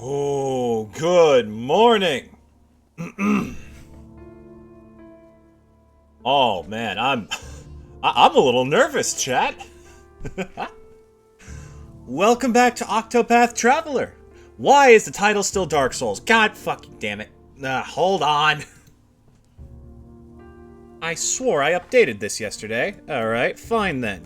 Oh, good morning. Oh man, I'm a little nervous, chat. Welcome back to Octopath Traveler. Why is the title still Dark Souls? God fucking damn it. Hold on. I swore I updated this yesterday. Alright, fine then.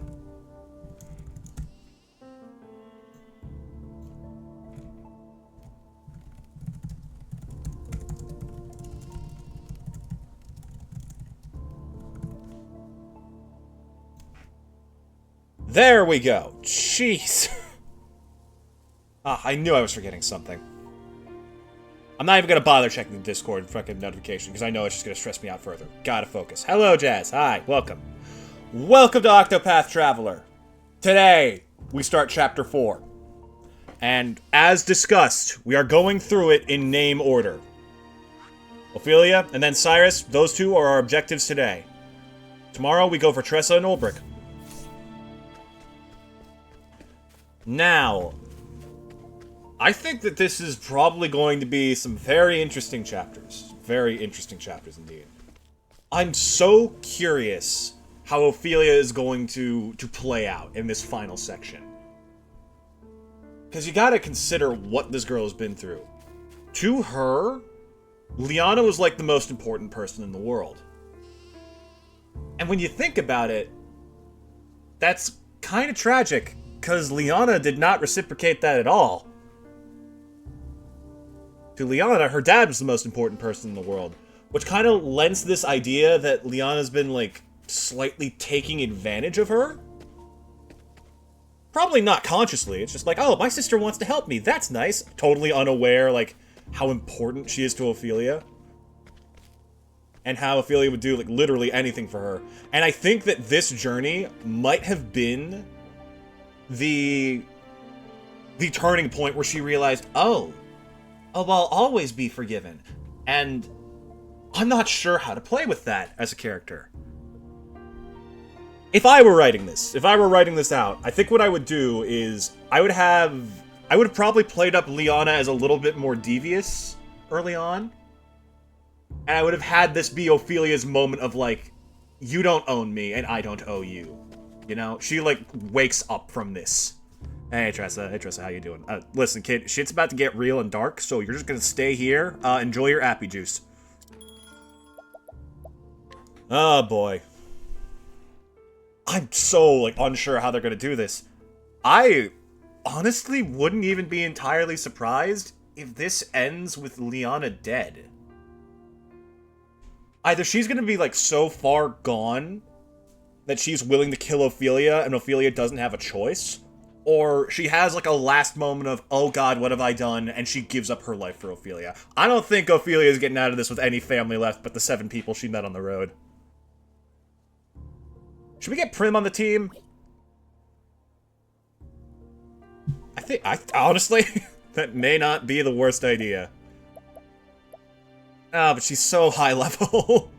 There we go. Jeez. I knew I was forgetting something. I'm not even gonna bother checking the Discord fucking notification, because I know it's just gonna stress me out further. Gotta focus. Hello, Jazz. Hi. Welcome. Welcome to Octopath Traveler. Today, we start Chapter 4. And, as discussed, we are going through it in name order. Ophelia, and then Cyrus, those two are our objectives today. Tomorrow, we go for Tressa and Ulbrich. Now, I think that this is probably going to be some very interesting chapters. Very interesting chapters indeed. I'm so curious how Ophelia is going to play out in this final section. Because you gotta consider what this girl has been through. To her, Liana was like the most important person in the world. And when you think about it, that's kind of tragic. Because Liana did not reciprocate that at all. To Liana, her dad was the most important person in the world. Which kind of lends this idea that Liana's been, like, slightly taking advantage of her. Probably not consciously. It's just like, oh, my sister wants to help me. That's nice. Totally unaware, like, how important she is to Ophelia. And how Ophelia would do, like, literally anything for her. And I think that this journey might have been the turning point where she realized, oh, I'll always be forgiven. And I'm not sure how to play with that as a character. If I were writing this out, I think what I would do is I would have probably played up Liana as a little bit more devious early on. And I would have had this be Ophelia's moment of like, you don't own me and I don't owe you. You know, she, like, wakes up from this. Hey, Tressa, how you doing? Listen, kid, shit's about to get real and dark, so you're just gonna stay here, enjoy your appy juice. Oh, boy. I'm so, like, unsure how they're gonna do this. I honestly wouldn't even be entirely surprised if this ends with Liana dead. Either she's gonna be, like, so far gone that she's willing to kill Ophelia, and Ophelia doesn't have a choice. Or she has, like, a last moment of, oh god, what have I done, and she gives up her life for Ophelia. I don't think Ophelia is getting out of this with any family left but the 7 people she met on the road. Should we get Prim on the team? Honestly, that may not be the worst idea. Ah, but she's so high level.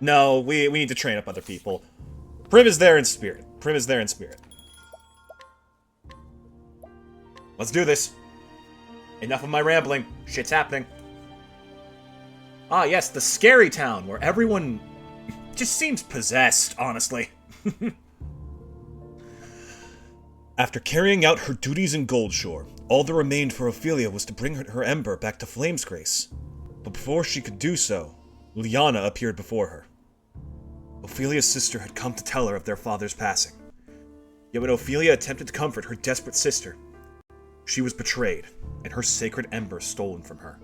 No, we need to train up other people. Prim is there in spirit. Let's do this. Enough of my rambling. Shit's happening. Ah, yes, the scary town, where everyone just seems possessed, honestly. After carrying out her duties in Goldshore, all that remained for Ophelia was to bring her ember back to Flamesgrace. But before she could do so, Liana appeared before her. Ophelia's sister had come to tell her of their father's passing. Yet when Ophelia attempted to comfort her desperate sister, she was betrayed, and her sacred ember stolen from her.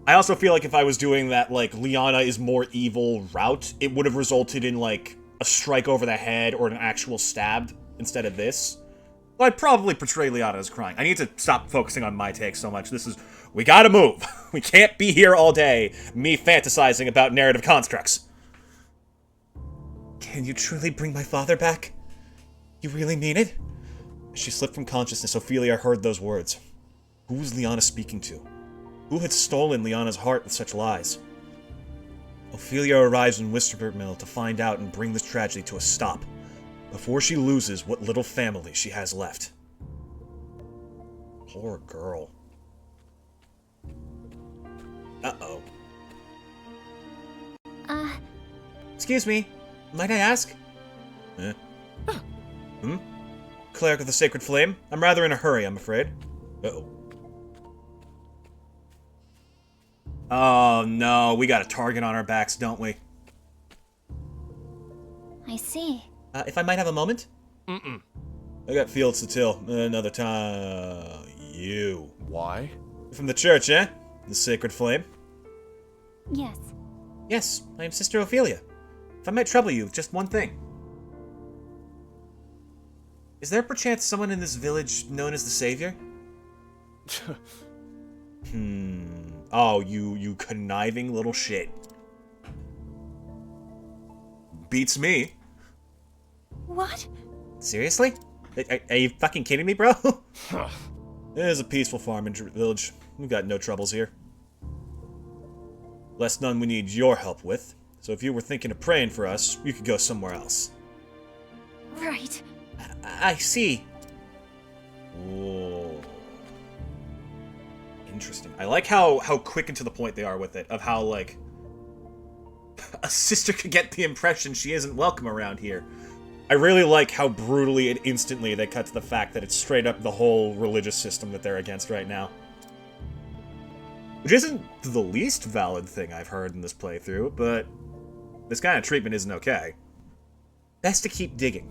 I also feel like if I was doing that, like, Liana is more evil route, it would have resulted in, like, a strike over the head or an actual stab instead of this. Well, I'd probably portray Liana as crying. I need to stop focusing on my take so much. We gotta move. We can't be here all day, me fantasizing about narrative constructs. Can you truly bring my father back? You really mean it? As she slipped from consciousness, Ophelia heard those words. Who was Liana speaking to? Who had stolen Liana's heart with such lies? Ophelia arrives in Wisterberg to find out and bring this tragedy to a stop, before she loses what little family she has left. Poor girl. Uh-oh. Excuse me. Might I ask? Cleric of the Sacred Flame? I'm rather in a hurry, I'm afraid. Uh-oh. Oh, no. We got a target on our backs, don't we? I see. If I might have a moment? I got fields to till. Another time. You. Why? From the church, eh? The Sacred Flame? Yes. Yes, I am Sister Ophelia. If I might trouble you with just one thing. Is there perchance someone in this village known as the Savior? Oh, you conniving little shit. Beats me. What? Seriously? Are you fucking kidding me, bro? It is a peaceful farming village. We've got no troubles here. Less none we need your help with. So if you were thinking of praying for us, you could go somewhere else. Right. I see. Whoa. Interesting. I like how quick and to the point they are with it. Of how, like, a sister could get the impression she isn't welcome around here. I really like how brutally and instantly they cut to the fact that it's straight up the whole religious system that they're against right now. Which isn't the least valid thing I've heard in this playthrough, but this kind of treatment isn't okay. Best to keep digging.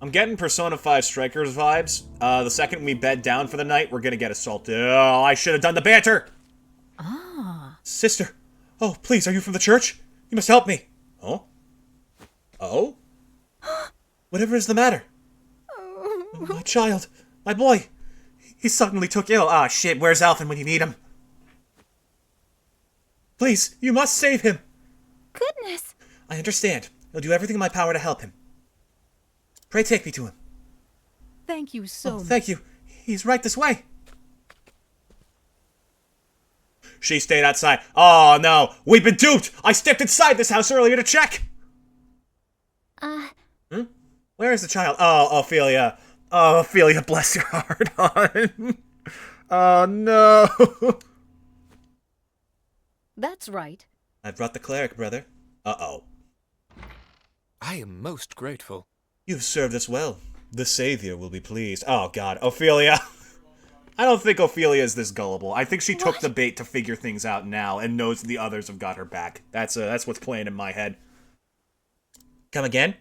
I'm getting Persona 5 Strikers vibes. The second we bed down for the night, we're gonna get assaulted. Oh, I should have done the banter! Ah. Sister! Oh, please, are you from the church? You must help me! Oh? Oh? Whatever is the matter? My child! My boy! He suddenly took ill. Ah, shit, where's Alphen when you need him? Please, you must save him! Goodness! I understand. I'll do everything in my power to help him. Pray take me to him. Thank you so much. Thank you. He's right this way. She stayed outside. Oh, no. We've been duped. I stepped inside this house earlier to check. Where is the child? Oh, Ophelia. Oh, Ophelia, bless your heart, hon. Oh, no. That's right. I brought the cleric, brother. Uh-oh. I am most grateful. You've served us well. The Savior will be pleased. Oh, God. Ophelia. I don't think Ophelia is this gullible. I think she took the bait to figure things out now and knows the others have got her back. That's what's playing in my head. Come again?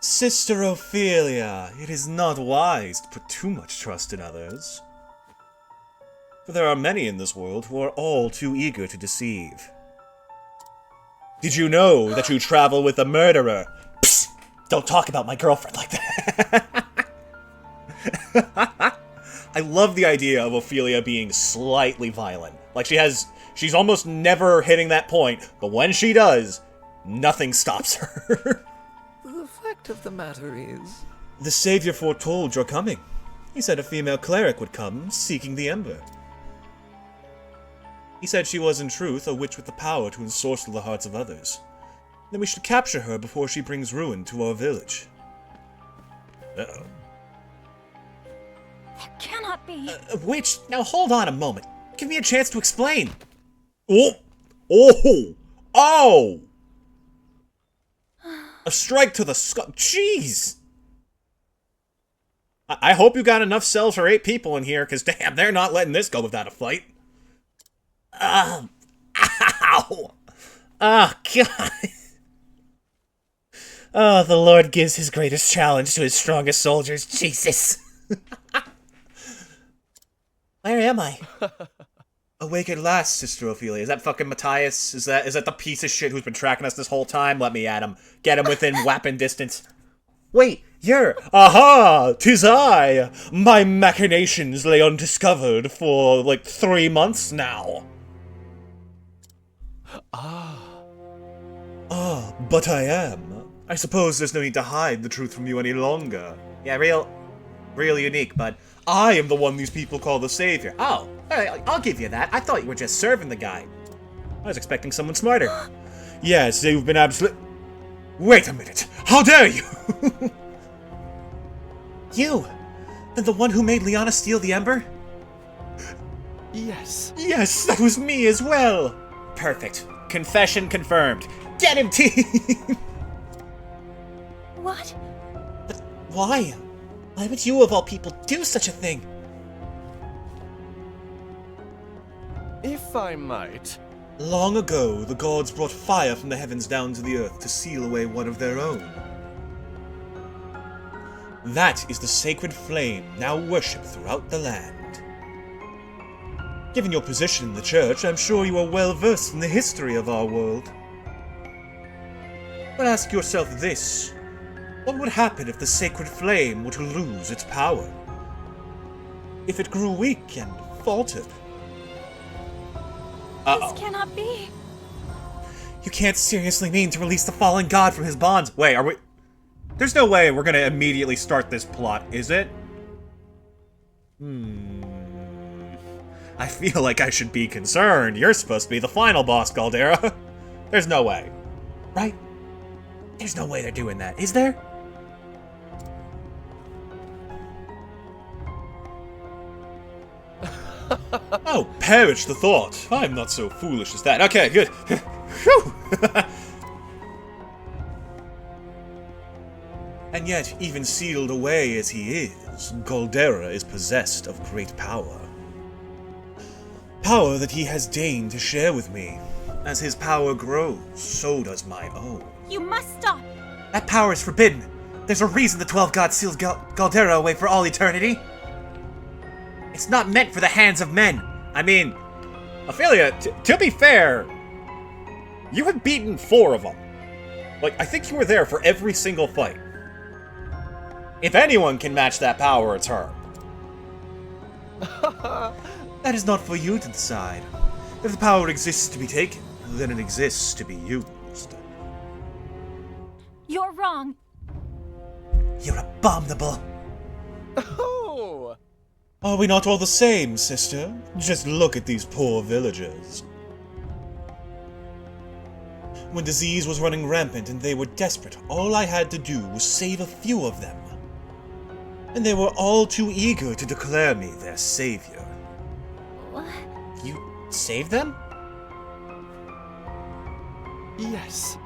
Sister Ophelia, it is not wise to put too much trust in others. For there are many in this world who are all too eager to deceive. Did you know that you travel with a murderer? Psst! Don't talk about my girlfriend like that. I love the idea of Ophelia being slightly violent. Like, she's almost never hitting that point, but when she does, nothing stops her. The fact of the matter is... The Savior foretold your coming. He said a female cleric would come, seeking the Ember. He said she was in truth a witch with the power to ensorcel the hearts of others. Then we should capture her before she brings ruin to our village. Uh-oh. That cannot be. Witch, now hold on a moment. Give me a chance to explain. Oh! Oh! Oh! A strike to the skull. Jeez! I hope you got enough cells for 8 people in here, because damn, they're not letting this go without a fight. Ow! Oh, God! Oh, the Lord gives his greatest challenge to his strongest soldiers. Jesus! Where am I? Awake at last, Sister Ophelia. Is that fucking Matthias? Is that the piece of shit who's been tracking us this whole time? Let me at him. Get him within weapon distance. Wait, you're... Aha! 'Tis I! My machinations lay undiscovered for, like, 3 months now. Ah, but I am. I suppose there's no need to hide the truth from you any longer. Yeah, real unique, but I am the one these people call the Savior. Oh, I'll give you that. I thought you were just serving the guy. I was expecting someone smarter. Yes, you've been Wait a minute! How dare you! You! Then the one who made Liana steal the ember? Yes. Yes, that was me as well! Perfect. Confession confirmed. Get him, team! What? But why? Why would you, of all people, do such a thing? If I might. Long ago, the gods brought fire from the heavens down to the earth to seal away one of their own. That is the sacred flame now worshipped throughout the land. Given your position in the church, I'm sure you are well versed in the history of our world. But ask yourself this. What would happen if the sacred flame were to lose its power? If it grew weak and faltered? This cannot be. You can't seriously mean to release the fallen god from his bonds. Wait, are we... There's no way we're gonna immediately start this plot, is it? I feel like I should be concerned. You're supposed to be the final boss, Galdera. There's no way. Right? There's no way they're doing that, is there? Oh, perish the thought. I'm not so foolish as that. Okay, good. Phew. And yet, even sealed away as he is, Galdera is possessed of great power. Power that he has deigned to share with me. As his power grows, so does my own. You must stop. That power is forbidden. There's a reason the 12 gods sealed Galdera away for all eternity. It's not meant for the hands of men. I mean, Ophelia, to be fair, you have beaten 4 of them. Like, I think you were there for every single fight. If anyone can match that power, it's her. That is not for you to decide. If the power exists to be taken, then it exists to be used. You're wrong. You're abominable. Oh! Are we not all the same, sister? Just look at these poor villagers. When disease was running rampant and they were desperate, all I had to do was save a few of them. And they were all too eager to declare me their savior. What? You saved them? Yes.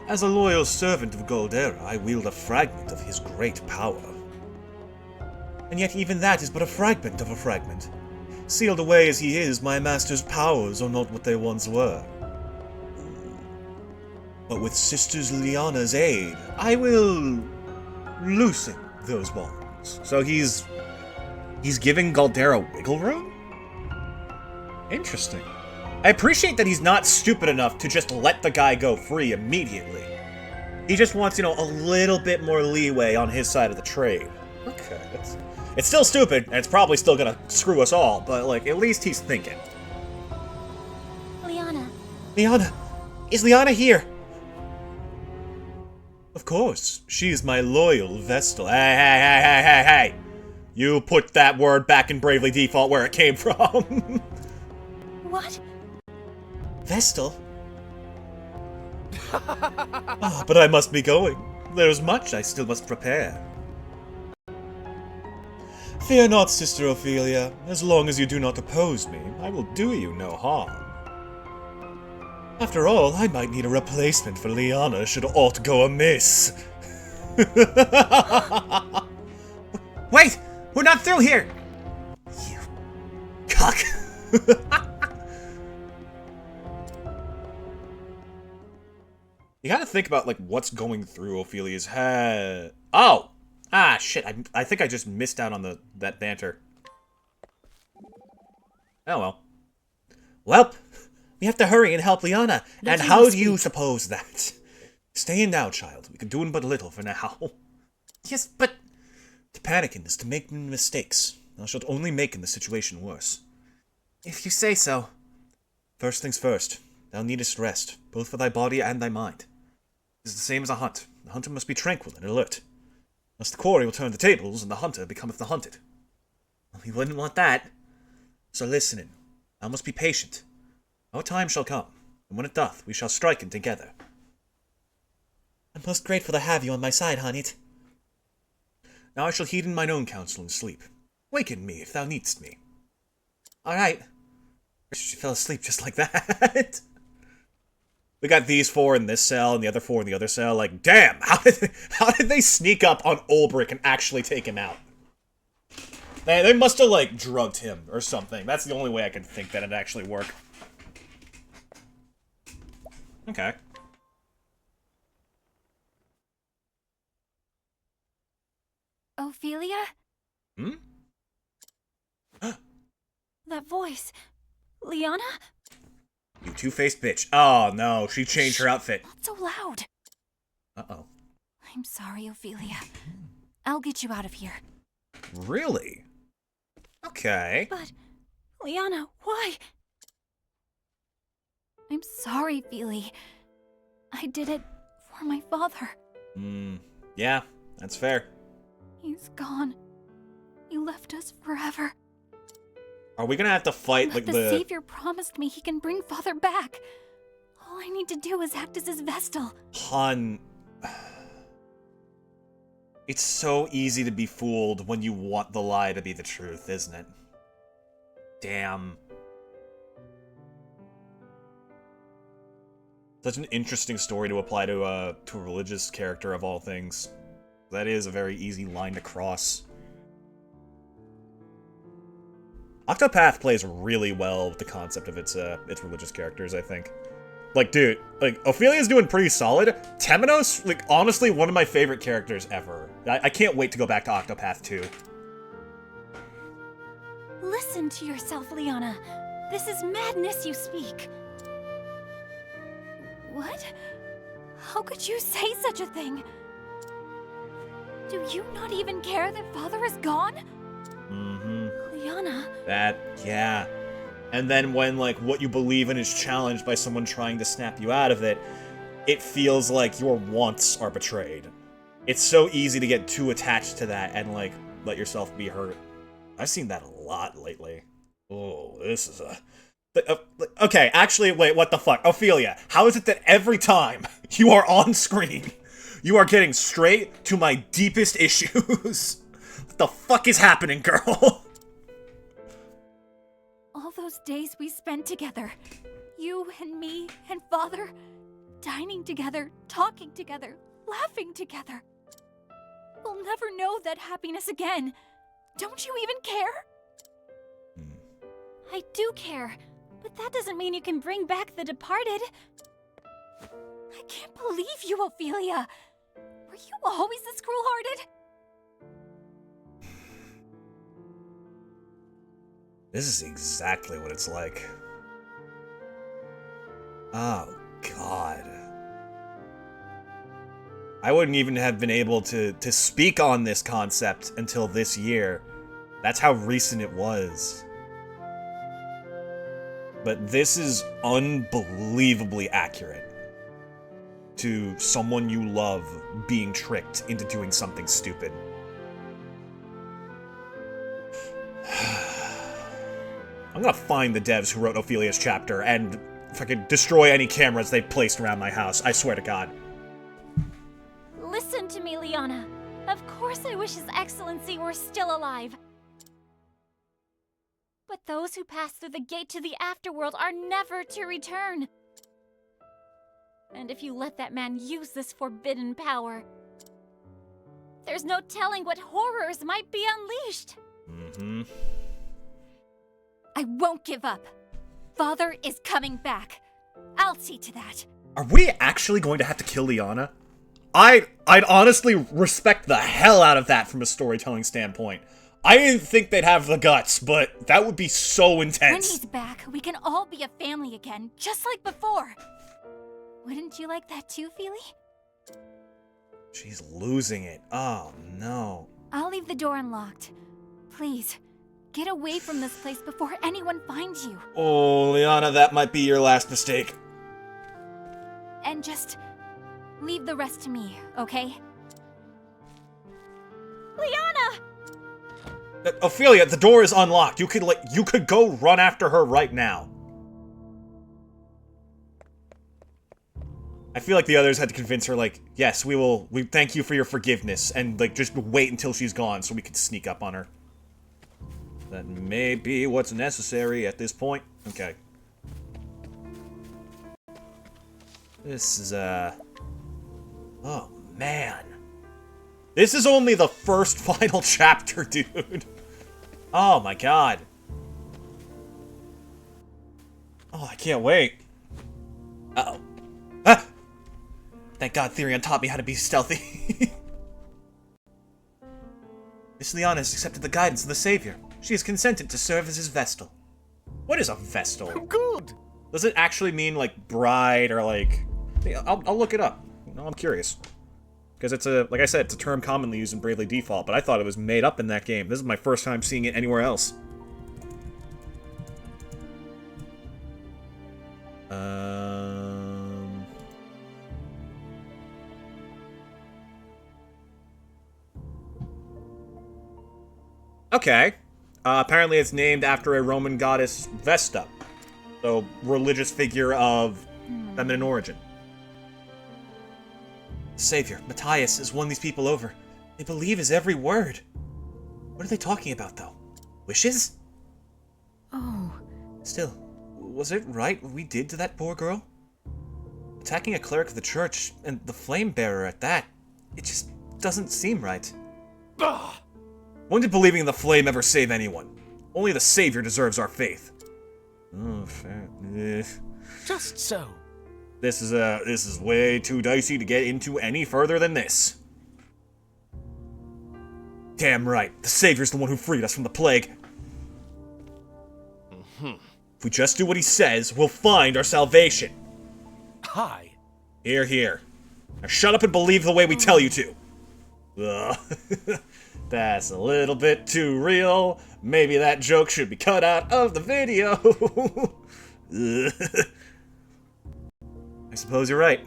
As a loyal servant of Galdera, I wield a fragment of his great power. And yet even that is but a fragment of a fragment. Sealed away as he is, my master's powers are not what they once were. But with Sisters Liana's aid, I will loosen those bonds. So he's giving Galdera wiggle room? Interesting. I appreciate that he's not stupid enough to just let the guy go free immediately. He just wants, a little bit more leeway on his side of the trade. Okay, it's still stupid, and it's probably still gonna screw us all, but, at least he's thinking. Liana. Liana! Is Liana here? Of course. She is my loyal Vestal. Hey! You put that word back in Bravely Default where it came from. What? Vestal? But I must be going. There's much I still must prepare. Fear not, Sister Ophelia. As long as you do not oppose me, I will do you no harm. After all, I might need a replacement for Liana should aught go amiss. Wait! We're not through here! You cock. You gotta think about, what's going through Ophelia's head. Oh! Ah, shit, I think I just missed out on that banter. Oh well. Welp, we have to hurry and help Liana, and how do you suppose that? Stay in now, child. We can do but little for now. Yes, but... To panicking is to make mistakes. Thou shalt only make the situation worse. If you say so. First things first. Thou needest rest, both for thy body and thy mind. It is the same as a hunt. The hunter must be tranquil and alert. Lest the quarry will turn the tables, and the hunter becometh the hunted. Well, we wouldn't want that. So listen, thou must be patient. Our time shall come, and when it doth, we shall strike in together. I'm most grateful to have you on my side, Hanit. Now I shall heed in mine own counsel and sleep. Waken me if thou needst me. Alright. She fell asleep just like that. We got these 4 in this cell and the other 4 in the other cell. Like, damn, how did they sneak up on Ulbrich and actually take him out? They must have, like, drugged him or something. That's the only way I can think that it'd actually work. Okay. Ophelia? Hmm? That voice. Liana? You two-faced bitch. Oh, no. She changed her outfit. Not so loud. Uh-oh. I'm sorry, Ophelia. I'll get you out of here. Really? Okay. But, Liana, why? I'm sorry, Feely. I did it for my father. Yeah, that's fair. He's gone. He left us forever. Are we gonna have to fight, like, the Savior promised me he can bring Father back. All I need to do is act as his Vestal. Han... It's so easy to be fooled when you want the lie to be the truth, isn't it? Damn. Such an interesting story to apply to a religious character of all things. That is a very easy line to cross. Octopath plays really well with the concept of its religious characters, I think. Like, dude, like, Ophelia's doing pretty solid. Temenos, like, honestly, one of my favorite characters ever. I can't wait to go back to Octopath 2. Listen to yourself, Liana. This is madness you speak. What? How could you say such a thing? Do you not even care that Father is gone? Mm-hmm. Liana. Yeah. And then when, like, what you believe in is challenged by someone trying to snap you out of it, it feels like your wants are betrayed. It's so easy to get too attached to that and, like, let yourself be hurt. I've seen that a lot lately. Oh, this is a... Okay, actually, wait, what the fuck? Ophelia, how is it that every time you are on screen, you are getting straight to my deepest issues? What the fuck is happening, girl? All those days we spent together. You and me and Father. Dining together, talking together, laughing together. We'll never know that happiness again. Don't you even care? I do care. But that doesn't mean you can bring back the departed. I can't believe you, Ophelia. Were you always this cruel-hearted? This is exactly what it's like. Oh, God. I wouldn't even have been able to speak on this concept until this year. That's how recent it was. But this is unbelievably accurate to someone you love being tricked into doing something stupid. I'm gonna find the devs who wrote Ophelia's chapter and fucking destroy any cameras they've placed around my house. I swear to God. Listen to me, Liana. Of course I wish His Excellency were still alive. But those who pass through the gate to the afterworld are never to return. And if you let that man use this forbidden power, there's no telling what horrors might be unleashed. Mm-hmm. I won't give up. Father is coming back. I'll see to that. Are we actually going to have to kill Liana? I'd honestly respect the hell out of that from a storytelling standpoint. I didn't think they'd have the guts, but that would be so intense. When he's back, we can all be a family again, just like before. Wouldn't you like that too, Feely? She's losing it. Oh, no. I'll leave the door unlocked. Please, get away from this place before anyone finds you. Oh, Liana, that might be your last mistake. And just leave the rest to me, okay? Liana! Ophelia, the door is unlocked. You could go run after her right now. I feel like the others had to convince her, like, yes, we thank you for your forgiveness, and, like, just wait until she's gone so we can sneak up on her. That may be what's necessary at this point. Okay. This is, oh, man. This is only the first final chapter, dude. Oh, my God. Oh, I can't wait. Uh-oh. Ah! Thank God Therion taught me how to be stealthy. Miss Leona has accepted the guidance of the Savior. She has consented to serve as his Vestal. What is a Vestal? Good. Does it actually mean, like, bride, or, like... I'll look it up. No, I'm curious. Because it's a, like I said, it's a term commonly used in Bravely Default, but I thought it was made up in that game. This is my first time seeing it anywhere else. Okay. Apparently it's named after a Roman goddess Vesta. So, religious figure of feminine origin. Savior, Matthias, has won these people over. They believe his every word. What are they talking about, though? Wishes? Oh. Still, was it right what we did to that poor girl? Attacking a cleric of the church, and the flame bearer at that, it just doesn't seem right. Ugh. When did believing in the flame ever save anyone? Only the Savior deserves our faith. Oh, fair. Just so. This is way too dicey to get into any further than this. Damn right, the Savior's the one who freed us from the plague. If we just do what he says, we'll find our salvation. Hi. Here, here. Now shut up and believe the way we tell you to. Ugh. That's a little bit too real. Maybe that joke should be cut out of the video. I suppose you're right.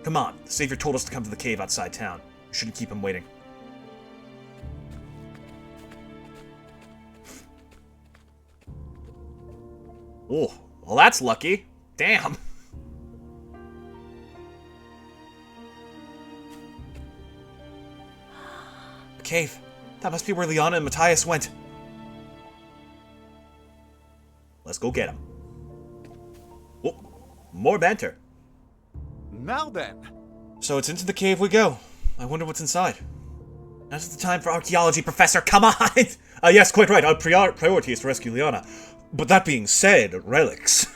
Come on, the Savior told us to come to the cave outside town. We shouldn't keep him waiting. Oh, well that's lucky. Damn. The cave. That must be where Leona and Matthias went. Let's go get him. Oh, more banter. Now then. So it's into the cave we go. I wonder what's inside. Now's the time for archaeology, Professor. Come on! Yes, quite right. Our priority is to rescue Leona. But that being said, relics.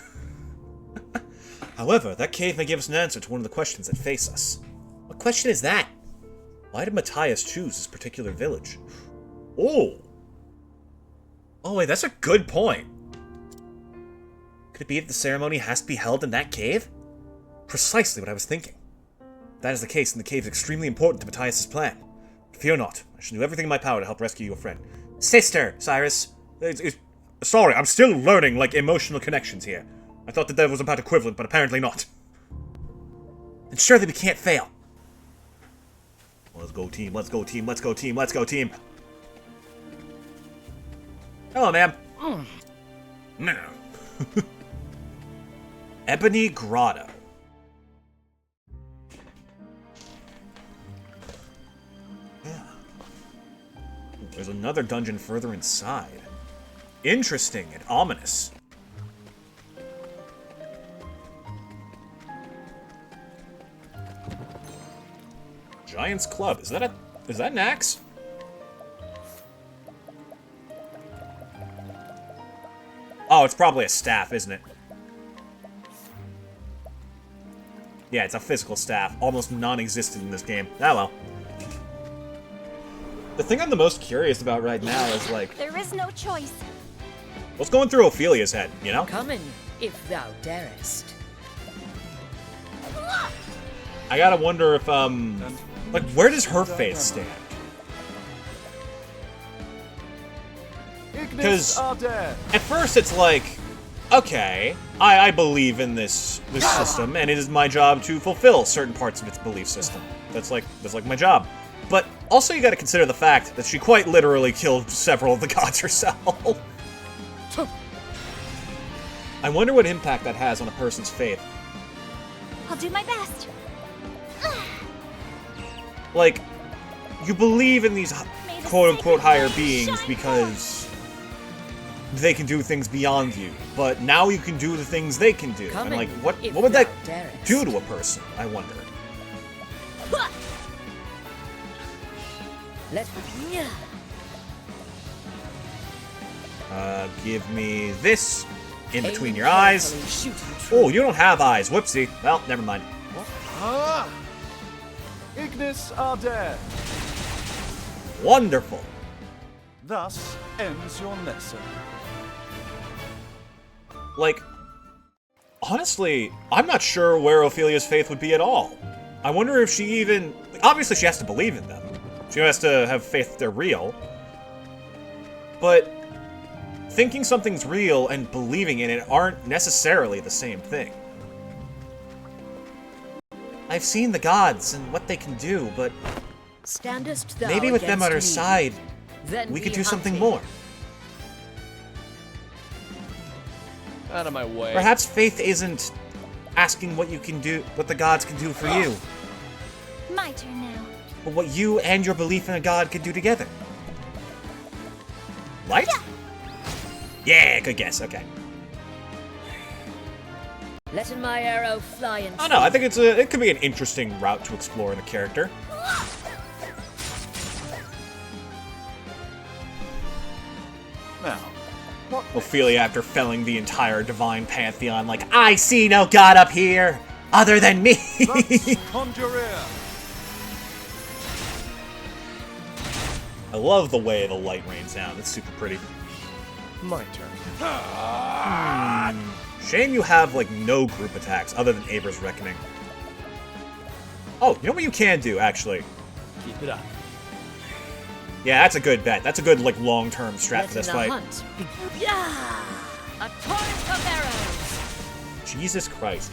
However, that cave may give us an answer to one of the questions that face us. What question is that? Why did Matthias choose this particular village? Oh! Oh wait, that's a good point. Could it be that the ceremony has to be held in that cave? Precisely what I was thinking. If that is the case, then the cave is extremely important to Matthias' plan. But fear not, I shall do everything in my power to help rescue your friend. Sister, Cyrus! Sorry, I'm still learning, like, emotional connections here. I thought that was about equivalent, but apparently not. And surely we can't fail. Let's go team, let's go team, let's go team, let's go team. Hello, ma'am. No. Ebony Grotto. Yeah. There's another dungeon further inside. Interesting and ominous. Giant's Club. Is that an axe? Oh, it's probably a staff, isn't it? Yeah, it's a physical staff. Almost non-existent in this game. Ah, well. The thing I'm the most curious about right now is, like... There is no choice. What's going through Ophelia's head, you know? Come in, if thou darest. I gotta wonder if, like, where does her faith stand? Because at first it's like, okay, I believe in this system, and it is my job to fulfill certain parts of its belief system. That's like my job. But also you gotta consider the fact that she quite literally killed several of the gods herself. I wonder what impact that has on a person's faith. I'll do my best. Like, you believe in these May the quote-unquote sacred higher flame beings shine because they can do things beyond you. But now you can do the things they can do. Come And like, in, what if would that thou darest. do to a person, I wonder? Let Give me this in aim between your eyes. carefully, shoot and true. Oh, you don't have eyes. Whoopsie. Well, never mind. Ah! Ignis are dead. Wonderful. Thus ends your lesson. Like, honestly, I'm not sure where Ophelia's faith would be at all. I wonder if she even... Obviously, she has to believe in them. She has to have faith they're real. But thinking something's real and believing in it aren't necessarily the same thing. I've seen the gods and what they can do, but Standest thou maybe with them on our against me? side, Then we be could do something hunted. more. Out of my way. Perhaps faith isn't asking what you can do, what the gods can do for you, My turn now. but what you and your belief in a god could do together. Light? Yeah, good guess. Okay. Letting my arrow fly and Oh no, I think it could be an interesting route to explore in the character. Now, what Ophelia, after felling the entire divine pantheon, like, I see no god up here other than me. thus conjure ear. I love the way the light rains down. It's super pretty. My turn. Shame you have, like, no group attacks other than Abra's Reckoning. Oh, you know what you can do, actually? Keep it up. Yeah, that's a good bet. That's a good, like, long-term strat for letting this the fight. hunt be- Yeah! A torrent of arrows! Jesus Christ.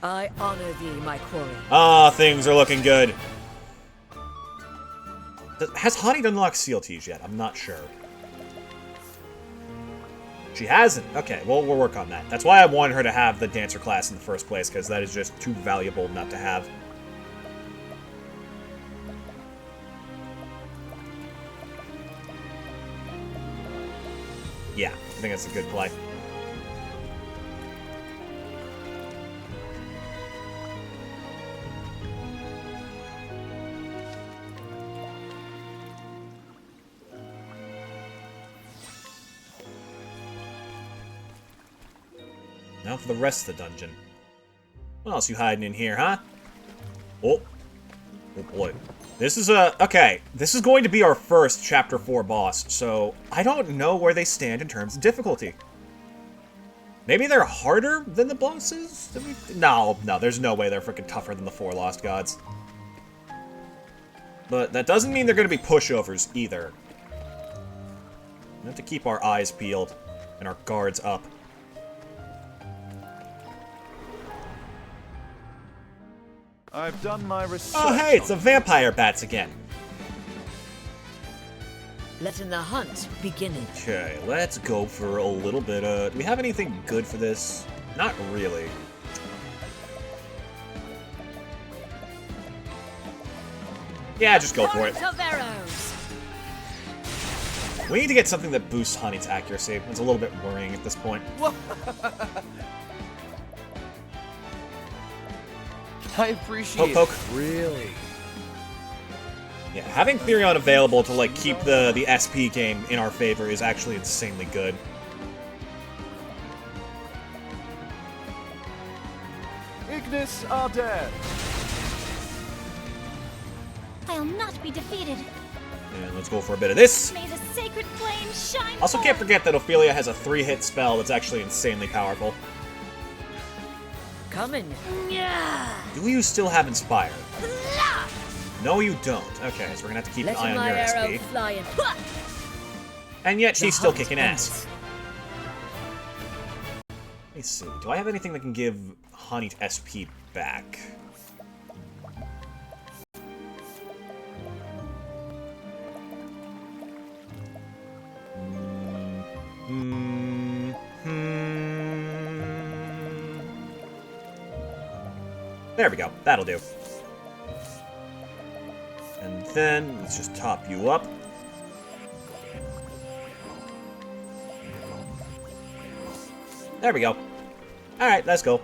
I honor thee, my quarry. Ah, things are looking good. Has Honey unlocked CLTs yet? I'm not sure. She hasn't? Okay, well, we'll work on that. That's why I wanted her to have the dancer class in the first place, because that is just too valuable not to have. Yeah, I think that's a good play. Now for the rest of the dungeon. What else you hiding in here, huh? Oh. Oh boy. This is okay, this is going to be our first Chapter 4 boss, so I don't know where they stand in terms of difficulty. Maybe they're harder than the bosses? No, there's no way they're freaking tougher than the 4 Lost Gods. But that doesn't mean they're going to be pushovers either. We have to keep our eyes peeled and our guards up. I've done my research. Oh hey, it's the vampire bats again. Letting the hunt begin. Okay, let's go for a little bit of... Do we have anything good for this? Not really. Yeah, just go for it. Torrent of arrows! We need to get something that boosts Honey's accuracy. It's a little bit worrying at this point. I appreciate Poke, it. poke. Really. Yeah, having Therion available to, like, keep the SP game in our favor is actually insanely good. Ignis are dead. I'll not be defeated. And let's go for a bit of this. May the sacred flame shine Also, can't forth. forget that Ophelia has a 3-hit spell that's actually insanely powerful. Coming. Do you still have Inspire? No, you don't. Okay, so we're gonna have to keep an eye Letting on my your arrow SP. fly and... And yet, The she's still hunt kicking ass. ends. Let me see. Do I have anything that can give Honey SP back? There we go. That'll do. And then, let's just top you up. There we go. Alright, let's go.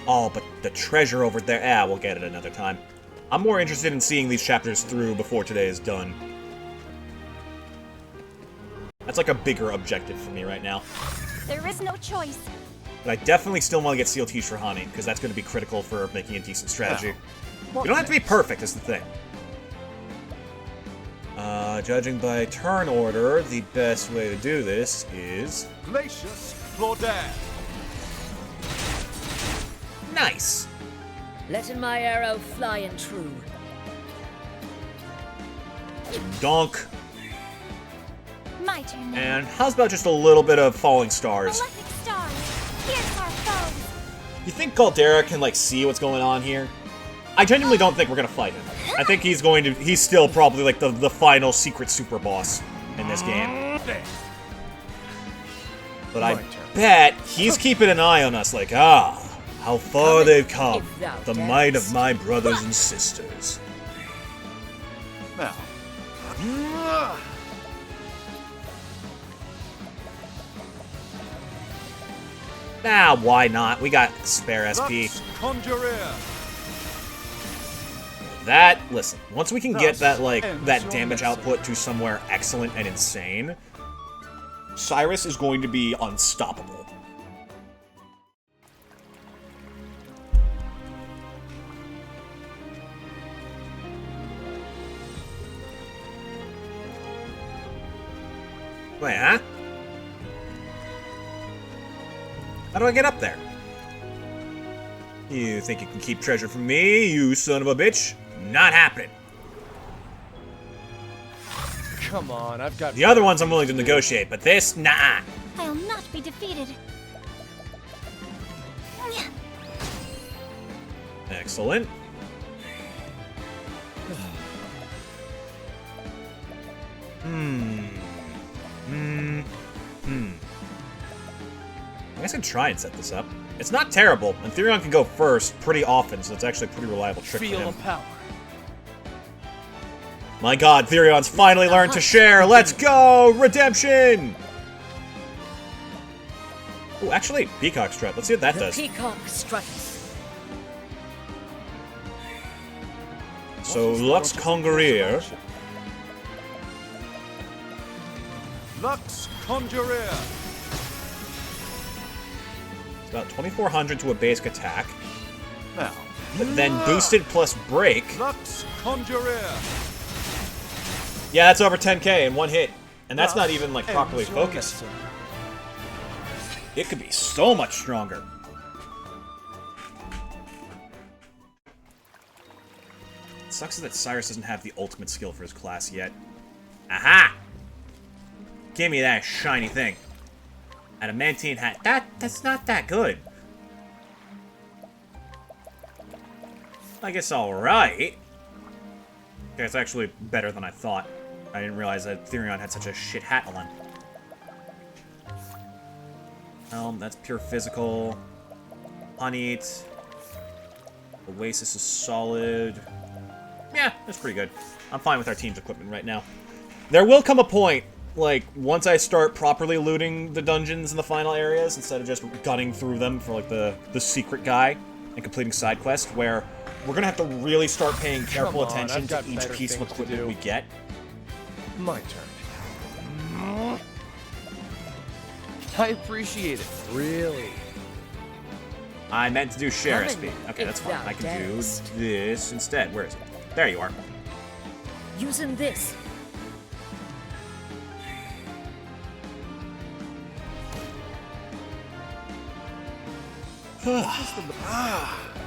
Oh, but the treasure over there... Ah, we'll get it another time. I'm more interested in seeing these chapters through before today is done. That's like a bigger objective for me right now. There is no choice. But I definitely still want to get Seal Teach for Honey, because that's going to be critical for making a decent strategy. You don't have to be perfect, is the thing. Judging by turn order, the best way to do this is... Glacius Claudette. Nice! Letting my arrow fly and true. Donk. My turn now. And how's about just a little bit of Falling Stars? Electric stars, here's our foes. You think Caldera can, like, see what's going on here? I genuinely don't think we're gonna fight him. I think he's still probably, like, the final secret super boss in this game. But I bet he's keeping an eye on us, like, how far they've come. The might of my brothers and sisters. Now. Nah, why not? We got spare SP. Lux Conjurer. That, listen, once we can get that, like, Ends that your damage lesson. output to somewhere excellent and insane, Cyrus is going to be unstoppable. Wait, huh? How do I get up there? You think you can keep treasure from me, you son of a bitch? Not happening. Come on, I've got... The other ones I'm willing to negotiate, but this, nah. I'll not be defeated. Excellent. I guess I could try and set this up. It's not terrible, and Therion can go first pretty often, so it's actually a pretty reliable trick for Feel him. of power. My god, Therion's finally learned to share! Let's go! Redemption! Oh, actually, Peacock Strut. Let's see what that The does. peacock struts. So, Lux Conjurer. Lux Conjurer. It's about 2,400 to a basic attack. Now. But then boosted plus break. Lux Conjurer. Yeah, that's over 10k in one hit. And that's not even, like, properly Ends your focused. lesson. It could be so much stronger. It sucks that Cyrus doesn't have the ultimate skill for his class yet. Aha! Give me that shiny thing. Adamantine hat. That's not that good. I guess alright. Okay, it's actually better than I thought. I didn't realize that Therion had such a shit hat on. That's pure physical. Honeyed. Oasis is solid. Yeah, that's pretty good. I'm fine with our team's equipment right now. There will come a point, like, once I start properly looting the dungeons in the final areas, instead of just gunning through them for, like, the secret guy and completing side quests, where we're gonna have to really start paying careful Come on, attention I've to got each better piece of things to equipment do. we get. My turn. I appreciate it. Really. I meant to do share Come SP. in, Okay, if that's fine. thou I can do darest. this instead. Where is it? There you are. Using this.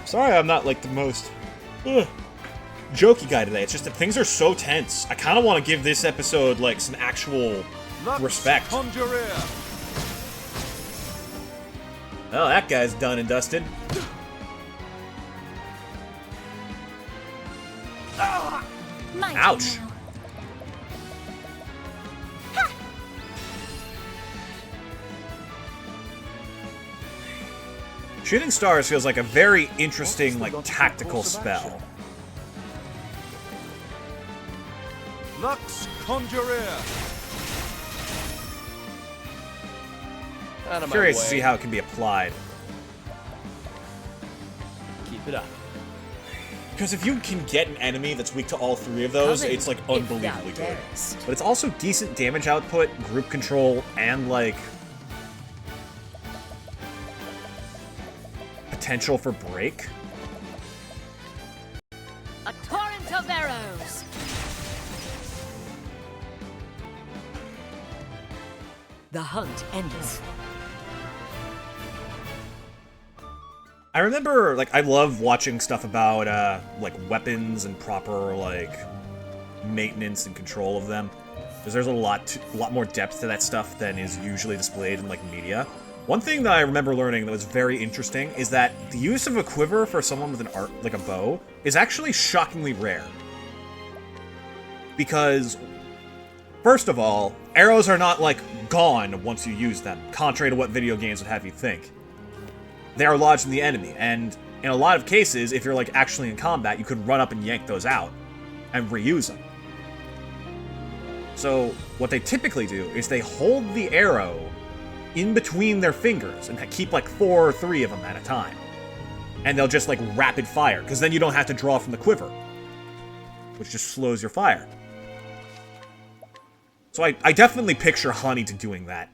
Sorry I'm not, like, the most jokey guy today. It's just that things are so tense. I kind of want to give this episode, like, some actual Lux respect. Conjurer. Oh, that guy's done and dusted. My turn Ouch. now. Shooting stars feels like a very interesting, like, tactical spell. Lux Conjurer. Out of my Curious to way. see how it can be applied. Keep it up. Because if you can get an enemy that's weak to all three of those, Come in, it's like if thou unbelievably good. darest. But it's also decent damage output, group control, and like potential for break. A torrent of arrows. The hunt ends. I remember, like, I love watching stuff about, like, weapons and proper, like, maintenance and control of them. Because there's a lot more depth to that stuff than is usually displayed in, like, media. One thing that I remember learning that was very interesting is that the use of a quiver for someone with like a bow, is actually shockingly rare. Because, first of all, arrows are not, like, gone once you use them, contrary to what video games would have you think. They are lodged in the enemy, and in a lot of cases, if you're like actually in combat, you could run up and yank those out and reuse them. So what they typically do is they hold the arrow in between their fingers and keep like 4 or 3 of them at a time. And they'll just like rapid fire, because then you don't have to draw from the quiver, which just slows your fire. So I definitely picture Honey to doing that.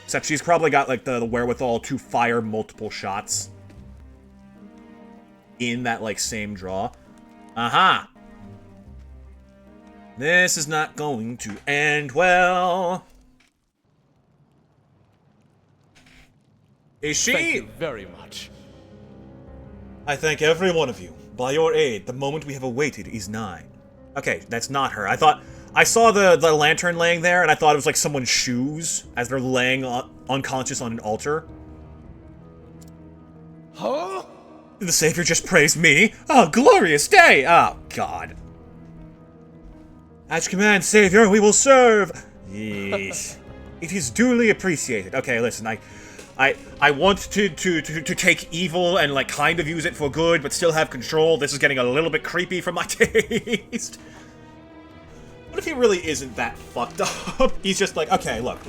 Except she's probably got, like, the wherewithal to fire multiple shots in that, like, same draw. Aha! This is not going to end well. Is she? Thank you very much. I thank every one of you. By your aid, the moment we have awaited is nigh. Okay, that's not her. I saw the lantern laying there, and I thought it was like someone's shoes as they're laying unconscious on an altar. Huh? The Savior just praised me. Oh, glorious day! Oh, God. At your command, Savior, we will serve. Yes. It is duly appreciated. Okay, listen, I want to take evil and, like, kind of use it for good, but still have control. This is getting a little bit creepy for my taste. What if he really isn't that fucked up? He's just like, okay, look.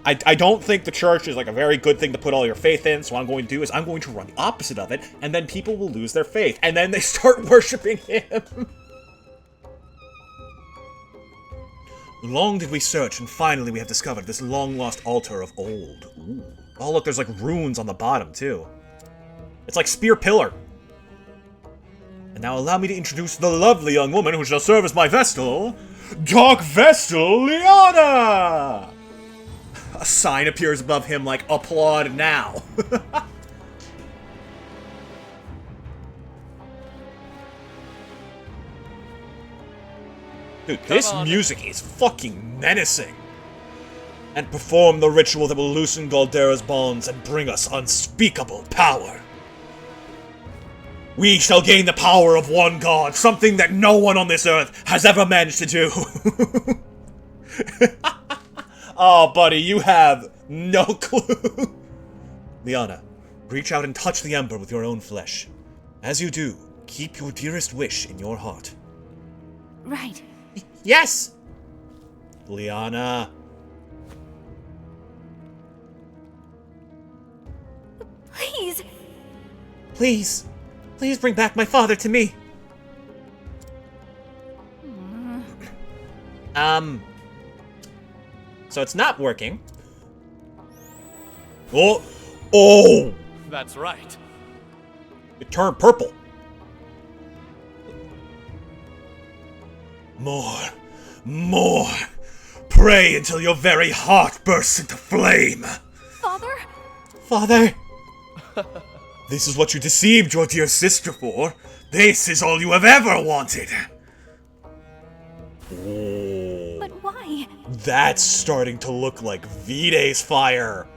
I don't think the church is, like, a very good thing to put all your faith in, so what I'm going to do is I'm going to run the opposite of it, and then people will lose their faith, and then they start worshipping him. Long did we search, and finally we have discovered this long-lost altar of old. Ooh. Oh, look, there's, like, runes on the bottom, too. It's like Spear Pillar. And now allow me to introduce the lovely young woman who shall serve as my Vestal, Dark Vestal Liana! A sign appears above him like, applaud now. Dude, this music is fucking menacing. And perform the ritual that will loosen Galdera's bonds and bring us unspeakable power. We shall gain the power of one god, something that no one on this earth has ever managed to do. Oh, buddy, you have no clue. Liana, reach out and touch the ember with your own flesh. As you do, keep your dearest wish in your heart. Right. Yes! Liana. Please. Please. Please bring back my father to me. So it's not working. Oh! Oh! That's right. It turned purple. More. More. Pray until your very heart bursts into flame. Father? Father? This is what you deceived your dear sister for. This is all you have ever wanted. Oh. But why? That's starting to look like V-Day's fire.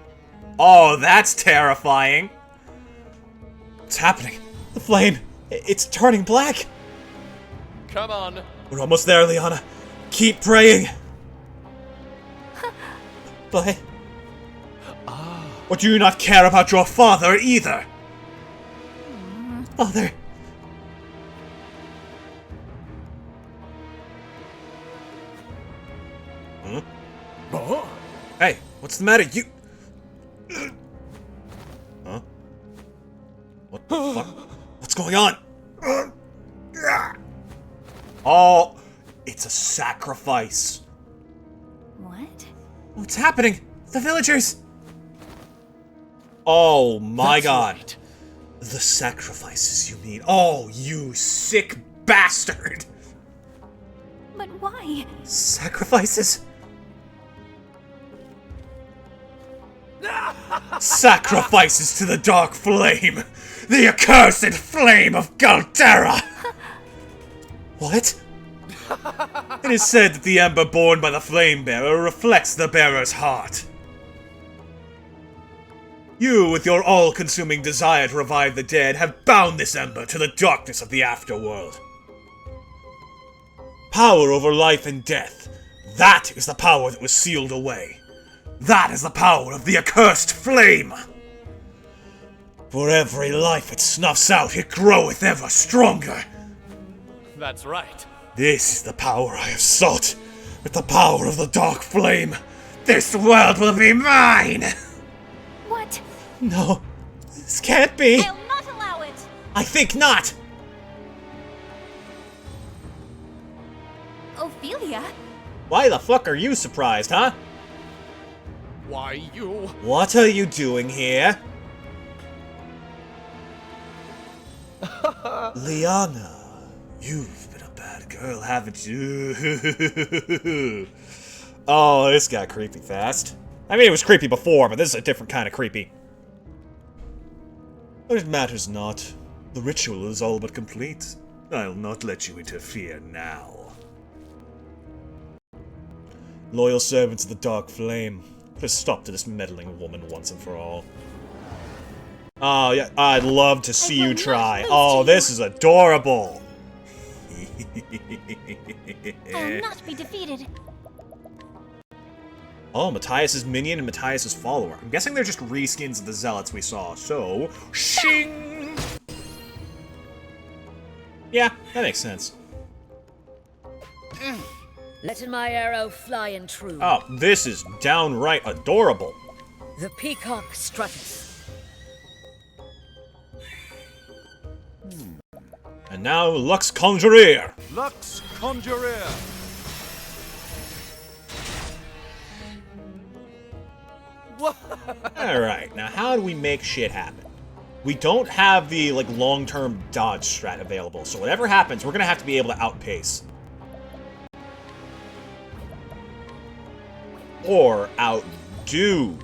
Oh, that's terrifying. What's happening? The flame, it's turning black. Come on. We're almost there, Liana. Keep praying. But Or do you not care about your father either? Father. Huh? Oh? Hey, what's the matter? You... Huh? What the fuck? What's going on? Oh, it's a sacrifice. What? What's happening? The villagers! Oh my That's god. right. The sacrifices, you mean? Oh, you sick bastard! But why? Sacrifices? Sacrifices to the dark flame! The accursed flame of Galterra! What? It is said that the ember borne by the flame bearer reflects the bearer's heart. You, with your all-consuming desire to revive the dead, have bound this ember to the darkness of the afterworld. Power over life and death. That is the power that was sealed away. That is the power of the accursed flame. For every life it snuffs out, it groweth ever stronger. That's right. This is the power I have sought. With the power of the dark flame, this world will be mine! What? No, this can't be. I'll not allow it! I think not. Ophelia? Why the fuck are you surprised, huh? Why, you... What are you doing here? Liana, you've been a bad girl, haven't you? Oh, this got creepy fast. I mean, it was creepy before, but this is a different kind of creepy. But it matters not. The ritual is all but complete. I'll not let you interfere now. Loyal servants of the Dark Flame, put a stop to this meddling woman once and for all. Oh, yeah, I'd love to see you try. Oh, this is adorable. I'll not be defeated. Oh, Matthias's minion and Matthias's follower. I'm guessing they're just reskins of the zealots we saw. So, shing! Yeah, that makes sense. Letting my arrow fly and true. Oh, this is downright adorable. The peacock strutteth. And now, Lux Conjurer. Lux Conjurer. Alright, now how do we make shit happen? We don't have the, like, long-term dodge strat available, so whatever happens, we're gonna have to be able to outpace. Or outdo.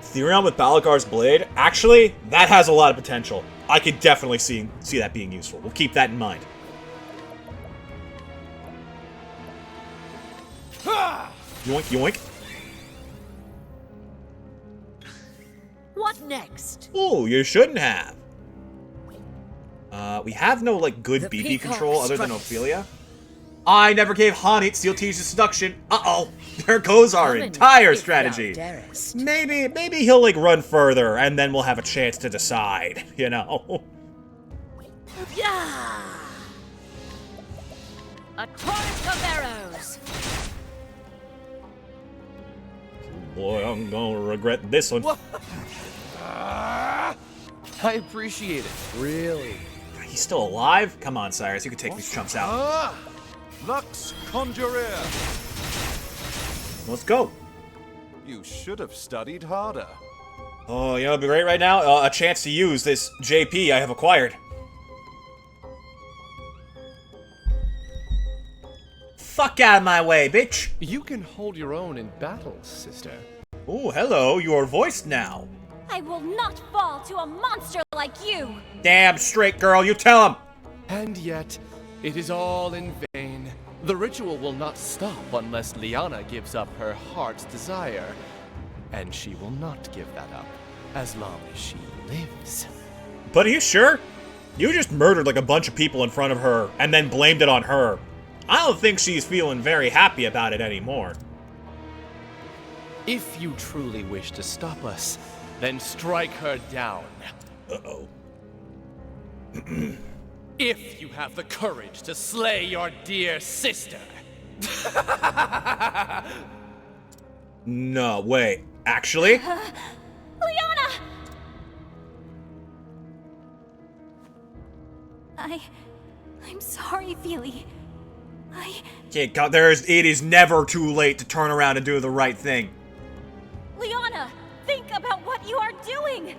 Therion with Balagar's Blade? Actually, that has a lot of potential. I could definitely see that being useful. We'll keep that in mind. Yoink, yoink. What next? Ooh, you shouldn't have. We have no, like, good The BP peacock control other than strikes. Ophelia. I never gave Hanit Steel Teach's seduction. Uh-oh. There goes our Come entire if thou strategy. darest. Maybe he'll, like, run further, and then we'll have a chance to decide, you know? Yeah! A torrent of arrows. Boy, I'm gonna regret this one. I appreciate it, really. He's still alive? Come on, Cyrus, you can take these chumps out. Lux Conjurer. Let's go. You should have studied harder. Oh, you know what'd be great right now? A chance to use this JP I have acquired. Fuck out of my way, bitch! You can hold your own in battle, sister. Ooh, hello, you are voiced now. I will not fall to a monster like you! Damn straight, girl, you tell him! And yet, it is all in vain. The ritual will not stop unless Liana gives up her heart's desire. And she will not give that up as long as she lives. But are you sure? You just murdered like a bunch of people in front of her and then blamed it on her. I don't think she's feeling very happy about it anymore. If you truly wish to stop us, then strike her down. Uh-oh. If you have the courage to slay your dear sister. No, wait. Actually? Liana! I'm sorry, Feely. Okay, God, it is never too late to turn around and do the right thing. Liana, think about what you are doing!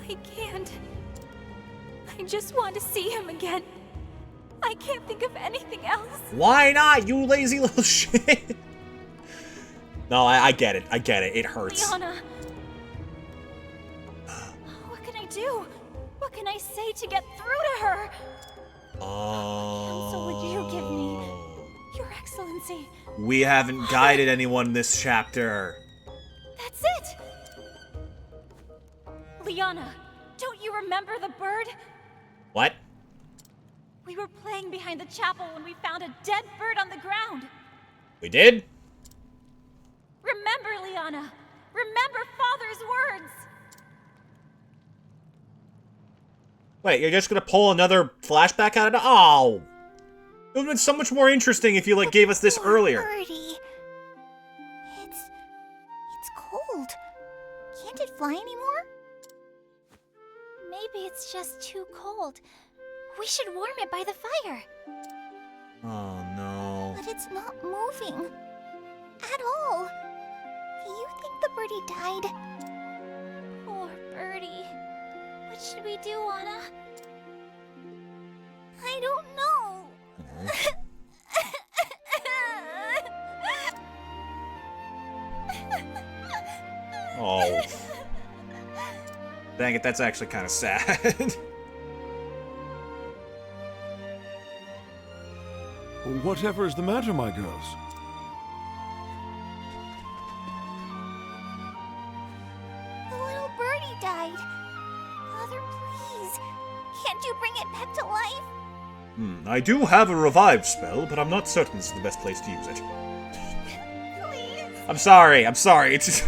I can't. I just want to see him again. I can't think of anything else. Why not, you lazy little shit? No, I get it. I get it. It hurts. Liana. What can I do? What can I say to get through to her? Oh. Counsel would you give me, Your Excellency? We haven't guided anyone this chapter. That's it! Liana, don't you remember the bird? What? We were playing behind the chapel when we found a dead bird on the ground. We did? Remember, Liana. Remember Father's words. Wait, you're just gonna pull another flashback out of it? Oh! It would've been so much more interesting if you, like, gave us this Poor earlier. birdie. It's cold. Can't it fly anymore? Maybe it's just too cold. We should warm it by the fire. Oh, no. But it's not moving. At all. Do you think the birdie died? Poor birdie. What should we do, Anna? I don't know. Oh. Dang it, that's actually kind of sad. Whatever is the matter, my girls? The little birdie died. Father, please. Can't you bring it back to life? I do have a revive spell, but I'm not certain this is the best place to use it. Please. I'm sorry. It's just...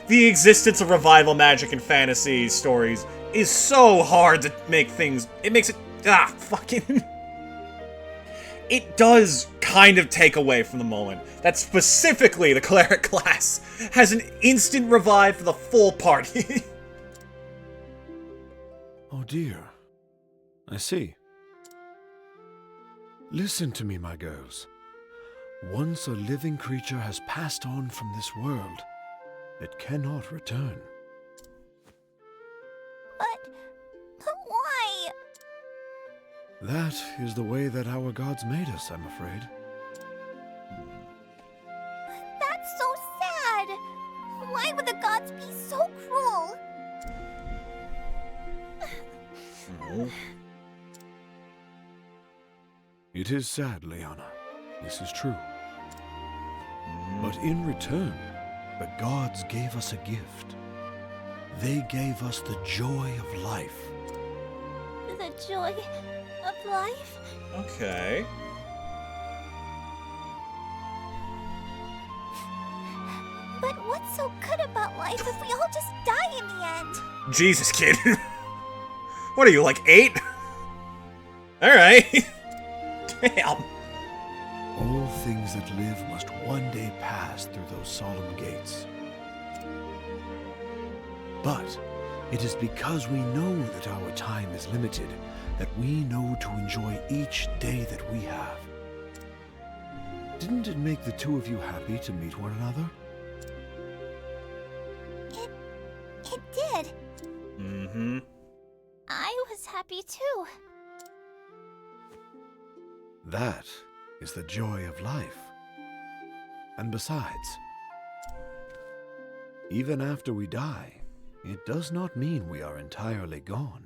The existence of revival magic in fantasy stories is so hard to make things... It makes it... fucking... It does kind of take away from the moment that specifically the cleric class has an instant revive for the full party. Oh dear. I see. Listen to me, my girls. Once a living creature has passed on from this world, it cannot return. But why? That is the way that our gods made us, I'm afraid. That's so sad. Why would the gods be so cruel? It is sad, Liana. This is true. But in return, the gods gave us a gift. They gave us the joy of life. The joy of life? Okay. But what's so good about life if we all just die in the end? Jesus, kid. What are you, like 8? Alright. Damn. All things that live must one day pass through those solemn gates. But it is because we know that our time is limited that we know to enjoy each day that we have. Didn't it make the two of you happy to meet one another? It did. Mm-hmm. I was happy too. That is the joy of life. And besides, even after we die, it does not mean we are entirely gone.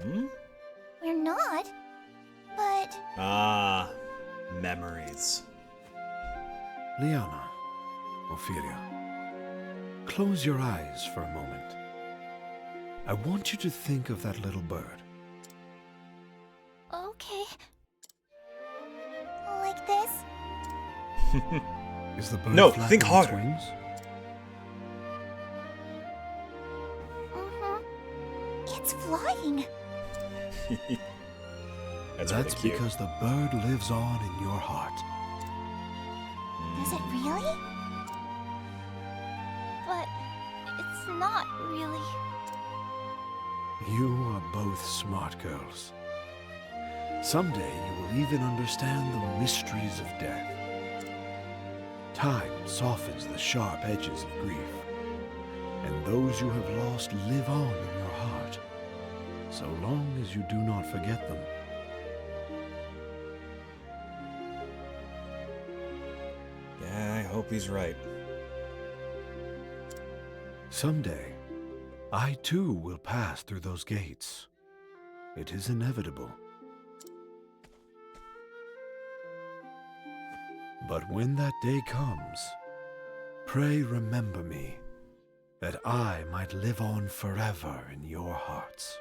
Hmm? We're not. But Ah, memories. Liana, Ophelia, close your eyes for a moment. I want you to think of that little bird. okay. Like this? Is the bird No, flapping think its harder. wings? flying. That's That's really cute. because the bird lives on in your heart. Is it really? But it's not really. You are both smart girls. Someday you will even understand the mysteries of death. Time softens the sharp edges of grief, and those you have lost live on in your heart, so long as you do not forget them. Yeah, I hope he's right. Someday, I too will pass through those gates. It is inevitable. But when that day comes, pray remember me, that I might live on forever in your hearts.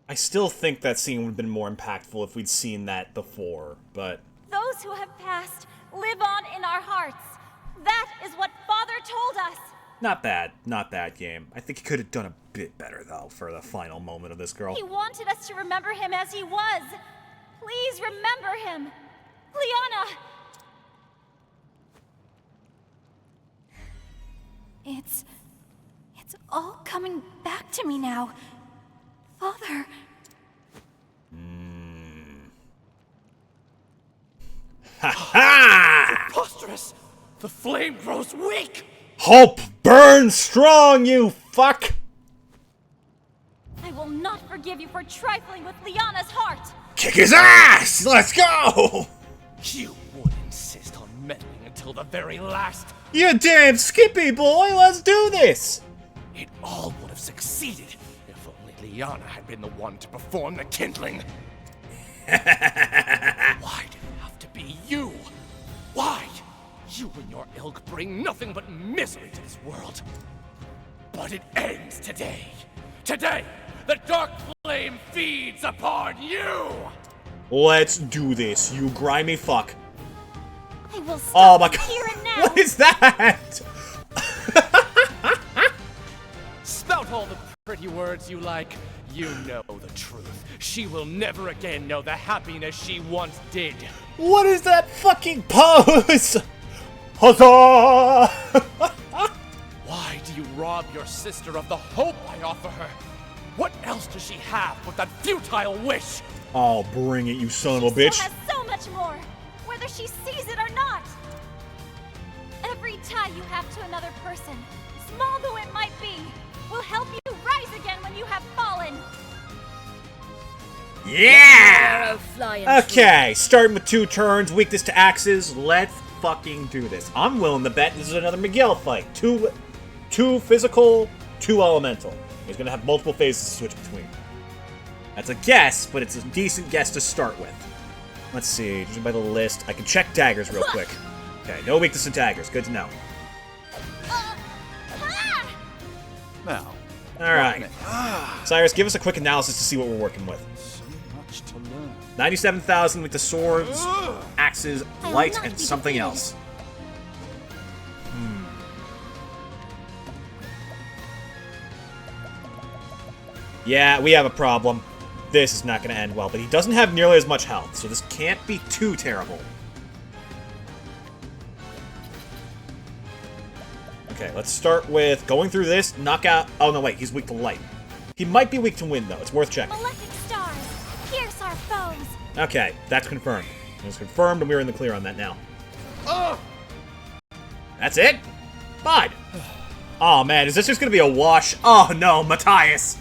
I still think that scene would have been more impactful if we'd seen that before, but... Those who have passed live on in our hearts. That is what Father told us. Not bad. Not bad, game. I think he could have done a bit better, though, for the final moment of this girl. He wanted us to remember him as he was. Please remember him. Liana! It's all coming back to me now. Father. Ha! Preposterous! The flame grows weak! Hope burns strong, you fuck! I will not forgive you for trifling with Liana's heart. Kick his ass! Let's go! You would insist on meddling until the very last. You damn Skippy boy, let's do this! It all would have succeeded if only Liana had been the one to perform the kindling. Why did it have to be you? Why? You and your ilk bring nothing but misery to this world. But it ends today. Today, the dark flame feeds upon you! Let's do this, you grimy fuck. I will Oh stop my god. here and now. What is that? Spout all the pretty words you like. You know the truth. She will never again know the happiness she once did. What is that fucking pose? Huzzah! Why do you rob your sister of the hope I offer her? What else does she have but that futile wish? Oh, bring it, you son of a She bitch. still has so much more, whether she sees it or not. Every tie you have to another person, small though it might be, will help you rise again when you have fallen. Yeah! Arrow flying true. Okay, starting with 2 turns, weakness to axes. Let's fucking do this. I'm willing to bet this is another Miguel fight. Two physical, 2 elemental. He's gonna have multiple phases to switch between. That's a guess, but it's a decent guess to start with. Let's see, judging by the list, I can check daggers real quick. Okay, no weakness to daggers. Good to know. Now, Alright. Cyrus, give us a quick analysis to see what we're working with. so much to learn. 97,000 with the swords, axes, I will light, not and be something defeated. else. Yeah, we have a problem. This is not going to end well, but he doesn't have nearly as much health, so this can't be too terrible. Okay, let's start with going through this, knock out... Oh, no, wait, he's weak to light. He might be weak to wind, though. It's worth checking. Malefic stars, pierce our foes. Okay, that's confirmed. It was confirmed, and we're in the clear on that now. That's it? Fine. Oh, man, is this just going to be a wash? Oh, no, Matthias.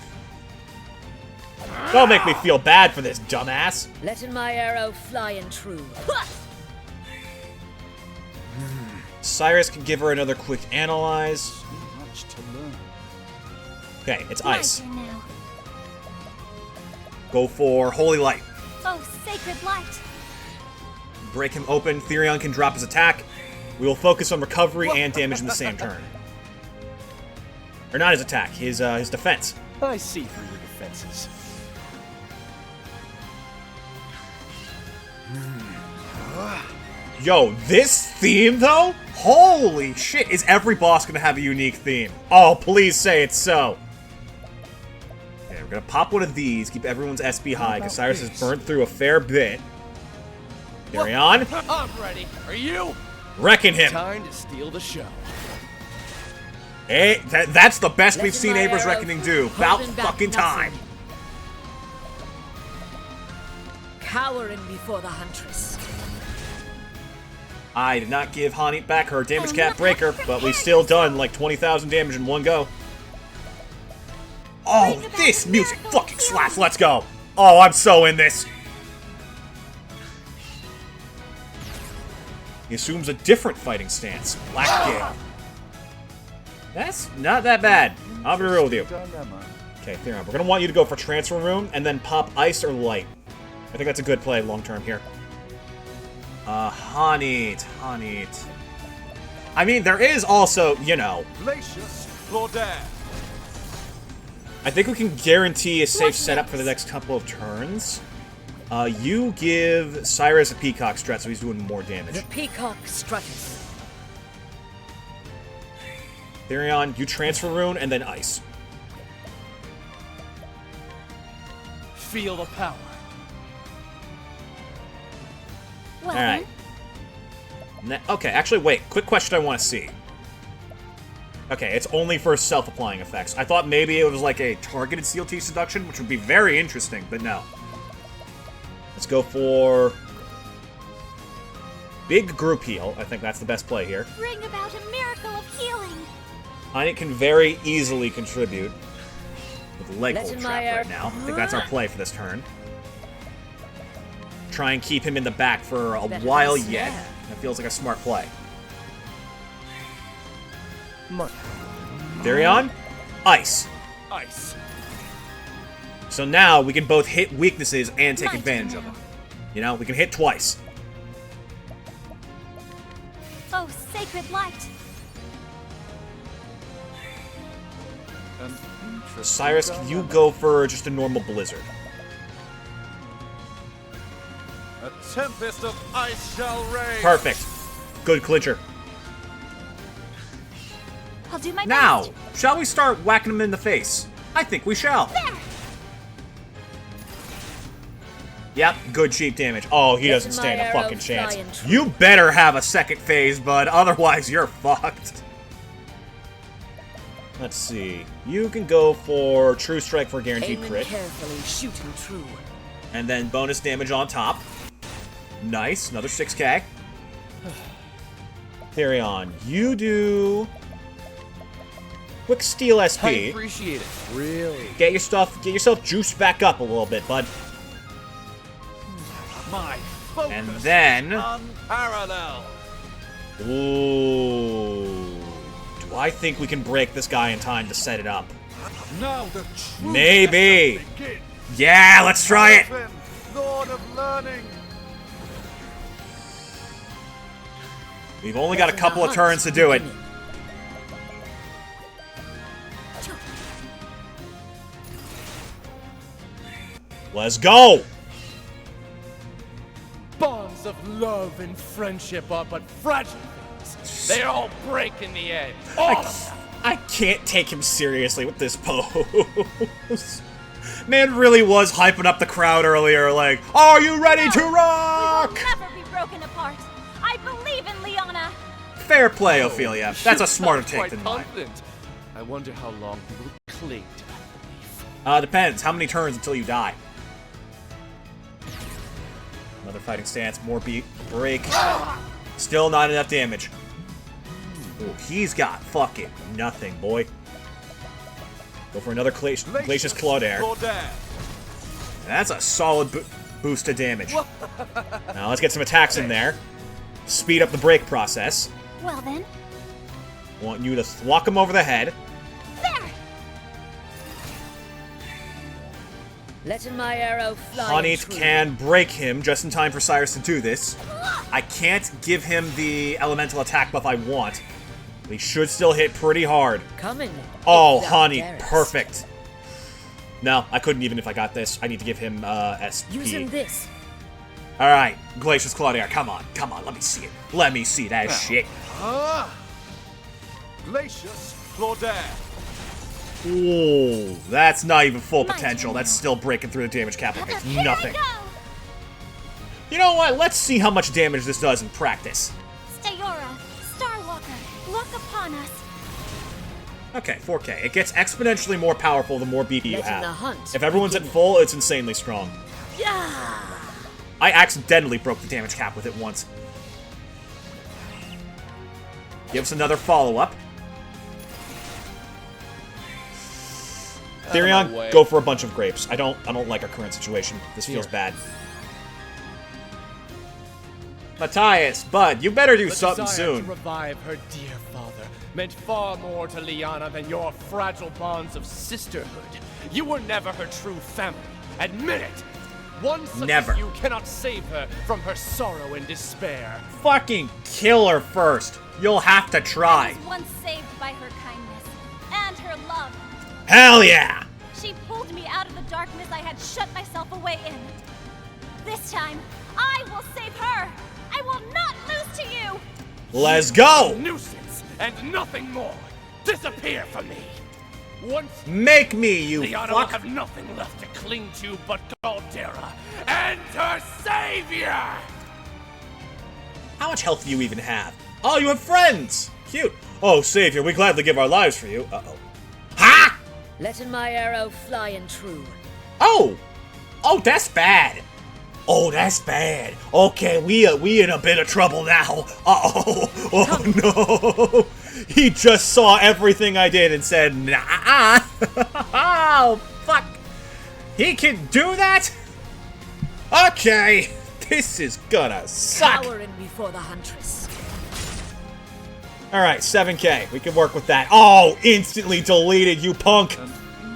Don't make me feel bad for this, dumbass. Letting my arrow flying true. Cyrus can give her another quick analyze. So much to learn. Okay, it's ice. Lighter now. Go for Holy Light. Oh, sacred light. Break him open. Therion can drop his attack. We will focus on recovery and damage in the same turn. Or not his attack, his defense. I see through your defenses. Yo, this theme, though? Holy shit. Is every boss gonna have a unique theme? Oh, please say it's so. Okay, we're gonna pop one of these, keep everyone's SB high, because Cyrus has burnt through a fair bit. Carry on. I'm ready. Are you? Wrecking him. Time to steal the show. Hey, that's the best we've Letting seen my Aber's arrow Reckoning do. holding About back fucking time. nothing. Cowering before the huntress. I did not give Hani back her damage cap breaker, but we still done like 20,000 damage in one go. Oh, this music fucking slaps. Let's go. Oh, I'm so in this. He assumes a different fighting stance. Black Gale. That's not that bad. I'll be real with you. Dilemma. Okay, Theron, we're gonna want you to go for Transfer Room and then pop Ice or Light. I think that's a good play long term here. Hanit. I mean, there is also, you know, Glacius Claudette. I think we can guarantee a safe setup for the next couple of turns. You give Cyrus a Peacock Strut, so he's doing more damage. The peacock strutteth. Therion, you Transfer Rune and then Ice. Feel the power. Well, Alright. Okay, actually, wait. Quick question I want to see. Okay, it's only for self-applying effects. I thought maybe it was like a targeted CLT seduction, which would be very interesting, but no. Let's go for big group heal. I think that's the best play here. bring about a miracle of healing. Hani can very easily contribute with leg hold Let in trap my right now. I think that's our play for this turn. Try and keep him in the back for a Better while than yet. snare. That feels like a smart play. Mark. Therion, Ice. Ice. So now we can both hit weaknesses and take My advantage turn of them. now. You know, we can hit twice. Oh, sacred light. An interesting Cyrus, can you dilemma. go for just a normal blizzard? A tempest of ice shall rage. Perfect. Good clincher. I'll do my Now, best. shall we start whacking him in the face? I think we shall. There. Yep, good cheap damage. Oh, he doesn't Letting stand my a arrow fucking chance. fly and true. You better have a second phase, bud. Otherwise, you're fucked. Let's see. You can go for True Strike for a guaranteed Aiming crit. carefully, shooting true. And then bonus damage on top. Nice. Another 6k. Therion, you do quick steal I SP. appreciate it. Really. Get yourself juiced back up a little bit, bud. My focus And then, unparalleled. ooh, do I think we can break this guy in time to set it up? Now the true Maybe. lesson begins. Yeah, let's try it. Open, Lord of Learning. We've only got a couple of turns to do it. Let's go. Bonds of love and friendship are but fragile things. They all break in the end. All of them. I can't take him seriously with this pose. Man really was hyping up the crowd earlier, like, are you ready to We will rock? never be broken apart. I believe in Liana. Fair play, Ophelia. That's a You smarter sound take quite than mine. confident. I wonder how long you will cling to that belief. Depends. How many turns until you die? Another fighting stance, more beat, break. Still not enough damage. Ooh, he's got fucking nothing, boy. Go for another Glacius Claudette. Claudette. That's a solid boost to damage. Now let's get some attacks in there. Speed up the break process. Well then, Want you to thwack him over the head. there. Letting my arrow fly and Hanit true. can break him just in time for Cyrus to do this. I can't give him the elemental attack buff I want. But he should still hit pretty hard. Coming. Oh, if thou Hanit, darest. perfect. No, I couldn't even if I got this. I need to give him SP. Using this. Alright, Glacius Claudia, come on, let me see it. Let me see that shit. Glacius Claudaire. Ooh, that's not even full My potential. turn That's now. still breaking through the damage cap. It makes Here nothing. I go! You know what? Let's see how much damage this does in practice. Stayora, Starwalker, look upon us. Okay, 4K. It gets exponentially more powerful the more BP you Letting have. the hunt If everyone's at full, it's insanely strong. Yeah. I accidentally broke the damage cap with it once. Give us another follow-up. my way. Therion, go for a bunch of grapes. I don't like our current situation. This feels Here. bad. Matthias, bud, you better do The something desire soon. to revive her dear father meant far more to Liana than your fragile bonds of sisterhood. You were never her true family. Admit it! One such Never. as you cannot save her from her sorrow and despair. Fucking kill her first. You'll have to I try. was once saved by her kindness and her love. Hell yeah! She pulled me out of the darkness I had shut myself away in. This time, I will save her. I will not lose to you. Let's go! Nuisance and nothing more. Disappear from me. Once Make me, you Liana will fuck! have nothing left to cling to but Caldera and her savior. How much health do you even have? Oh, you have friends! Cute. Oh, Savior, we gladly give our lives for you. Uh-oh. Ha! Letting my arrow fly and true. Oh! Oh, that's bad. Oh, that's bad. Okay, we in a bit of trouble now. Uh-oh. Oh, no. He just saw everything I did and said, nah. Oh, fuck. He can do that? Okay. This is gonna suck. Cowering before the huntress. Alright, 7K. We can work with that. Oh, instantly deleted, you punk. An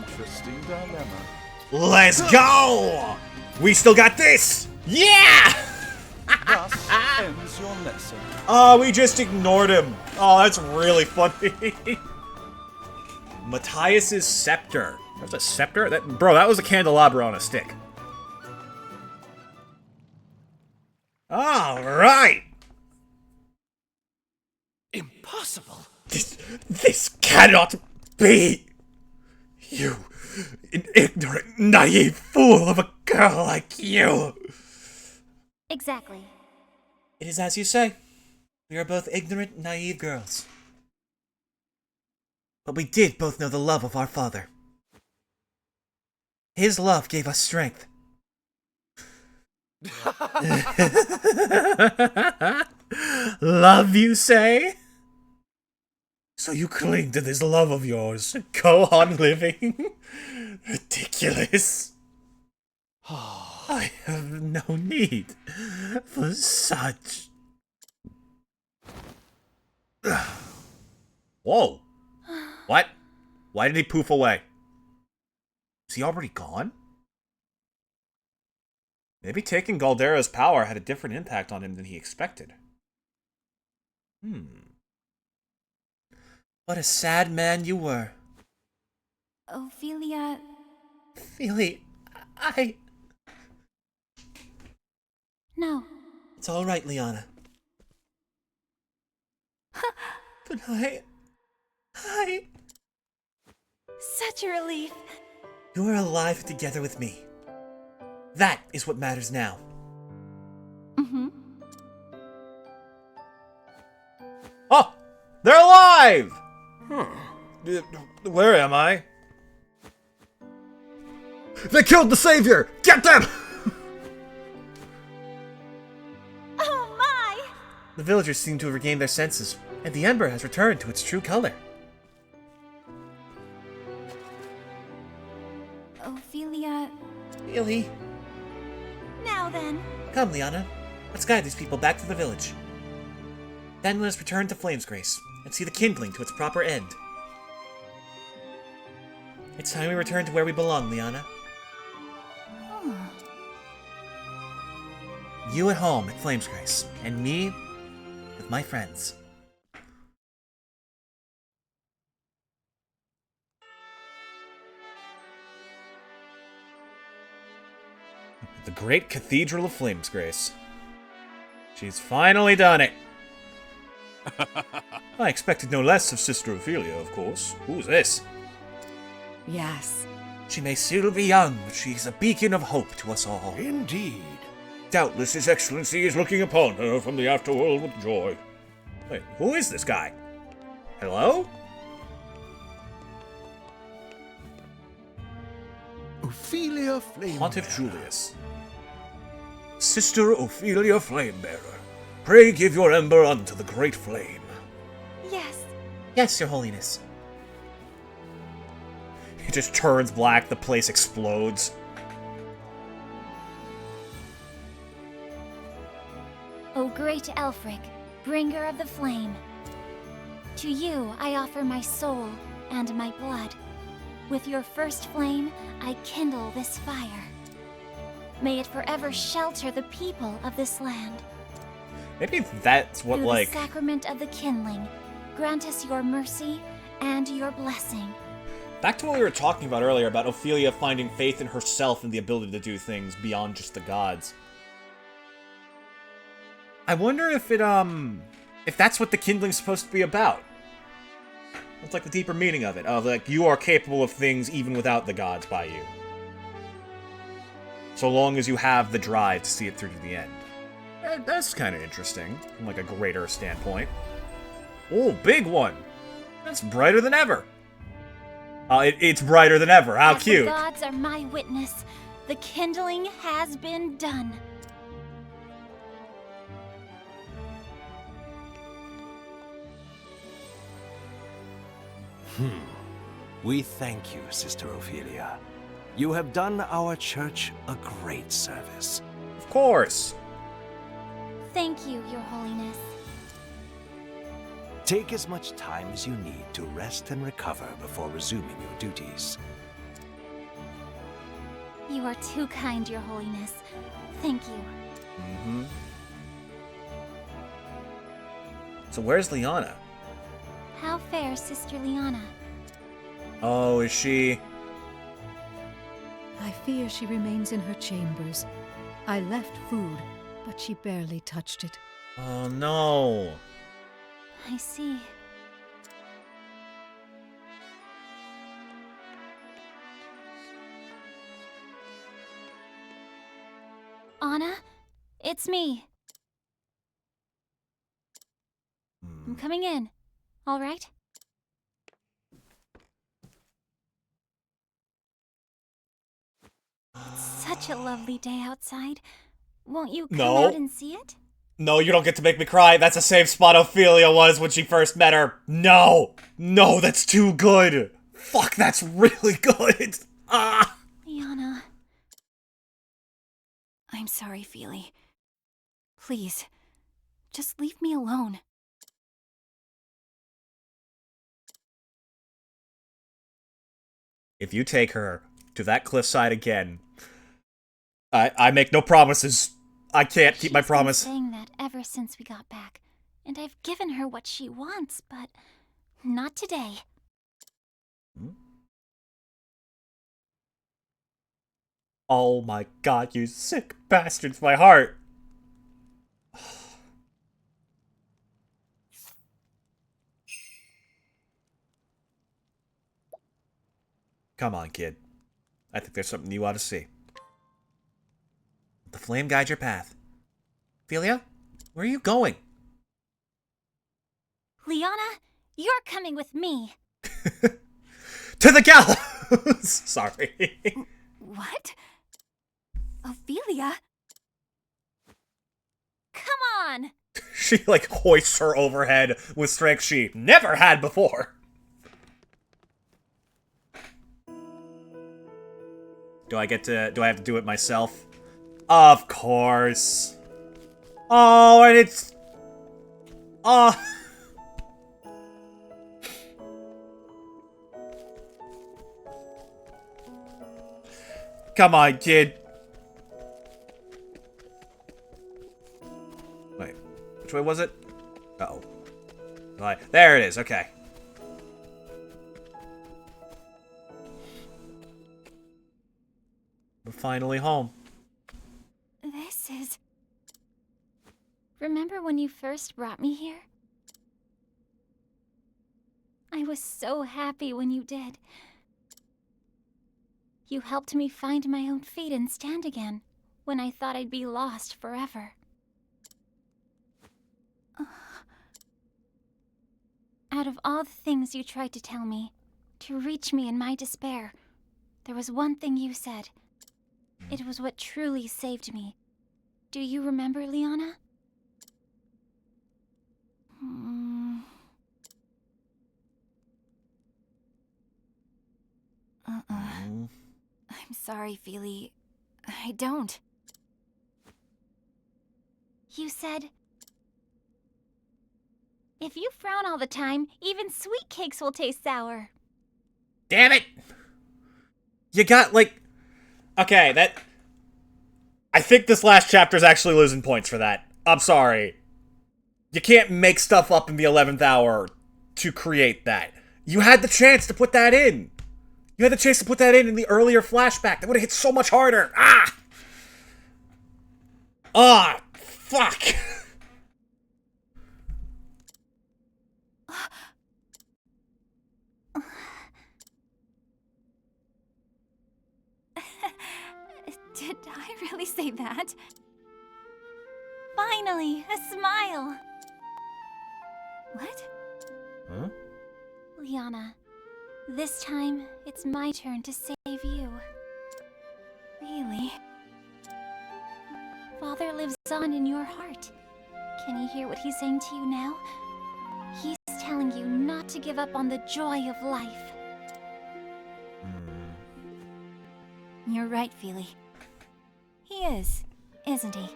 interesting dilemma. Let's go! We still got this! Yeah! Thus ends your lesson. Oh, we just ignored him. Oh, that's really funny. Matthias's scepter. That's a scepter? Bro, that was a candelabra on a stick. Alright! Impossible. This cannot be! You, an ignorant, naive fool of a girl like you! Exactly. It is as you say. We are both ignorant, naive girls. But we did both know the love of our father. His love gave us strength. Love, you say? So you cling to this love of yours. Go on living? Ridiculous. I have no need for such. Whoa. What? Why did he poof away? Is he already gone? Maybe taking Galdera's power had a different impact on him than he expected. What a sad man you were. Ophelia. Feely, No. It's all right, Liana. But I... Such a relief. You are alive together with me. That is what matters now. Mm-hmm. Oh! They're alive! Where am I? They killed the Savior! Get them! Oh my! The villagers seem to have regained their senses, and the ember has returned to its true color. Ophelia. Really? Now then. Come, Liana. Let's guide these people back to the village. Then let us return to Flamesgrace, and see the kindling to its proper end. It's time we return to where we belong, Liana. You at home at Flamesgrace, and me with my friends. The Great Cathedral of Flames, Grace. She's finally done it. I expected no less of Sister Ophelia, of course. Who's this? Yes. She may still be young, but she's a beacon of hope to us all. Indeed. Doubtless His Excellency is looking upon her from the afterworld with joy. Wait, who is this guy? Hello? Ophelia Flamebearer. Pontiff Julius. Sister Ophelia Flamebearer, pray give your ember unto the great flame. Yes. Yes, Your Holiness. It just turns black, the place explodes. O great Elfric, bringer of the flame, to you I offer my soul and my blood. With your first flame, I kindle this fire. May it forever shelter the people of this land. Maybe that's what, Through like... the sacrament of the kindling, grant us your mercy and your blessing. Back to what we were talking about earlier, about Ophelia finding faith in herself and the ability to do things beyond just the gods. I wonder if it, if that's what the kindling's supposed to be about. It's like the deeper meaning of it, of like, you are capable of things even without the gods by you. So long as you have the drive to see it through to the end. That's kind of interesting, from like a greater standpoint. Oh, big one! That's brighter than ever! It's brighter than ever, how As cute! the gods are my witness, the kindling has been done. We thank you, Sister Ophelia. You have done our church a great service. Of course! Thank you, Your Holiness. Take as much time as you need to rest and recover before resuming your duties. You are too kind, Your Holiness. Thank you. Mm-hmm. So where's Liana? How fares Sister Liana? Oh, is she... I fear she remains in her chambers. I left food, but she barely touched it. Oh, no. I see. Anna, it's me. I'm coming in. All right? It's such a lovely day outside. Won't you come No. out and see it? No, you don't get to make me cry. That's the same spot Ophelia was when she first met her. No! No, that's too good! Fuck, that's really good! Ah! Liana. I'm sorry, Feely. Please, just leave me alone. If you take her to that cliffside again, I make no promises. I can't keep my She's been promise. saying that ever since we got back, and I've given her what she wants, but not today. Oh my god, you sick bastards, my heart. Come on, kid. I think there's something you ought to see. The flame guide your path. Ophelia, where are you going? Liana, you're coming with me. To the gallows! Sorry. What? Ophelia? Come on! She, like, hoists her overhead with strength she never had before. Do I have to do it myself? Of course. Oh, and it's... Oh. Come on, kid. Wait, which way was it? Uh-oh. Right, there it is, okay. We're finally home. remember when you first brought me here? I was so happy when you did. You helped me find my own feet and stand again, when I thought I'd be lost forever. Out of all the things you tried to tell me, to reach me in my despair, there was one thing you said. It was what truly saved me. Do you remember, Liana? I'm sorry, Feely. I don't. You said, if you frown all the time, even sweet cakes will taste sour. Damn it! You got, like... Okay, that... I think this last chapter's actually losing points for that. I'm sorry. You can't make stuff up in the 11th hour to create that. You had the chance to put that in. You had the chance to put that in the earlier flashback. That would have hit so much harder. Ah! Ah! Fuck! Did I really say that? Finally, a smile! What? Huh? Liana, this time it's my turn to save you. Really? Father lives on in your heart. Can you hear what he's saying to you now? He's telling you not to give up on the joy of life. You're right, Feely. He is, isn't he?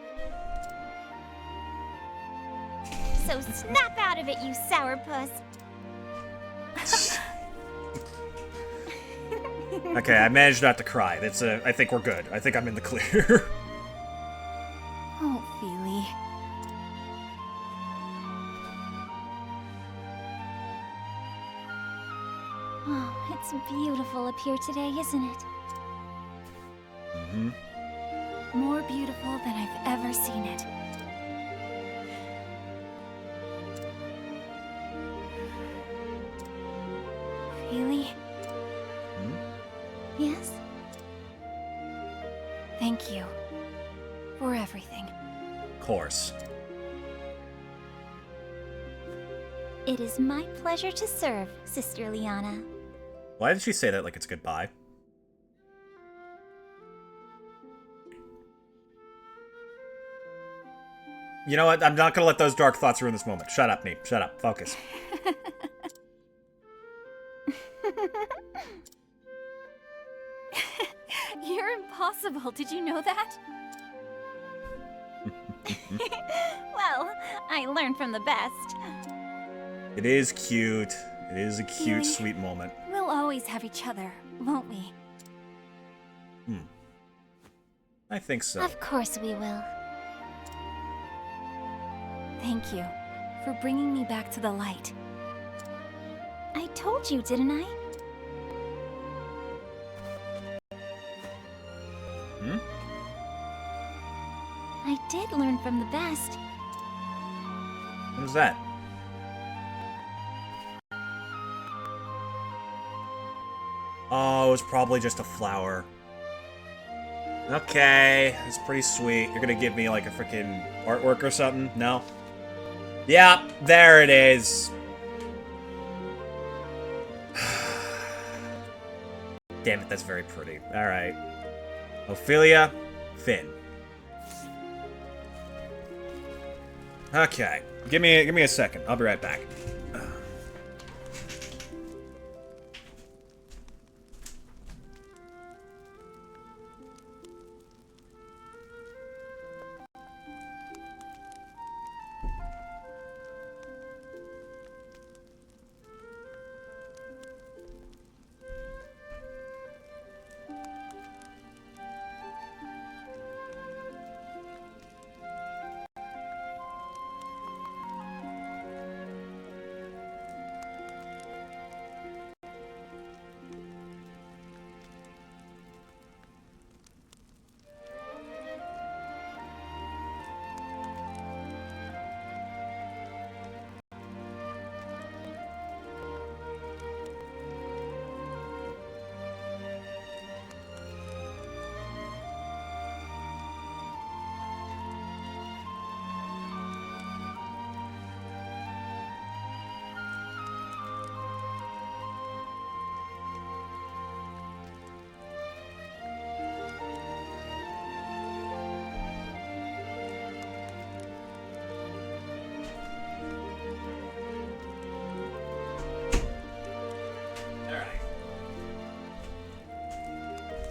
So snap out of it, you sourpuss! Okay, I managed not to cry. I think we're good. I think I'm in the clear. Oh, Feely. Oh, it's beautiful up here today, isn't it? Mm-hmm. More beautiful than I've ever seen it. Feely? Yes? Thank you for everything. Of course. It is my pleasure to serve, Sister Liana. Why did she say that like it's goodbye? You know what? I'm not gonna let those dark thoughts ruin this moment. Shut up, me. Shut up. Focus. You're impossible. Did you know that? Well, I learned from the best. It is cute. It is a cute, Really? sweet moment. We'll always have each other, won't we? I think so. Of course we will. Thank you for bringing me back to the light. I told you, didn't I? I did learn from the best. What was that? Oh, it was probably just a flower. Okay, it's pretty sweet. You're gonna give me like a freaking artwork or something? No? Yeah, there it is. Damn it, that's very pretty. Alright. Ophelia, Finn. Okay. Give me a second. I'll be right back.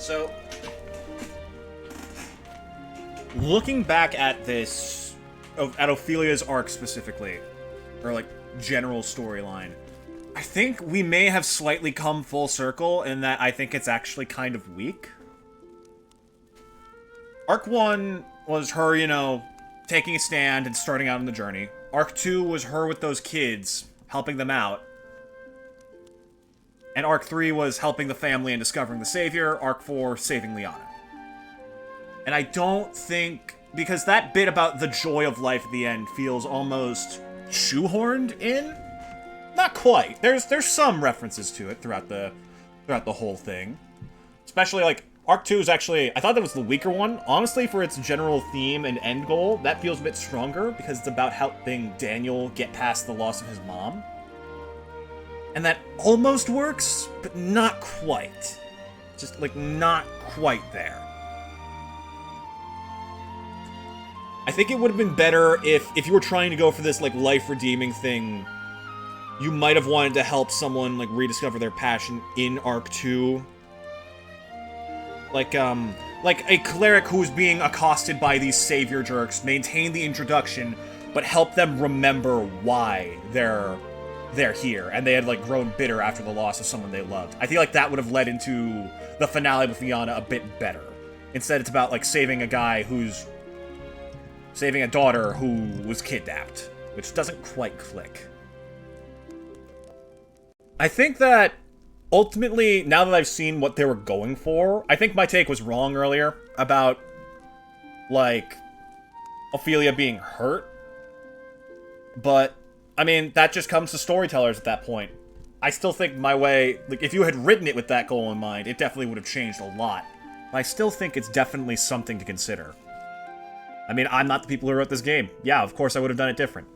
So, looking back at this, at Ophelia's arc specifically, or like general storyline, I think we may have slightly come full circle in that I think it's actually kind of weak. Arc 1 was her, you know, taking a stand and starting out on the journey. Arc 2 was her with those kids, helping them out. And Arc 3 was helping the family and discovering the Savior. Arc 4, saving Liana. And I don't think... because that bit about the joy of life at the end feels almost shoehorned in? Not quite. There's some references to it throughout the whole thing. Especially, like, Arc 2 is actually... I thought that was the weaker one. Honestly, for its general theme and end goal, that feels a bit stronger because it's about helping Daniel get past the loss of his mom. And that almost works, but not quite. Just, like, not quite there. I think it would have been better if you were trying to go for this, like, life-redeeming thing, you might have wanted to help someone, like, rediscover their passion in Arc 2. Like a cleric who's being accosted by these savior jerks, maintain the introduction, but help them remember why they're here, and they had, like, grown bitter after the loss of someone they loved. I feel like that would have led into the finale with Liana a bit better. Instead, it's about, like, saving a daughter who was kidnapped, which doesn't quite click. I think that, ultimately, now that I've seen what they were going for, I think my take was wrong earlier about, like, Ophelia being hurt. But, I mean, that just comes to storytellers at that point. I still think my way, like, if you had written it with that goal in mind, it definitely would have changed a lot. But I still think it's definitely something to consider. I mean, I'm not the people who wrote this game. Yeah, of course I would have done it different.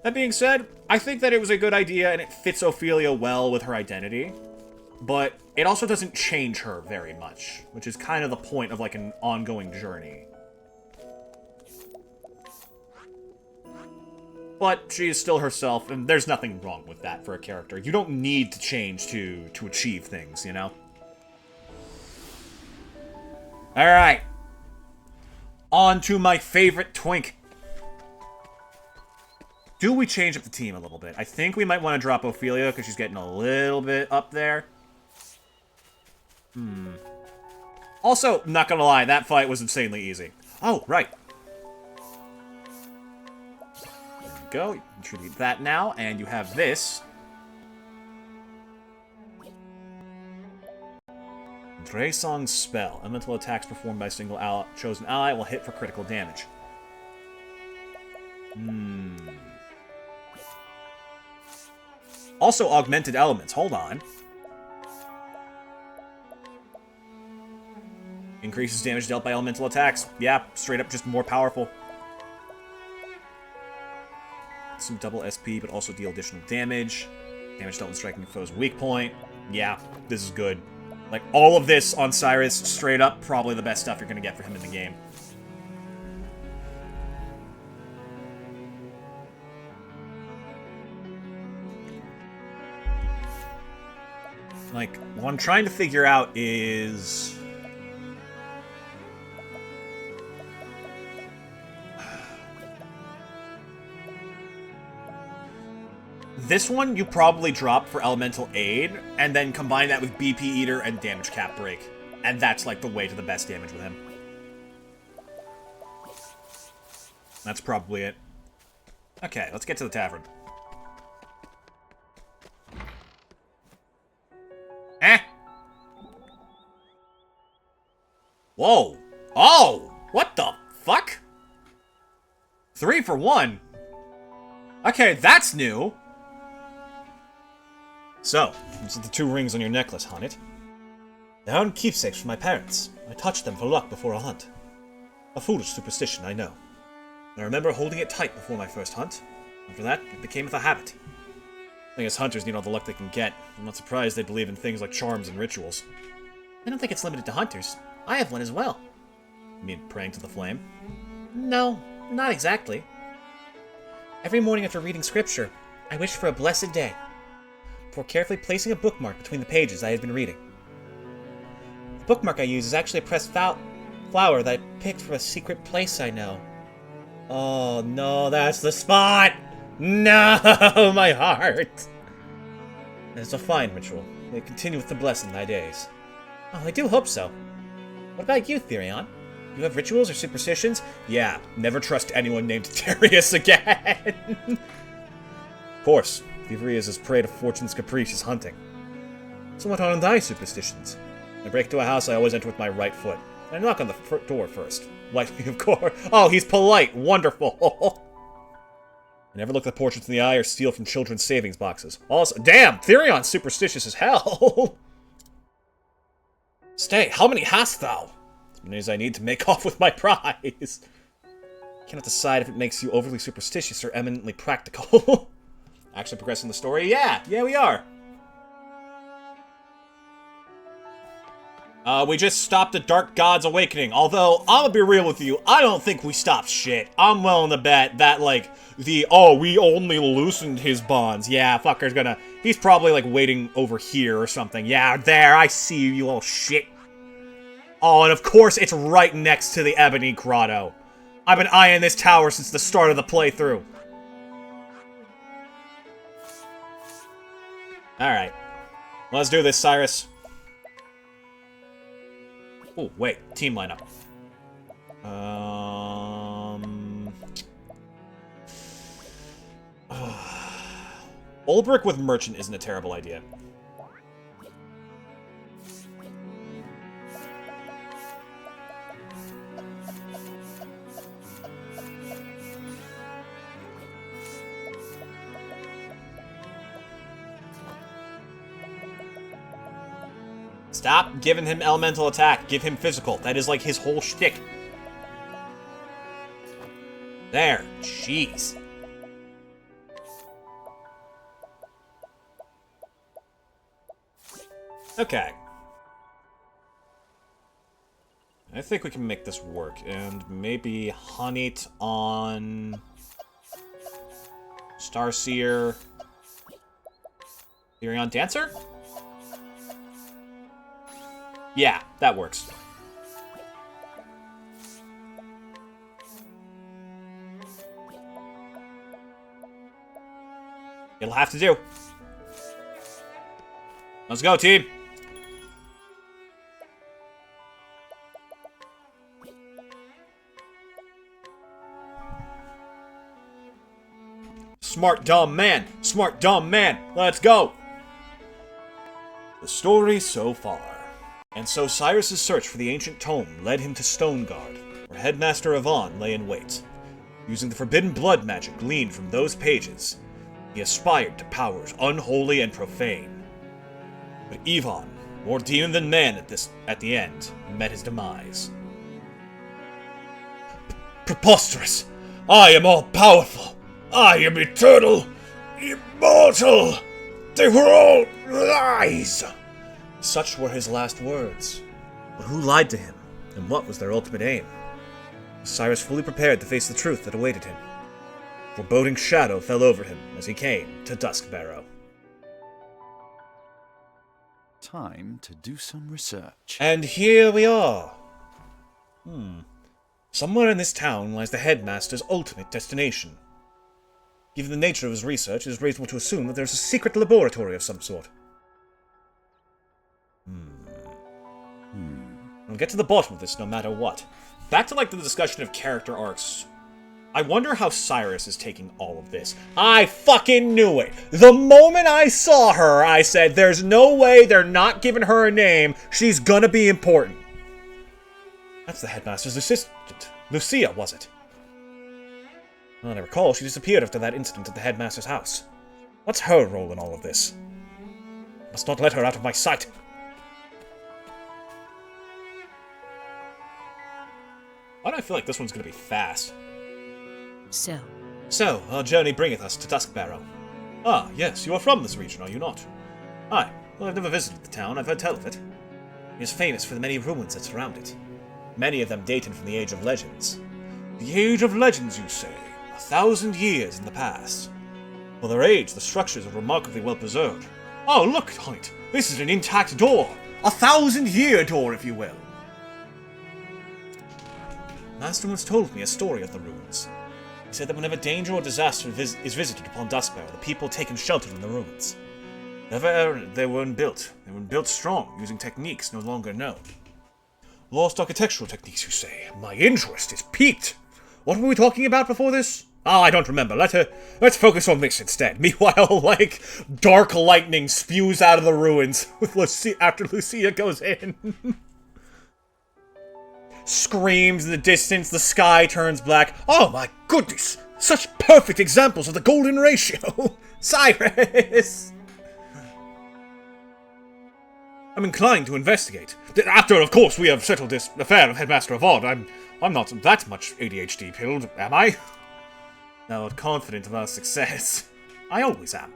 That being said, I think that it was a good idea and it fits Ophelia well with her identity. But it also doesn't change her very much, which is kind of the point of, like, an ongoing journey. But she is still herself, and there's nothing wrong with that for a character. You don't need to change to achieve things, you know? Alright. On to my favorite twink. Do we change up the team a little bit? I think we might want to drop Ophelia because she's getting a little bit up there. Also, not gonna lie, that fight was insanely easy. Oh, right. There we go. You contribute that now, and you have this. Draesong's spell. Elemental attacks performed by a single chosen ally will hit for critical damage. Also augmented elements. Hold on. Increases damage dealt by elemental attacks. Yeah, straight up just more powerful. Some double SP, but also deal additional damage. Damage dealt when striking a foe's weak point. Yeah, this is good. Like, all of this on Cyrus, straight up, probably the best stuff you're going to get for him in the game. Like, what I'm trying to figure out is... This one you probably drop for Elemental Aid, and then combine that with BP Eater and Damage Cap Break. And that's like the way to the best damage with him. That's probably it. Okay, let's get to the tavern. Whoa. Oh! What the fuck? 3 for 1? Okay, that's new. So, these are the 2 rings on your necklace, Honnet. They aren't keepsakes from my parents. I touched them for luck before a hunt. A foolish superstition, I know. I remember holding it tight before my first hunt. After that, it became a habit. I guess hunters need all the luck they can get. I'm not surprised they believe in things like charms and rituals. I don't think it's limited to hunters. I have one as well. You mean praying to the flame? No, not exactly. Every morning after reading scripture, I wish for a blessed day. before carefully placing a bookmark between the pages I had been reading. The bookmark I use is actually a pressed flower that I picked from a secret place I know. Oh no, that's the spot! No, my heart! It's a fine ritual. May it continue with the bless in thy days. Oh, I do hope so. What about you, Therion? You have rituals or superstitions? Yeah, never trust anyone named Darius again! Of course, thievery is as prey to fortune's caprice as hunting. So what are thy superstitions? When I break into a house, I always enter with my right foot. I knock on the door first. Lightly, of course. Oh, he's polite! Wonderful! I never look the portraits in the eye or steal from children's savings boxes. Also, damn! Therion's superstitious as hell! Stay, how many hast thou? As many as I need to make off with my prize. Cannot decide if it makes you overly superstitious or eminently practical. Actually progressing the story? Yeah, we are. We just stopped the Dark God's awakening. Although, I'm gonna be real with you, I don't think we stopped shit. I'm willing to bet that, like, we only loosened his bonds. Yeah, fucker's gonna... He's probably, like, waiting over here or something. Yeah, there, I see you, you little shit. Oh, and of course, it's right next to the Ebony Grotto. I've been eyeing this tower since the start of the playthrough. Alright. Let's do this, Cyrus. Oh, wait. Team lineup. Ulbrich with Merchant isn't a terrible idea. Stop giving him elemental attack. Give him physical. That is like his whole shtick. There. Jeez. Okay. I think we can make this work. And maybe Hunt on Starseer. Therion Dancer? Yeah, that works. It'll have to do. Let's go, team. Smart, dumb man. Smart, dumb man. Let's go. The story so far. And so Cyrus's search for the ancient tome led him to Stoneguard, where Headmaster Yvonne lay in wait. Using the forbidden blood magic gleaned from those pages, he aspired to powers unholy and profane. But Yvonne, more demon than man at the end, met his demise. Preposterous! I am all-powerful! I am eternal! Immortal! They were all lies! Such were his last words. But who lied to him, and what was their ultimate aim? Was Cyrus fully prepared to face the truth that awaited him? A foreboding shadow fell over him as he came to Duskbarrow. Time to do some research. And here we are. Somewhere in this town lies the headmaster's ultimate destination. Given the nature of his research, it is reasonable to assume that there is a secret laboratory of some sort. We'll get to the bottom of this no matter what. Back to, like, the discussion of character arcs. I wonder how Cyrus is taking all of this. I fucking knew it! The moment I saw her, I said, there's no way they're not giving her a name. She's gonna be important. That's the headmaster's assistant. Lucia, was it? Well, I recall she disappeared after that incident at the headmaster's house. What's her role in all of this? Must not let her out of my sight. Why do I feel like this one's gonna be fast? So, our journey bringeth us to Duskbarrow. Ah, yes, you are from this region, are you not? Aye, though I've never visited the town, I've heard tell of it. It is famous for the many ruins that surround it. Many of them dating from the Age of Legends. The Age of Legends, you say? 1,000 years in the past. For their age, the structures are remarkably well preserved. Oh, look on it. This is an intact door. A 1,000-year door, if you will. Master once told me a story of the ruins. He said that whenever danger or disaster is visited upon Duskbearer, the people taken shelter in the ruins. Never they weren't built. They were built strong, using techniques no longer known. Lost architectural techniques, you say? My interest is piqued. What were we talking about before this? Oh, I don't remember. Let's focus on this instead. Meanwhile, like, dark lightning spews out of the ruins with after Lucia goes in. Screams in the distance, the sky turns black. Oh my goodness! Such perfect examples of the golden ratio! Cyrus! I'm inclined to investigate. After, of course, we have settled this affair of Headmaster Avod, I'm not that much ADHD pilled, am I? Now, confident of our success. I always am.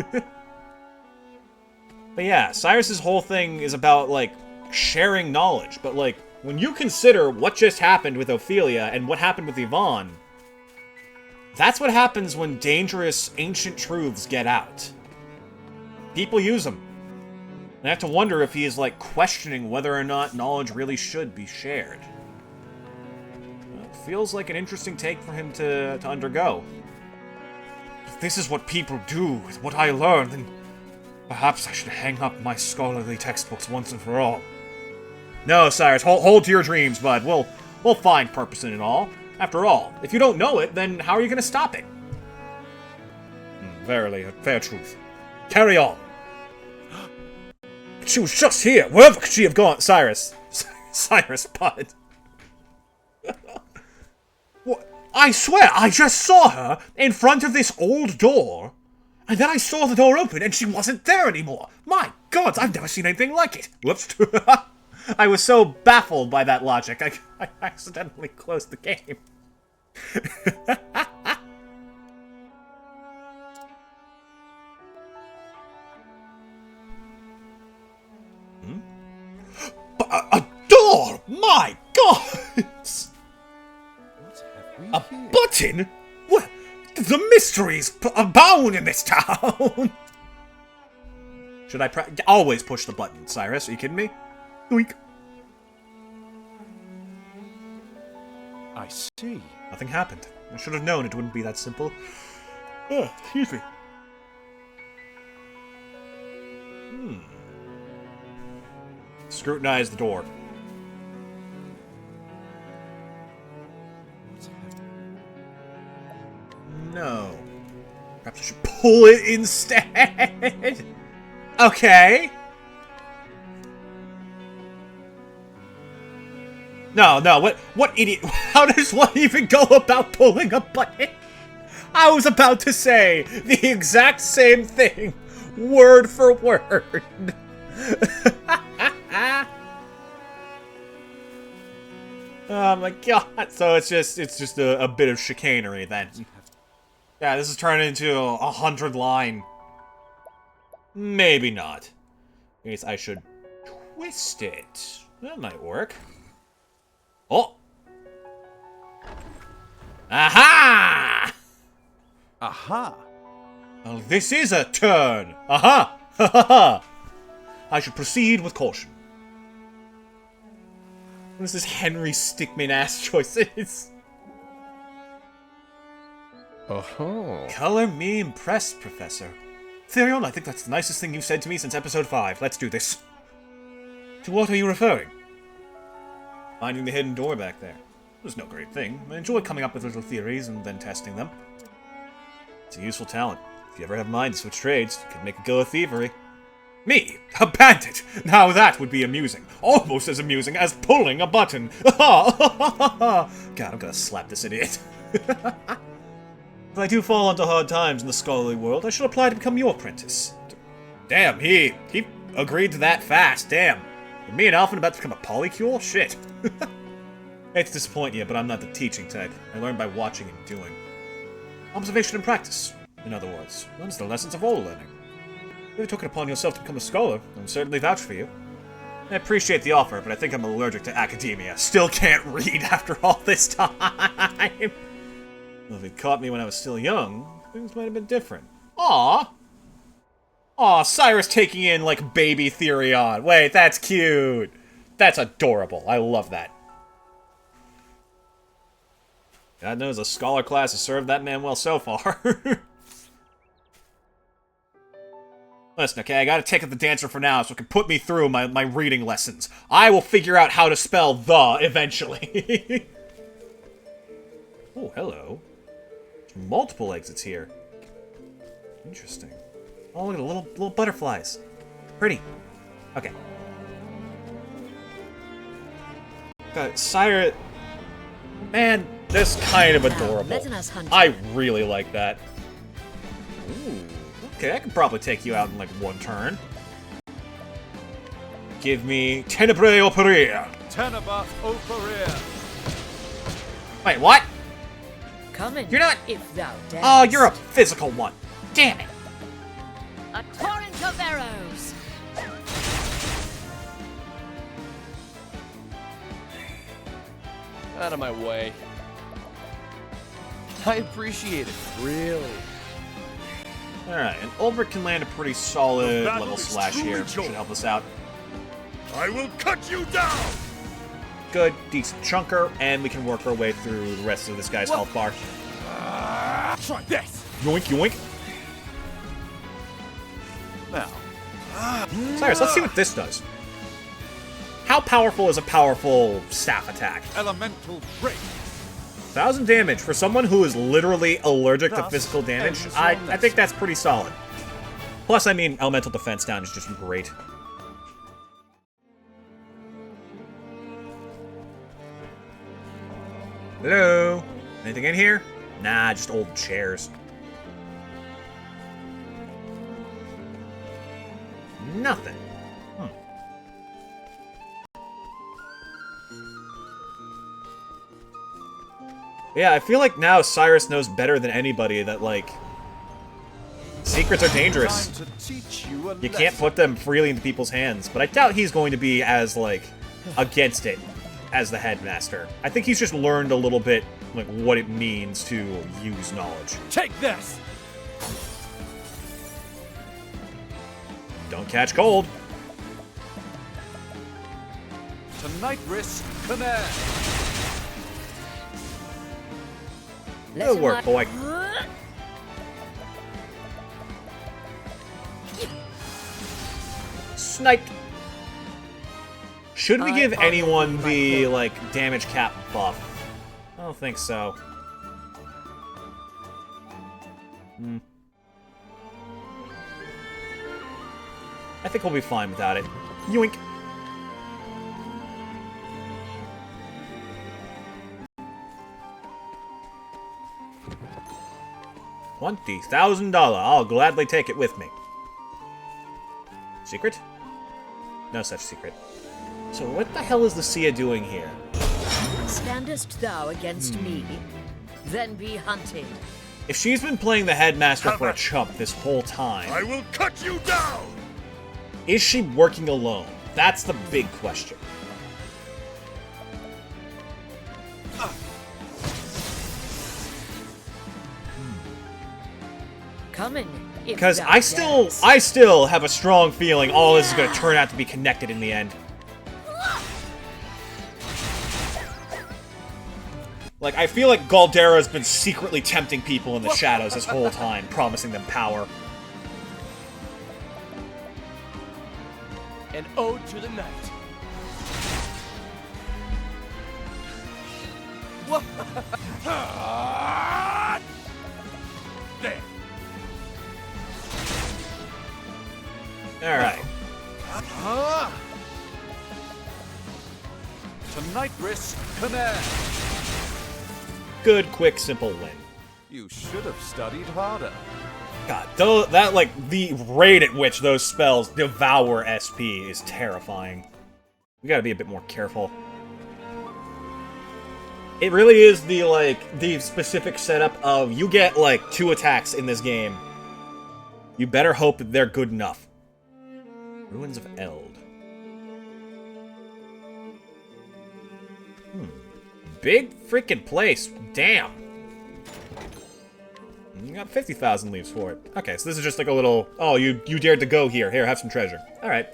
But yeah, Cyrus's whole thing is about, like, sharing knowledge, but, like, when you consider what just happened with Ophelia and what happened with Yvonne, that's what happens when dangerous ancient truths get out. People use them. And I have to wonder if he is, like, questioning whether or not knowledge really should be shared. It feels like an interesting take for him to undergo. If this is what people do with what I learn, then perhaps I should hang up my scholarly textbooks once and for all. No, Cyrus, hold to your dreams, bud. We'll find purpose in it all. After all, if you don't know it, then how are you going to stop it? Verily, a fair truth. Carry on. She was just here. Wherever could she have gone? Cyrus. Cyrus, bud. What? I swear, I just saw her in front of this old door, and then I saw the door open, and she wasn't there anymore. My God, I've never seen anything like it. Whoops. I was so baffled by that logic, I accidentally closed the game. A door! My God! What have we A here? button? What? The mysteries abound in this town! Should I always push the button, Cyrus? Are you kidding me? Doink. I see. Nothing happened. I should have known it wouldn't be that simple. Oh, excuse me. Scrutinize the door. No. Perhaps I should pull it instead. Okay. No, what idiot? How does one even go about pulling a button? I was about to say the exact same thing, word for word. Oh my God! So it's just a bit of chicanery then. Yeah, this is turning into a 100-line. Maybe not. I guess I should twist it. That might work. Oh! Aha! Aha! Well, this is a turn. Aha! Ha ha ha! I should proceed with caution. What is this Henry Stickmin-ass choices? Oh. Color me impressed, Professor. Therion, I think that's the nicest thing you've said to me since episode 5. Let's do this. To what are you referring? Finding the hidden door back there. It was no great thing. I enjoy coming up with little theories and then testing them. It's a useful talent. If you ever have mind to switch trades, you could make a go of thievery. Me? A bandit? Now that would be amusing. Almost as amusing as pulling a button. God, I'm gonna slap this idiot. If I do fall into hard times in the scholarly world, I should apply to become your apprentice. Damn, he agreed to that fast, damn. Are me and Alphen about to become a polycule? Shit. Hate to disappoint you, but I'm not the teaching type. I learn by watching and doing. Observation and practice. In other words, learns the lessons of all learning. If you took it upon yourself to become a scholar, I'll certainly vouch for you. I appreciate the offer, but I think I'm allergic to academia. Still can't read after all this time. Well, if it caught me when I was still young, things might have been different. Aww! Aw, Cyrus taking in, like, baby Therion. Wait, that's cute. That's adorable. I love that. God knows a scholar class has served that man well so far. Listen, okay, I gotta take up the dancer for now so it can put me through my reading lessons. I will figure out how to spell the eventually. Oh, hello. There's multiple exits here. Interesting. Oh, look at the little butterflies. Pretty. Okay. God, Sire... Man, that's kind of adorable. I really like that. Ooh. Okay, I can probably take you out in, like, one turn. Give me Tenebrae Operia. Tenebrae Operia. Wait, what? Come in. You're not... If thou darest. Oh, you're a physical one. Damn it. A torrent of arrows. Out of my way. I appreciate it, really. Alright, and Ulrich can land a pretty solid level slash here. Should help us out. I will cut you down! Good, decent chunker, and we can work our way through the rest of this guy's health bar. Try this! Yoink, yoink. Now. Cyrus, let's see what this does. How powerful is a powerful staff attack? Elemental break. 1,000 damage for someone who is literally allergic to Thus physical damage. ends I your think that's pretty solid. Plus, I mean, elemental defense down is just great. Hello? Anything in here? Nah, just old chairs. Nothing. Yeah, I feel like now Cyrus knows better than anybody that, like, secrets are dangerous. Time to teach you a You can't put them freely into people's hands, but I doubt he's going to be as, like, against it as the headmaster. I think he's just learned a little bit, like, what it means to use knowledge. Take this! Don't catch cold. Tonight risk command. Good work, boy. Sniped. Should we give anyone the, like, damage cap buff? I don't think so. I think we'll be fine without it. Yoink. $20,000. I'll gladly take it with me. Secret? No such secret. So what the hell is the Sia doing here? Standest thou against me? Then be hunted. If she's been playing the headmaster for a chump this whole time, I will cut you down! is she working alone? That's the big question. Come in. Because I still have a strong feeling all this is going to turn out to be connected in the end. Like, I feel like Galdera's been secretly tempting people in the shadows this whole time, promising them power. An ode to the night. There. Alright. Tonight risk command. Good, quick, simple win. You should have studied harder. God, though, that, like, the rate at which those spells devour SP is terrifying. We gotta be a bit more careful. It really is the, like, the specific setup of, you get, like, 2 attacks in this game. You better hope that they're good enough. Ruins of Eld. Big freaking place. Damn. You got 50,000 leaves for it. Okay, so this is just like a little, oh, you dared to go here. Here, have some treasure. Alright.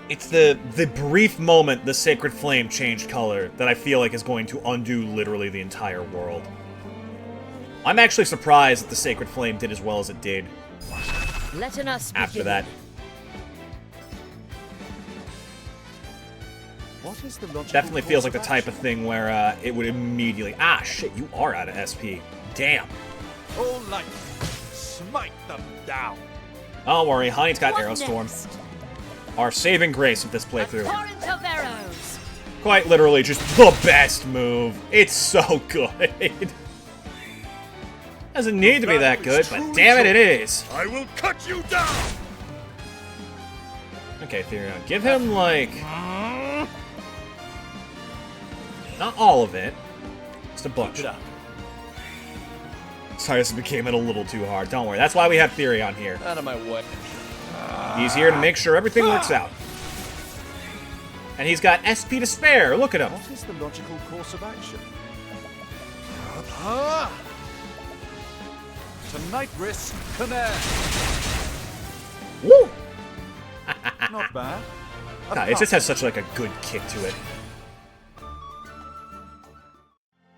It's the brief moment the Sacred Flame changed color that I feel like is going to undo literally the entire world. I'm actually surprised that the Sacred Flame did as well as it did Letting us after begin. that. What is the logical Definitely feels like the course type of thing where it would immediately... Ah, shit, you are out of SP. Damn. All light, smite them down. Don't worry, Honey's got What Aerostorm. next? Our saving grace of this A playthrough. torrent of arrows. Quite literally just the best move. It's so good. Doesn't need to be that good, but damn it is. I will cut you down. Okay, Therion, give him, like... Not all of it. Just a bunch. Sorry, this became it a little too hard. Don't worry, that's why we have Therion here. Out of my way. He's here to make sure everything works out. And he's got SP to spare. Look at him. What is the logical course of action? Tonight risk connect. Woo! Not bad. Nah, it just has such like a good kick to it.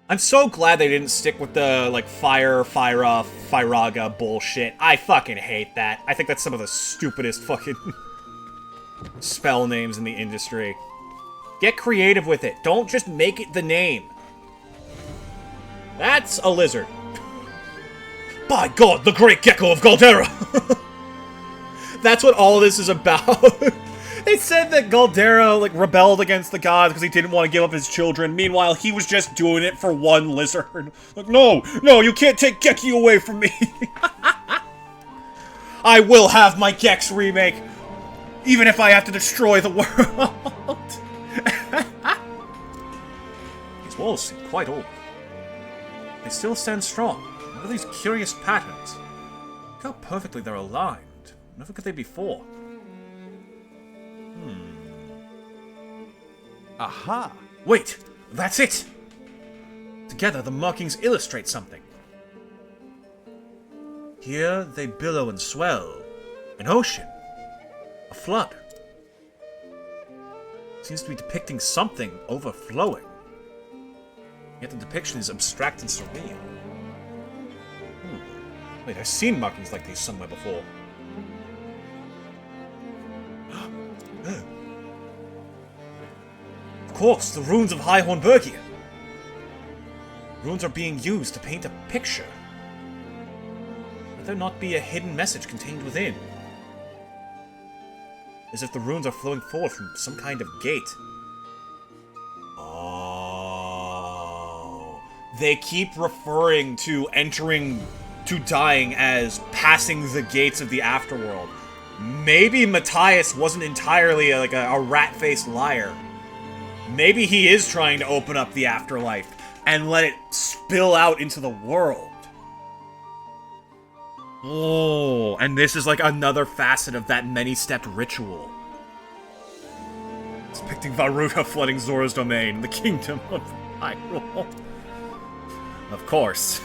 I'm so glad they didn't stick with the like fire off, Firaga bullshit. I fucking hate that. I think that's some of the stupidest fucking spell names in the industry. Get creative with it. Don't just make it the name. That's a lizard. By God, the great gecko of Galdera! That's what all this is about. They said that Galdera, like, rebelled against the gods because he didn't want to give up his children. Meanwhile, he was just doing it for one lizard. Like, no, you can't take Geki away from me. I will have my Gex remake, even if I have to destroy the world. These walls seem quite old. They still stand strong. What are these curious patterns? Look how perfectly they're aligned. Never could they before. Aha! Wait! That's it! Together, the markings illustrate something. Here, they billow and swell. An ocean. A flood. Seems to be depicting something overflowing. Yet the depiction is abstract and surreal. Wait, I've seen markings like these somewhere before. Of course, the runes of High Hornburgia. Runes are being used to paint a picture. Would there not be a hidden message contained within? As if the runes are flowing forth from some kind of gate. Oh. They keep referring to entering, to dying as passing the gates of the afterworld. Maybe Matthias wasn't entirely like a rat-faced liar. Maybe he is trying to open up the afterlife and let it spill out into the world. Oh, and this is like another facet of that many-stepped ritual. It's depicting Varuga flooding Zora's domain, the kingdom of Hyrule. Of course.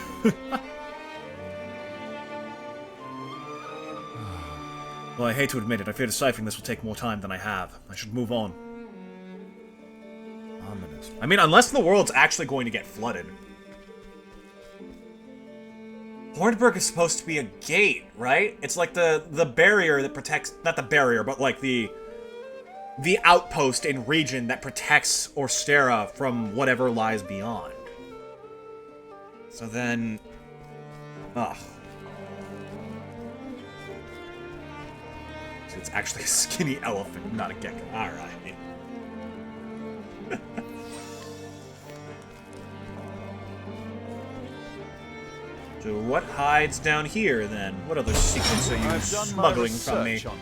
Well, I hate to admit it, I fear deciphering this will take more time than I have. I should move on. Ominous. I mean, unless the world's actually going to get flooded. Hornburg is supposed to be a gate, right? It's like the barrier that protects... Not the barrier, but like the outpost and region that protects Orstera from whatever lies beyond. So then... Ugh. So it's actually a skinny elephant, not a gecko. Alright. So what hides down here, then? What other secrets are you I've done my smuggling from me? research on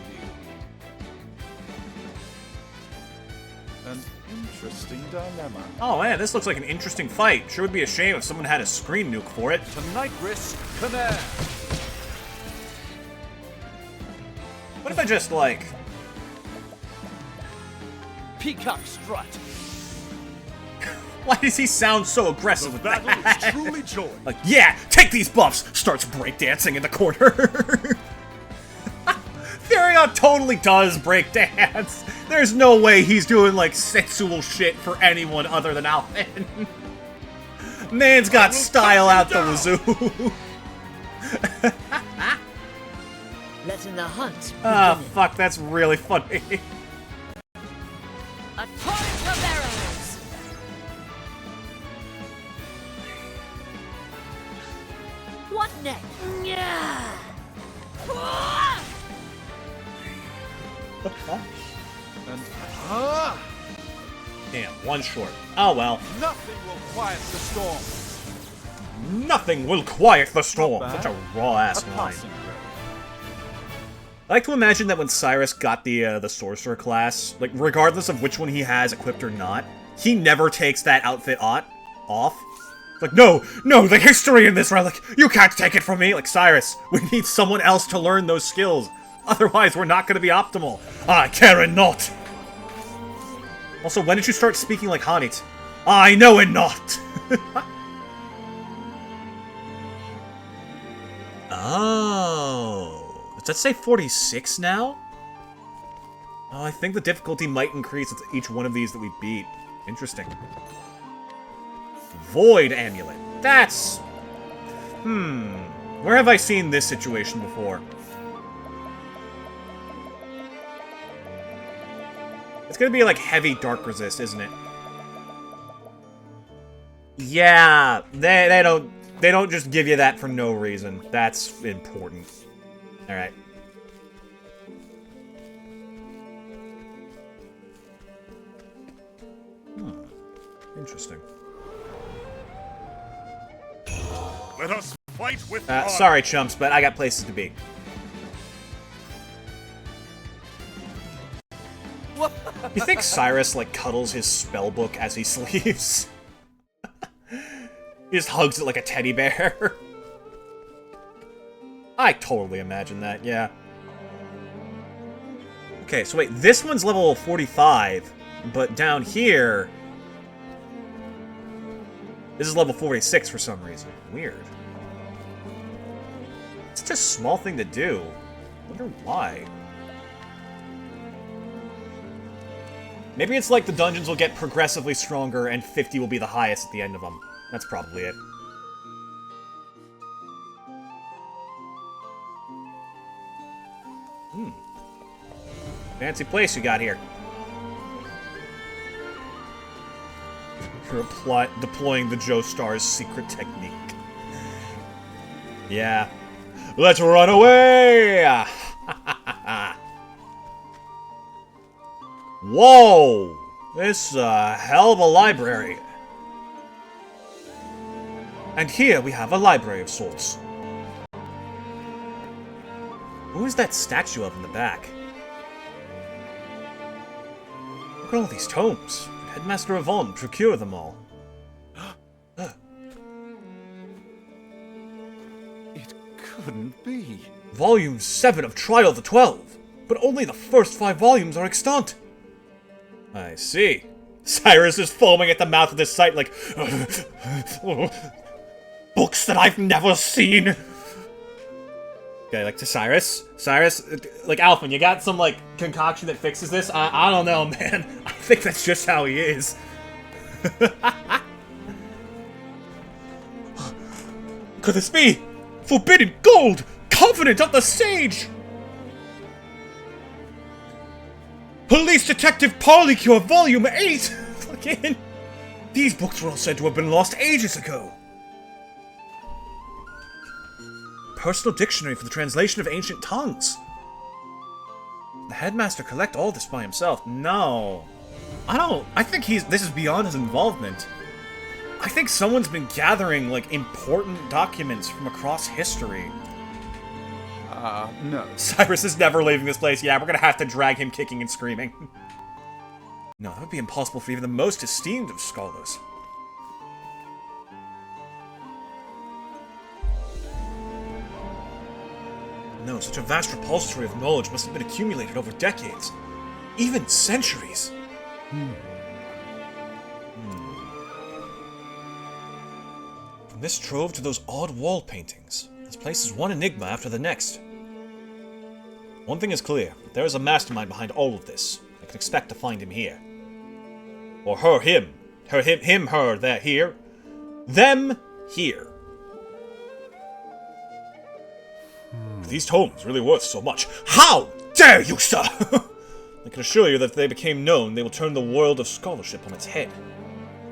you. An interesting dilemma. Oh man, this looks like an interesting fight. Sure would be a shame if someone had a screen nuke for it. Tonight risk connect. What if I just, like... Peacock strut. Why does he sound so aggressive with Battle that? is truly joy. Like, yeah, take these buffs! Starts breakdancing in the corner. Furion totally does breakdance. There's no way he's doing, like, sexual shit for anyone other than Alvin. Man's got style out the wazoo. Letting the hunt Ah, begin. fuck, that's really funny. A torrent of arrows. What next? Yeah. And Damn, one short. Oh well. nothing will quiet the storm. Nothing will quiet the storm. Not bad. Such a raw-ass A line. passing grade. I like to imagine that when Cyrus got the sorcerer class, like, regardless of which one he has equipped or not, he never takes that outfit off. It's like, no, the history in this relic, you can't take it from me! Like, Cyrus, we need someone else to learn those skills. Otherwise, we're not gonna be optimal. I care not! Also, when did you start speaking like Hanit? I know it not! Oh... Does that say 46 now? Oh, I think the difficulty might increase with each one of these that we beat. Interesting. Void Amulet. That's... Where have I seen this situation before? It's gonna be like heavy dark resist, isn't it? Yeah, they don't just give you that for no reason. That's important. Alright. Interesting. Let us fight with Sorry, chumps, but I got places to be. You think Cyrus, like, cuddles his spellbook as he sleeps? He just hugs it like a teddy bear. I totally imagine that, yeah. Okay, so wait, this one's level 45, but down here... This is level 46 for some reason. Weird. It's just a small thing to do. I wonder why. Maybe it's like the dungeons will get progressively stronger and 50 will be the highest at the end of them. That's probably it. Fancy place you got here. You're deploying the Joestar's secret technique. Yeah. Let's run away! Whoa! This is a hell of a library. And here we have a library of sorts. Who is that statue of in the back? Look at all these tomes. Headmaster Yvonne procure them all. It couldn't be. Volume 7 of Trial of the 12, but only the first 5 volumes are extant. I see. Cyrus is foaming at the mouth of this site like... Books that I've never seen! Okay, like, to Cyrus, like, Alphen, you got some, like, concoction that fixes this? I don't know, man. I think that's just how he is. Could this be? Forbidden Gold! Covenant of the Sage! Police Detective Parlycure, Volume 8! Fucking... These books were all said to have been lost ages ago. Personal dictionary for the translation of ancient tongues. The headmaster collect all this by himself. No. I think this is beyond his involvement. I think someone's been gathering, like, important documents from across history. No. Cyrus is never leaving this place. Yeah, we're gonna have to drag him kicking and screaming. No, that would be impossible for even the most esteemed of scholars. No, such a vast repository of knowledge must have been accumulated over decades. Even centuries. From this trove to those odd wall paintings, this place is one enigma after the next. One thing is clear, there is a mastermind behind all of this. I can expect to find him here. Or her, him. Her, that here. Them, here. Are these tomes really worth so much? How dare you, sir! I can assure you that if they became known, they will turn the world of scholarship on its head.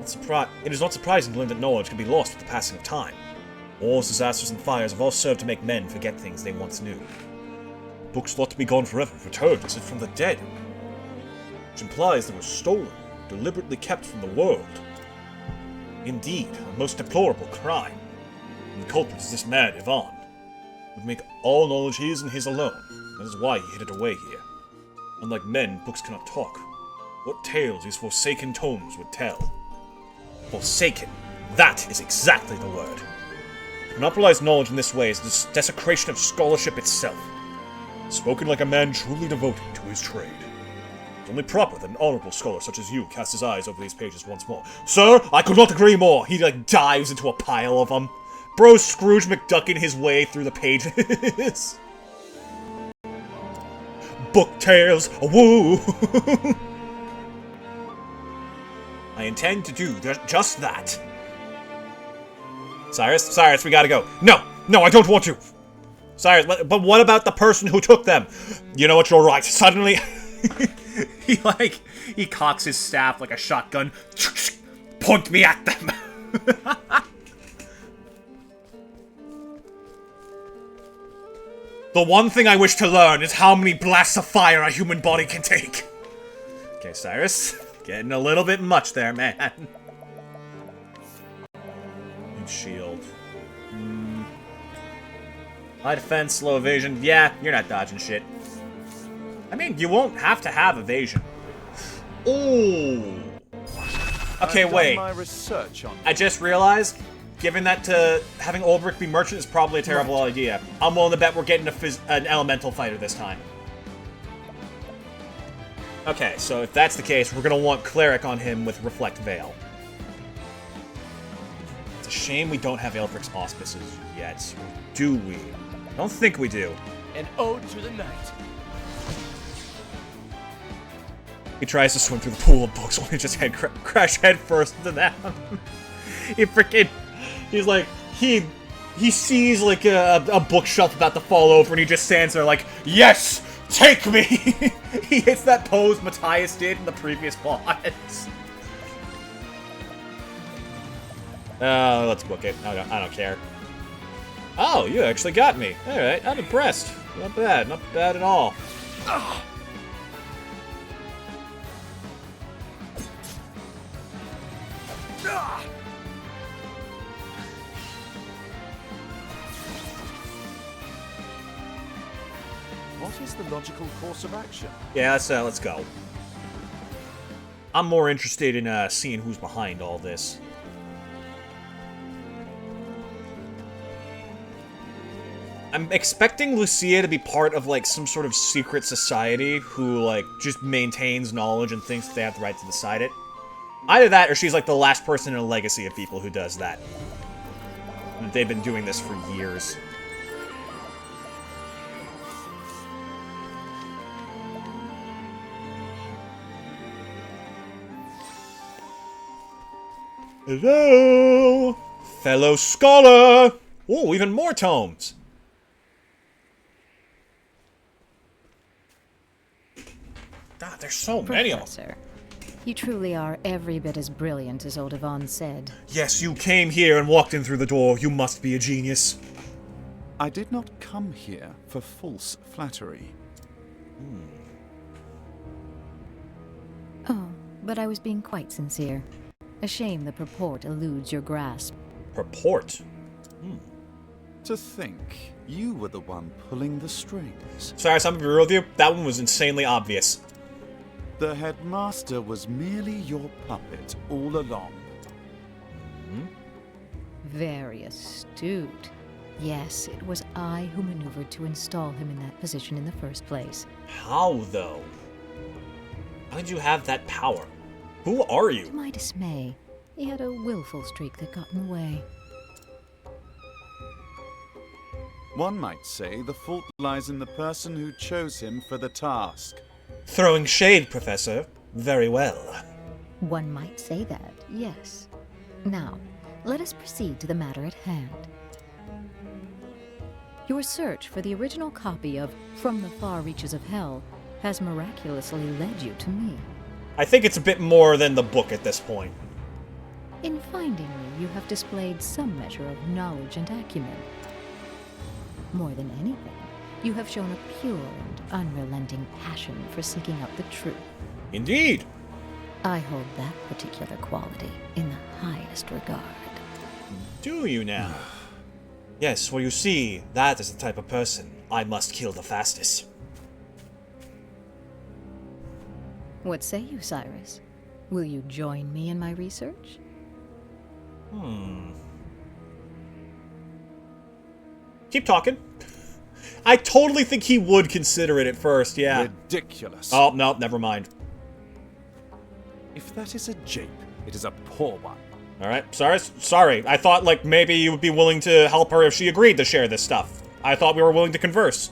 It is not surprising to learn that knowledge can be lost with the passing of time. Wars, disasters, and fires have all served to make men forget things they once knew. Books thought to be gone forever returned as if from the dead, which implies they were stolen, deliberately kept from the world. Indeed, a most deplorable crime. And the culprit is this man, Ivan. Would make all knowledge his and his alone. That is why he hid it away here. Unlike men, books cannot talk. What tales these forsaken tomes would tell. Forsaken. That is exactly the word. To monopolize knowledge in this way is the desecration of scholarship itself. Spoken like a man truly devoted to his trade. It's only proper that an honorable scholar such as you cast his eyes over these pages once more. Sir, I could not agree more! He, dives into a pile of them. Bro's Scrooge McDucking his way through the pages. Book tales, woo! I intend to do just that. Cyrus, we gotta go. No, I don't want to. Cyrus, but what about the person who took them? You know what, you're right. Suddenly, he cocks his staff like a shotgun. Point me at them. The one thing I wish to learn is how many blasts of fire a human body can take. Okay, Cyrus. Getting a little bit much there, man. Need shield. High defense, low evasion. Yeah, you're not dodging shit. I mean, you won't have to have evasion. Ooh. Okay, wait. I just realized, giving that to having Ulrich be merchant is probably a terrible idea. I'm willing to bet we're getting an elemental fighter this time. Okay, so if that's the case, we're gonna want Cleric on him with Reflect Veil. It's a shame we don't have Ulrich's auspices yet. Or do we? I don't think we do. An ode to the night. He tries to swim through the pool of books, only just crash head first into them. He's like, he sees like a bookshelf about to fall over, and he just stands there like, yes, take me. He hits that pose Matthias did in the previous boss. Let's book it. I don't care. Oh, you actually got me. All right, I'm impressed. Not bad at all. What is the logical course of action? Yeah, let's go. I'm more interested in seeing who's behind all this. I'm expecting Lucia to be part of, like, some sort of secret society who, like, just maintains knowledge and thinks they have the right to decide it. Either that, or she's, like, the last person in a legacy of people who does that. They've been doing this for years. Hello! Fellow scholar! Oh, even more tomes! God, there's so many of them. Professor, you truly are every bit as brilliant as old Yvonne said. Yes, you came here and walked in through the door. You must be a genius. I did not come here for false flattery. Oh, but I was being quite sincere. A shame the purport eludes your grasp. Purport? To think you were the one pulling the strings. Sorry, I'm gonna be real with you. That one was insanely obvious. The headmaster was merely your puppet all along. Very astute. Yes, it was I who maneuvered to install him in that position in the first place. How, though? How did you have that power? Who are you? To my dismay, he had a willful streak that got in the way. One might say the fault lies in the person who chose him for the task. Throwing shade, Professor. Very well. One might say that, yes. Now, let us proceed to the matter at hand. Your search for the original copy of From the Far Reaches of Hell has miraculously led you to me. I think it's a bit more than the book at this point. In finding me, you have displayed some measure of knowledge and acumen. More than anything, you have shown a pure and unrelenting passion for seeking out the truth. Indeed. I hold that particular quality in the highest regard. Do you now? Yes, well, you see, that is the type of person I must kill the fastest. What say you, Cyrus? Will you join me in my research? Keep talking. I totally think he would consider it at first, yeah. Ridiculous. Oh, no, never mind. If that is a jape, it is a poor one. Alright, sorry. I thought, like, maybe you would be willing to help her if she agreed to share this stuff. I thought we were willing to converse.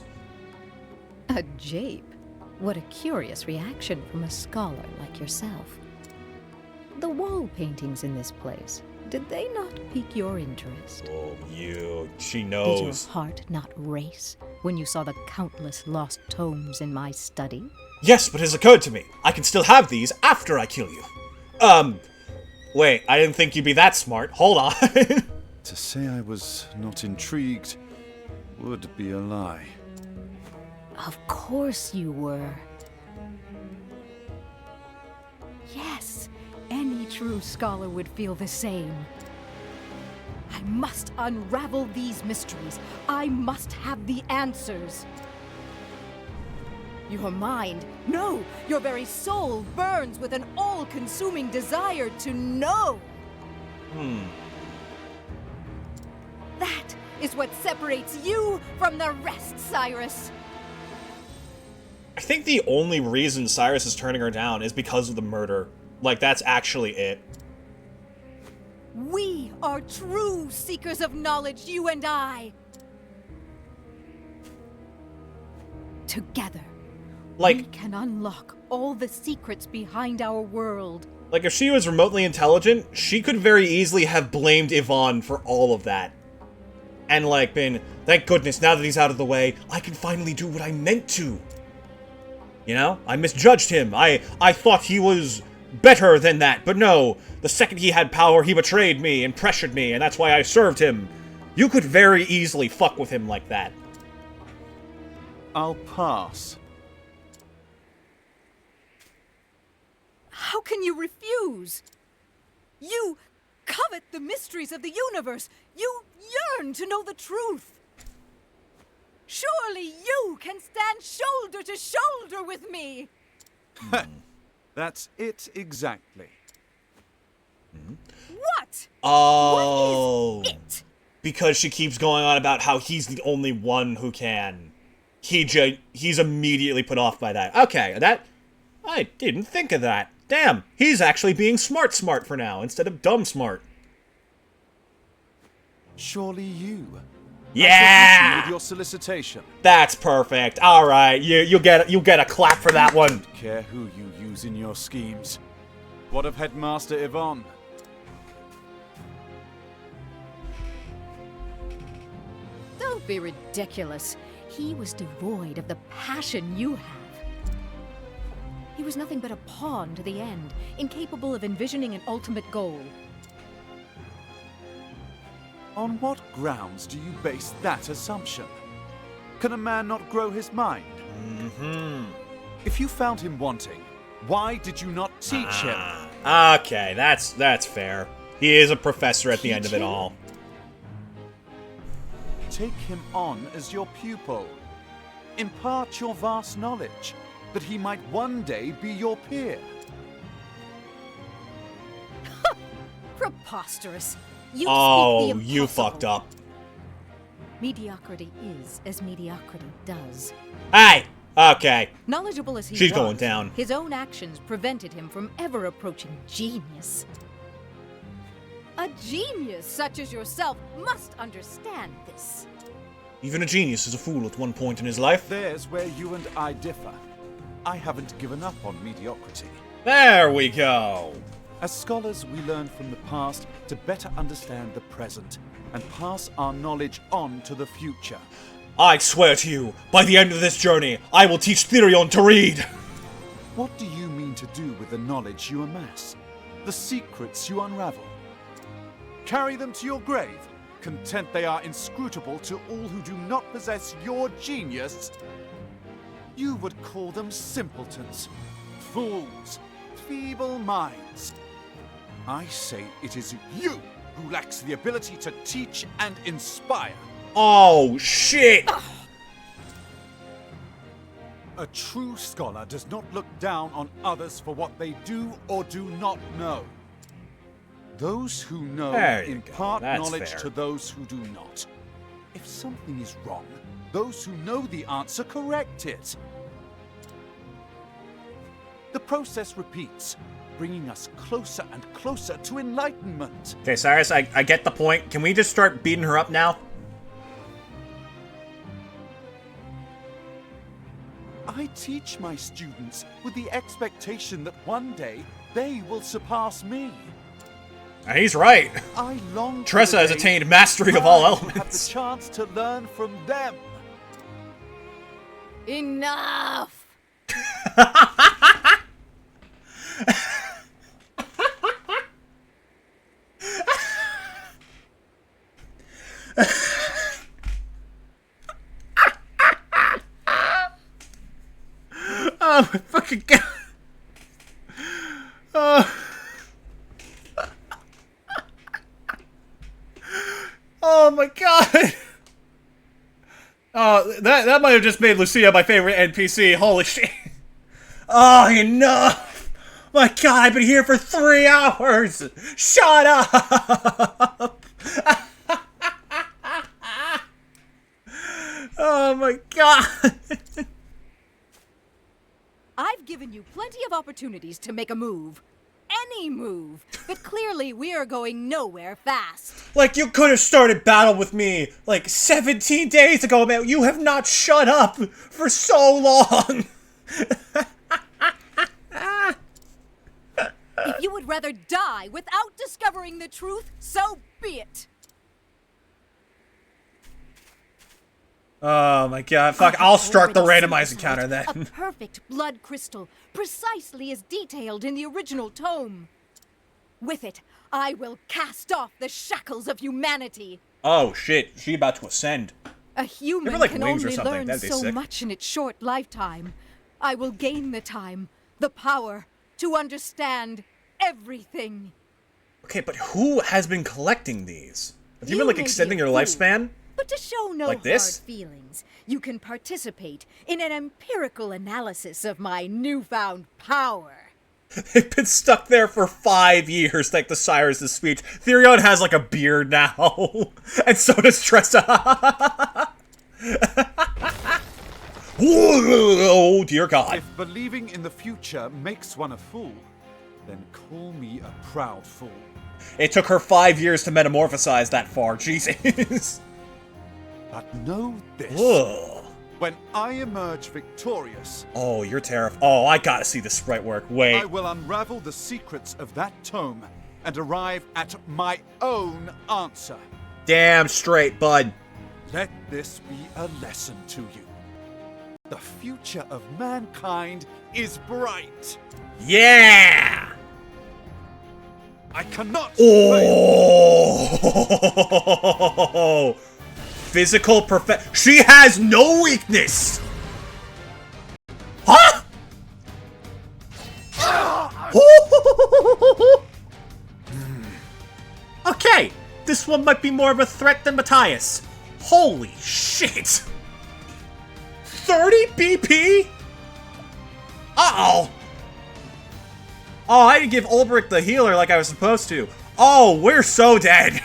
A jape? What a curious reaction from a scholar like yourself. The wall paintings in this place, did they not pique your interest? Oh, she Did knows. your heart not race when you saw the countless lost tomes in my study? Yes, but it has occurred to me. I can still have these after I kill you. Wait, I didn't think you'd be that smart. Hold on. To say I was not intrigued would be a lie. Of course you were. Yes, any true scholar would feel the same. I must unravel these mysteries. I must have the answers. Your mind, no, your very soul burns with an all-consuming desire to know. That is what separates you from the rest, Cyrus. I think the only reason Cyrus is turning her down is because of the murder. Like, that's actually it. We are true seekers of knowledge, you and I. Together, Like, we can unlock all the secrets behind our world. Like, if she was remotely intelligent, she could very easily have blamed Yvonne for all of that. And, like, been, thank goodness, now that he's out of the way, I can finally do what I meant to. You know? I misjudged him. I thought he was better than that, but no. The second he had power, he betrayed me and pressured me, and that's why I served him. You could very easily fuck with him like that. I'll pass. How can you refuse? You covet the mysteries of the universe. You yearn to know the truth. Surely you can stand shoulder to shoulder with me. That's it exactly. What? Oh. What is it? Because she keeps going on about how he's the only one who can. He's immediately put off by that. Okay, I didn't think of that. Damn, he's actually being smart for now, instead of dumb smart. Surely you. Yeah! With your solicitation. That's perfect. Alright, you'll get a clap for that one. Don't care who you use in your schemes. What of Headmaster Yvonne? Don't be ridiculous. He was devoid of the passion you have. He was nothing but a pawn to the end, incapable of envisioning an ultimate goal. On what grounds do you base that assumption? Can a man not grow his mind? If you found him wanting, why did you not teach him? Okay, that's fair. He is a professor at the end of it Teach him? all. Take him on as your pupil. Impart your vast knowledge, that he might one day be your peer. Preposterous. You speak the Oh, impossible. you fucked up. Mediocrity is as mediocrity does. Hey! Okay. Knowledgeable as he She's was, going down. his own actions prevented him from ever approaching genius. A genius such as yourself must understand this. Even a genius is a fool at one point in his life. There's where you and I differ. I haven't given up on mediocrity. There we go. As scholars, we learn from the past to better understand the present and pass our knowledge on to the future. I swear to you, by the end of this journey, I will teach Therion to read! What do you mean to do with the knowledge you amass? The secrets you unravel? Carry them to your grave, content they are inscrutable to all who do not possess your genius? You would call them simpletons, fools, feeble minds. I say it is you who lacks the ability to teach and inspire. Oh, shit! A true scholar does not look down on others for what they do or do not know. Those who know There you go. impart That's knowledge fair. to those who do not. If something is wrong, those who know the answer correct it. The process repeats, bringing us closer and closer to enlightenment. Okay, Cyrus, I get the point. Can we just start beating her up now? I teach my students with the expectation that one day they will surpass me. And he's right. I long for Tressa the has day attained mastery of all I will have the elements. chance to learn from them. Enough! Oh my fucking god. Oh my god. Oh, that might have just made Lucia my favorite NPC. Holy shit. Oh, enough. My god, I've been here for 3 hours. Shut up. Oh my god. I've given you plenty of opportunities to make a move. Any move. But clearly we are going nowhere fast. Like, you could have started battle with me, like, 17 days ago, man. You have not shut up for so long. If you would rather die without discovering the truth, so be it. Oh my god, fuck, I'll start the randomized encounter A then. perfect blood crystal, precisely as detailed in the original tome. With it, I will cast off the shackles of humanity. Oh shit, she about to ascend. A human Give her, like, can wings or only something, learn that'd be so sick. much in its short lifetime. I will gain the time, the power, to understand everything. Okay, but who has been collecting these? Have you You been, like, may be extending a your fool. lifespan? But to show no Like this? hard feelings, you can participate in an empirical analysis of my newfound power. They've been stuck there for 5 years, like the Cyrus' speech. Therion has, like, a beard now. And so does Tressa. Oh, dear God. If believing in the future makes one a fool, then call me a proud fool. It took her 5 years to metamorphosize that far, Jesus. But know this. Ugh. When I emerge victorious, Oh, you're terrified. Oh, I gotta see the sprite work. Wait. I will unravel the secrets of that tome and arrive at my own answer. Damn straight, bud. Let this be a lesson to you. The future of mankind is bright. Yeah! I cannot fail. Oh! Physical perfect. She has no weakness! Huh? Okay, this one might be more of a threat than Matthias. Holy shit! 30 BP? Uh-oh! Oh, I didn't give Ulbrich the healer like I was supposed to. Oh, we're so dead.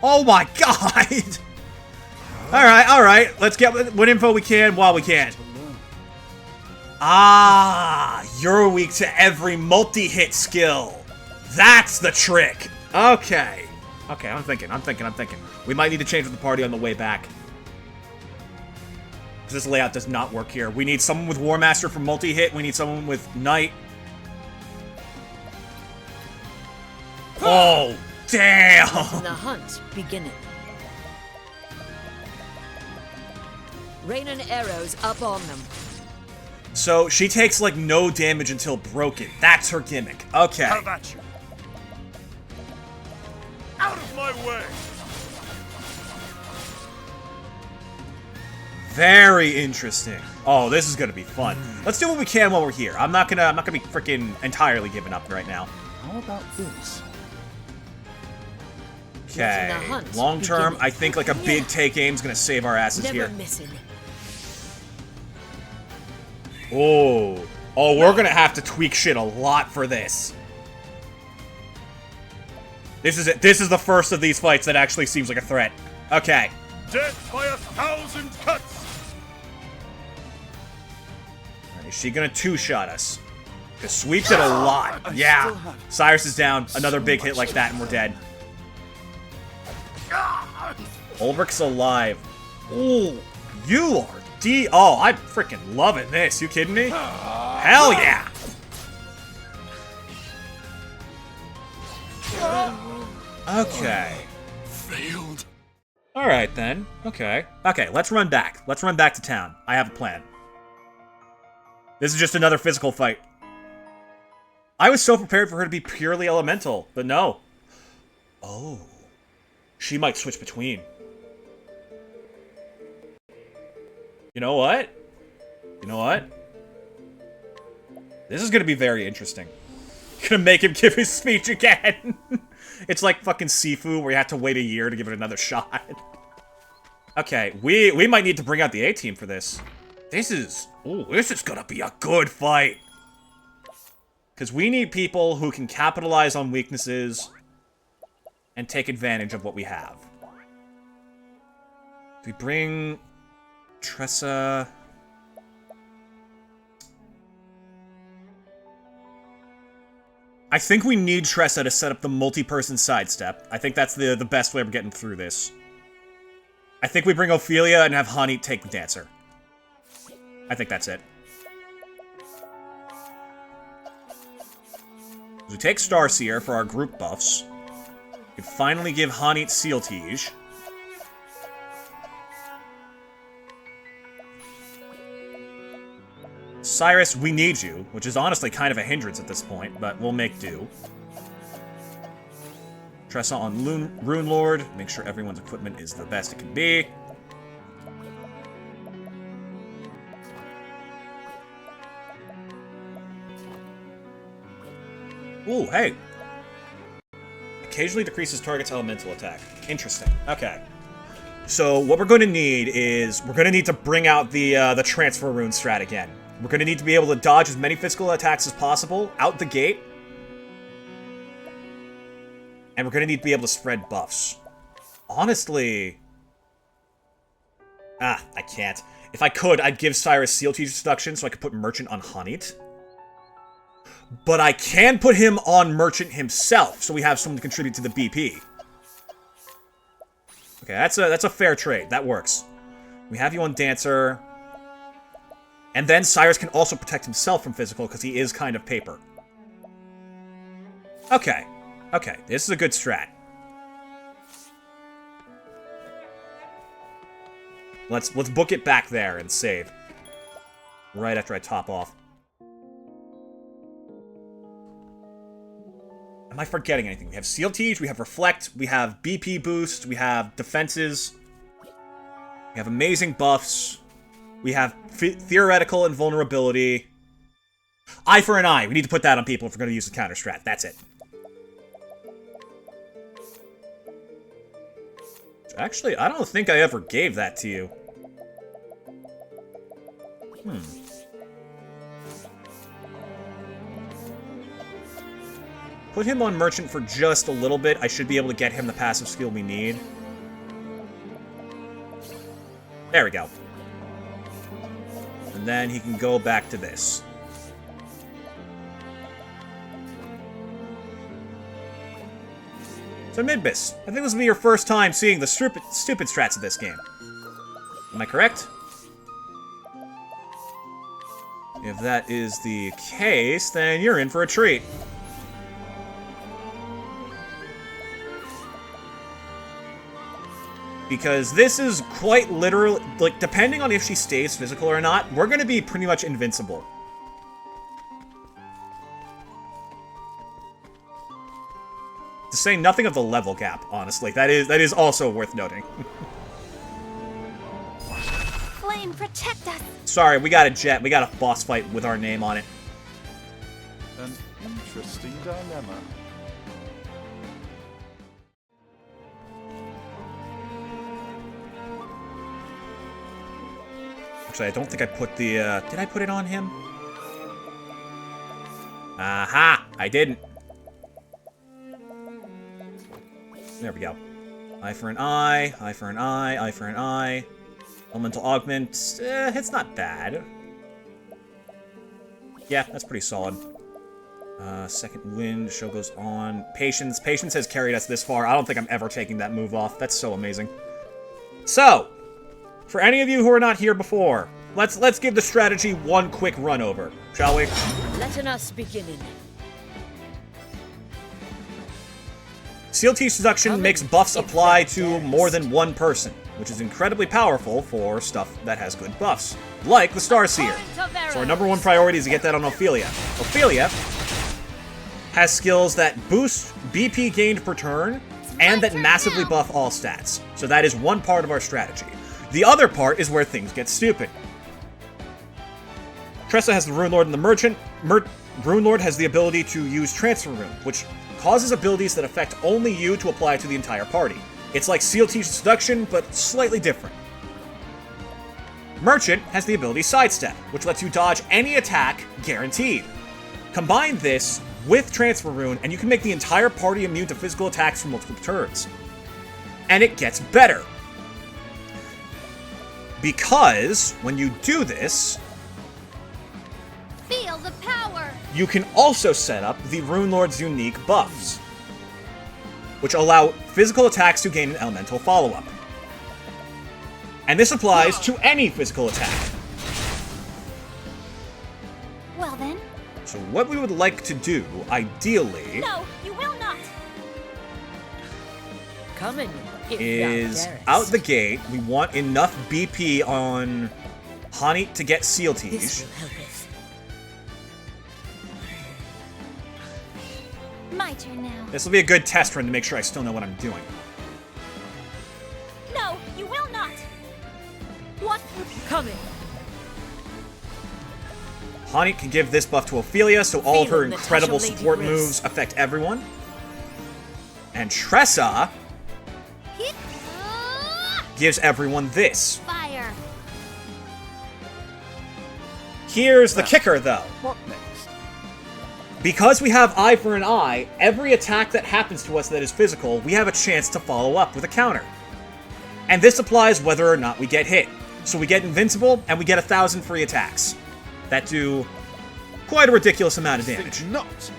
Oh my god! Alright. Let's get what info we can while we can. Ah, you're weak to every multi-hit skill. That's the trick. Okay. Okay, I'm thinking. We might need to change with the party on the way back. This layout does not work here. We need someone with War Master for multi-hit. We need someone with Knight. Oh, damn! The hunt beginneth. Rain and arrows up on them. So, she takes, like, no damage until broken. That's her gimmick. Okay. How about you? Out of my way! Very interesting. Oh, this is gonna be fun. Let's do what we can while we're here. I'm not gonna be freaking entirely giving up right now. How about this? Okay. Long term, I think like a big take aim's gonna save our asses Never here. missing. Oh, we're gonna have to tweak shit a lot for this. This is it. This is the first of these fights that actually seems like a threat. Okay. Death by 1,000 cuts! Is she gonna two-shot us? Because Sweep did a lot. Yeah. Cyrus is down. Another big hit like that and we're dead. Ulrich's alive. Ooh, you are Oh, I'm freaking loving this. You kidding me? Hell yeah! Okay. Failed. Alright then. Okay. Okay, let's run back. Let's run back to town. I have a plan. This is just another physical fight. I was so prepared for her to be purely elemental, but no. Oh. She might switch between. You know what? This is gonna be very interesting. Gonna make him give his speech again. It's like fucking Sifu, where you have to wait a year to give it another shot. Okay, we might need to bring out the A-team for this. This is gonna be a good fight. Because we need people who can capitalize on weaknesses and take advantage of what we have. Do we bring Tressa? I think we need Tressa to set up the multi-person sidestep. I think that's the best way of getting through this. I think we bring Ophelia and have Honey take the Dancer. I think that's it. We take Starseer for our group buffs. We can finally give Hanit Seal Tige. Cyrus, we need you, which is honestly kind of a hindrance at this point, but we'll make do. Tressa on Rune Lord, make sure everyone's equipment is the best it can be. Ooh, hey! Occasionally decreases target's elemental attack. Interesting. Okay. So what we're going to need is, we're going to need to bring out the transfer rune strat again. We're going to need to be able to dodge as many physical attacks as possible out the gate. And we're going to need to be able to spread buffs. Honestly... I can't. If I could, I'd give Cyrus Seal Tige Seduction so I could put Merchant on Hanit. But I can put him on Merchant himself, so we have someone to contribute to the BP. Okay, that's a fair trade. That works. We have you on Dancer. And then Cyrus can also protect himself from physical, because he is kind of paper. Okay. Okay, this is a good strat. Let's book it back there and save. Right after I top off. Am I forgetting anything? We have Seal Tige, we have Reflect, we have BP Boost, we have Defenses, we have Amazing Buffs, we have Theoretical Invulnerability. Eye for an Eye, we need to put that on people if we're going to use the counter strat, that's it. Actually, I don't think I ever gave that to you. Put him on Merchant for just a little bit. I should be able to get him the passive skill we need. There we go. And then he can go back to this. So Midbus, I think this will be your first time seeing the stupid strats of this game. Am I correct? If that is the case, then you're in for a treat. Because this is quite literally, like, depending on if she stays physical or not, we're gonna be pretty much invincible. To say nothing of the level gap, honestly. That is also worth noting. Flame, protect us! Sorry, we got a jet. We got a boss fight with our name on it. An interesting dilemma. Actually, I don't think I put the, did I put it on him? Aha! I didn't. There we go. Eye for an eye, eye for an eye, eye for an eye. Elemental augment, it's not bad. Yeah, that's pretty solid. Second wind, show goes on. Patience. Patience has carried us this far. I don't think I'm ever taking that move off. That's so amazing. So, for any of you who are not here before, let's give the strategy one quick run over, shall we? Letting us begin. Seal Teeth Seduction makes buffs apply to more than one person, which is incredibly powerful for stuff that has good buffs, like the Starseer. So our number one priority is to get that on Ophelia. Ophelia has skills that boost BP gained per turn, and that massively buff all stats. So that is one part of our strategy. The other part is where things get stupid. Tressa has the Rune Lord and the Merchant. Rune Lord has the ability to use Transfer Rune, which causes abilities that affect only you to apply to the entire party. It's like Seal Teeth Seduction, but slightly different. Merchant has the ability Sidestep, which lets you dodge any attack guaranteed. Combine this with Transfer Rune, and you can make the entire party immune to physical attacks for multiple turns. And it gets better. Because when you do this, Feel the power! you can also set up the Rune Lord's unique buffs, which allow physical attacks to gain an elemental follow-up. And this applies to any physical attack. Well then. So what we would like to do, ideally, No, you will not! Coming. is out the gate, we want enough BP on Hani to get Seal This Teeth. will help us. My turn now. This will be a good test run to make sure I still know what I'm doing. No, you will not! What? Coming. Hani can give this buff to Ophelia, so all of her Feeling the incredible touch of support Lady Grace. moves affect everyone. And Tressa Hit. gives everyone this. Fire! Here's the kicker, though. What next? Because we have eye for an eye, every attack that happens to us that is physical, we have a chance to follow up with a counter. And this applies whether or not we get hit. So we get invincible, and we get 1,000 free attacks that do quite a ridiculous amount of damage. Think not.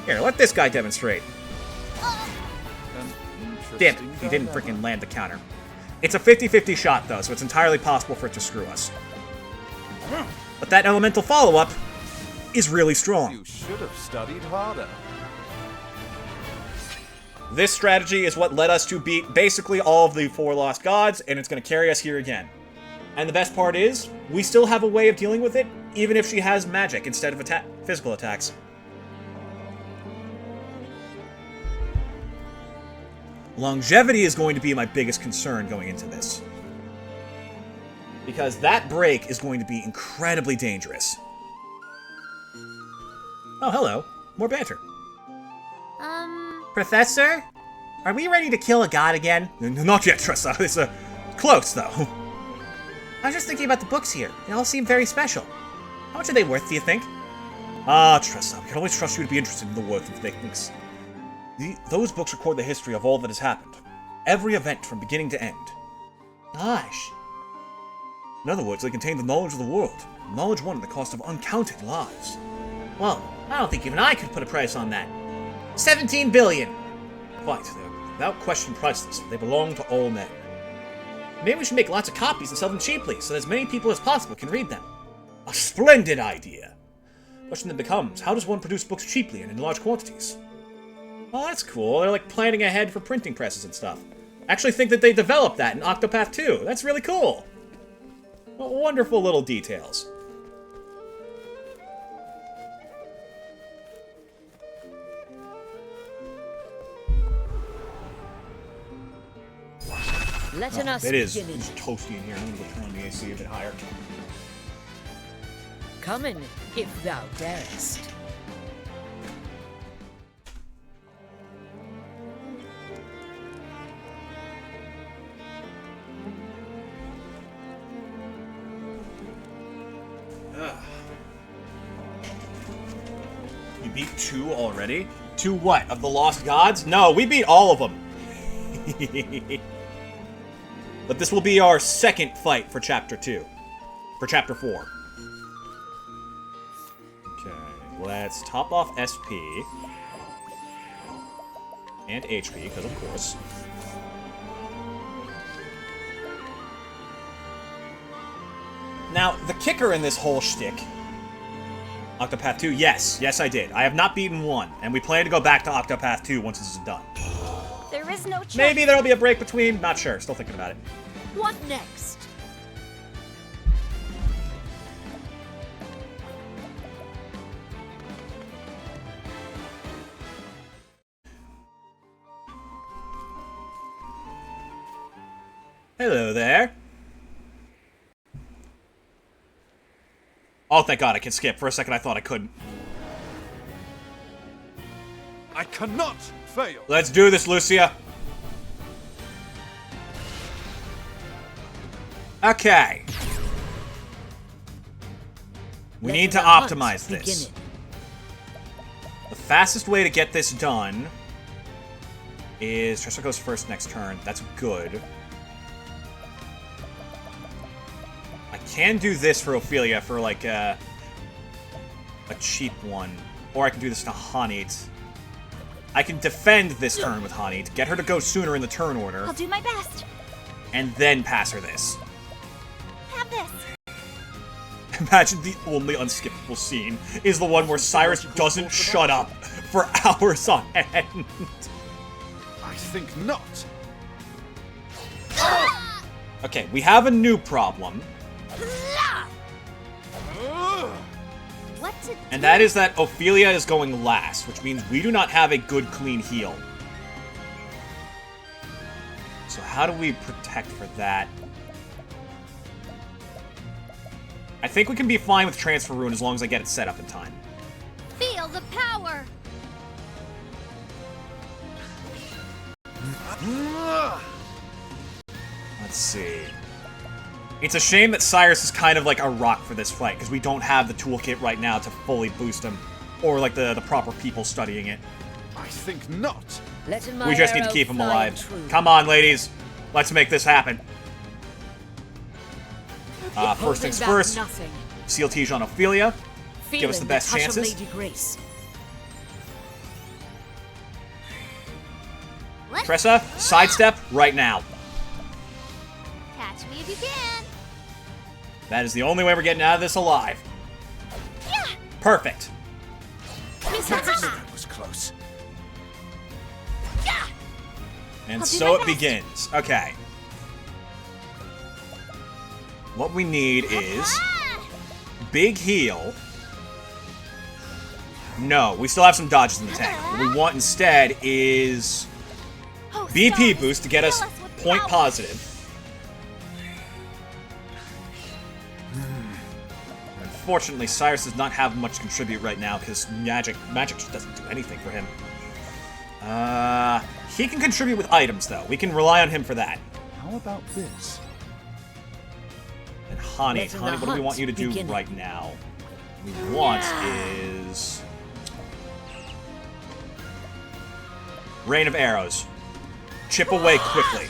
Here, let this guy demonstrate. An Damn interesting it, he didn't dilemma. freaking land the counter. It's a 50-50 shot, though, so it's entirely possible for it to screw us. But that elemental follow-up is really strong. You should have studied harder. This strategy is what led us to beat basically all of the 4 Lost Gods, and it's going to carry us here again. And the best part is, we still have a way of dealing with it, even if she has magic instead of physical attacks. Longevity is going to be my biggest concern going into this. Because that break is going to be incredibly dangerous. Oh, hello. More banter. Professor? Are we ready to kill a god again? Not yet, Tressa. It's close, though. I was just thinking about the books here. They all seem very special. How much are they worth, do you think? Ah, Tressa, we can always trust you to be interested in the worth of things. Those books record the history of all that has happened. Every event from beginning to end. Gosh. In other words, they contain the knowledge of the world. Knowledge won at the cost of uncounted lives. Well, I don't think even I could put a price on that. 17 billion! Quite. They're without question priceless. They belong to all men. Maybe we should make lots of copies and sell them cheaply, so that as many people as possible can read them. A splendid idea! The question then becomes, how does one produce books cheaply and in large quantities? Oh, that's cool. They're like planning ahead for printing presses and stuff. I actually think that they developed that in Octopath 2. That's really cool. Wonderful little details. Let us It is. begin It's toasty in here. I'm gonna go turn on the AC a bit higher. Come in, if thou darest. You beat 2 already? 2 what? Of the Lost Gods? No, we beat all of them. But this will be our second fight for Chapter 2. For Chapter 4. Okay, let's top off SP. And HP, because of course. Now, the kicker in this whole shtick... Octopath 2, yes. Yes, I did. I have not beaten 1, and we plan to go back to Octopath 2 once this is done. There is no choice. Maybe there'll be a break between. Not sure. Still thinking about it. What next? Hello there. Oh, thank God I can skip. For a second I thought I couldn't. I cannot fail. Let's do this, Lucia. Okay. We Let need to the hunt optimize this. begin. The fastest way to get this done is Tressa goes first next turn. That's good. I can do this for Ophelia for like a cheap one. Or I can do this to Hanit. I can defend this turn with Hanit, get her to go sooner in the turn order, I'll do my best. and then pass her this. Have this. Imagine the only unskippable scene is the one where Cyrus doesn't shut up for hours on end. I think not. Okay, we have a new problem, What to do? and that is that Ophelia is going last, which means we do not have a good, clean heal. So how do we protect for that? I think we can be fine with Transfer Rune as long as I get it set up in time. Feel the power. Let's see. It's a shame that Cyrus is kind of like a rock for this fight, because we don't have the toolkit right now to fully boost him. Or like the proper people studying it. I think not. Let in my We just need to arrow keep him fly alive. true. Come on, ladies. Let's make this happen. First Holding things back first, Nothing. Seal Tiege on Ophelia. Give us the Feeling best touch of chances. Lady Grace. Let's Tressa, sidestep right now. catch me if you can. That is the only way we're getting out of this alive. Yeah. Perfect. That was close. And I'll do so my it best. begins. Okay. What we need is Ah! big heal. No, we still have some dodges in the tank. What we want instead is Oh, BP stars, boost to get us fill with point power. positive. Unfortunately, Cyrus does not have much to contribute right now because magic just doesn't do anything for him. He can contribute with items though. We can rely on him for that. How about this? And Hanit, Letting the Hanit, what do we want hunt you to do begin. right now? we want is Rain of Arrows. Chip away quickly.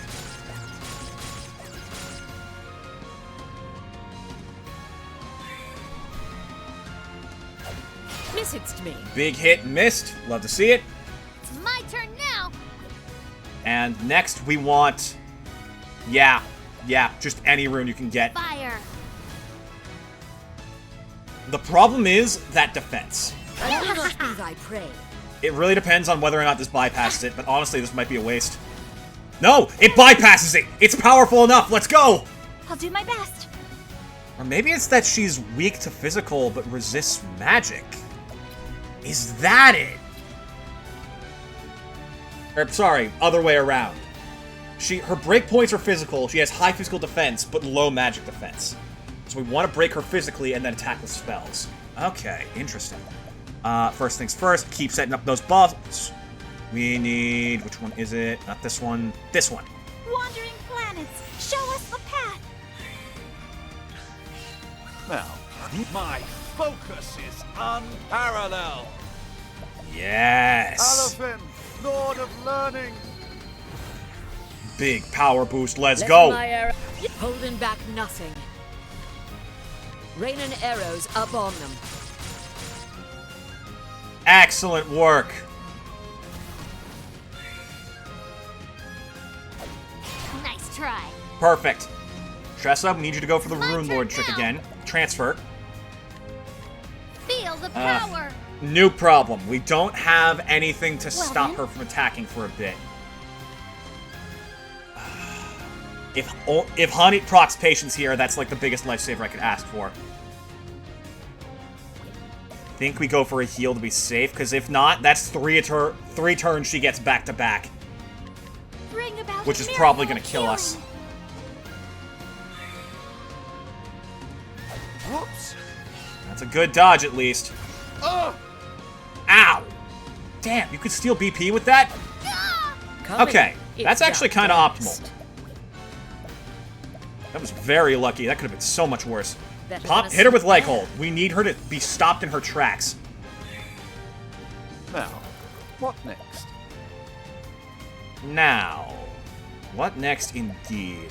Missed me. Big hit, missed. Love to see it. It's my turn now. And next we want... Yeah, just any rune you can get. Fire. The problem is that defense. I will not be thy prey. It really depends on whether or not this bypasses it, but honestly, this might be a waste. No! It bypasses it! It's powerful enough! Let's go! I'll do my best. Or maybe it's that she's weak to physical, but resists magic. Is that it? Or, sorry, other way around. Her break points are physical, she has high physical defense, but low magic defense. So we want to break her physically and then attack with spells. Okay, interesting. First things first, keep setting up those buffs. We need... which one is it? Not this one. This one. Wandering planets, show us the path. Now, my focus is unparalleled. Yes! Alaphin, Lord of Learning. Big power boost, let's Let go! my arrow holding back nothing. Rain and arrows up on them. Excellent work! Nice try. Perfect. Tressa, we need you to go for the My Rune turn Lord trick now. again. Transfer. Feel the power. New problem. We don't have anything to stop then. her from attacking for a bit. If Honey procs patience here, that's like the biggest lifesaver I could ask for. I think we go for a heal to be safe, because if not, that's three turns she gets back to back, Bring about which a is miracle probably of going to kill us. healing. Whoops. That's a good dodge, at least. Ugh. Ow! Damn, you could steal BP with that? Coming. Okay, It's that's actually thou kind of darest. optimal. That was very lucky. That could have been so much worse. Better Pop, than a hit her with Leg snare. Hold. We need her to be stopped in her tracks. Now, what next? Now, what next indeed?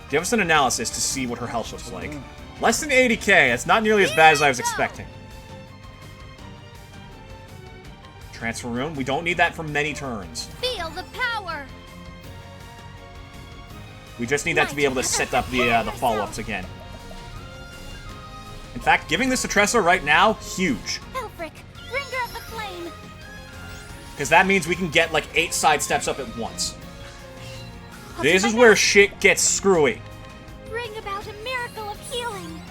Give us an analysis to see what her health looks like. Less than 80k. That's not nearly as bad as I was expecting. Transfer Rune. We don't need that for many turns. Feel the power. We just need that to be able to set up the follow-ups again. In fact, giving this to Tressa right now, huge. Elfric, bringer of the flame. Because that means we can get like 8 side steps up at once. I'll do This my is where best. shit gets screwy. Bring about a miracle of healing.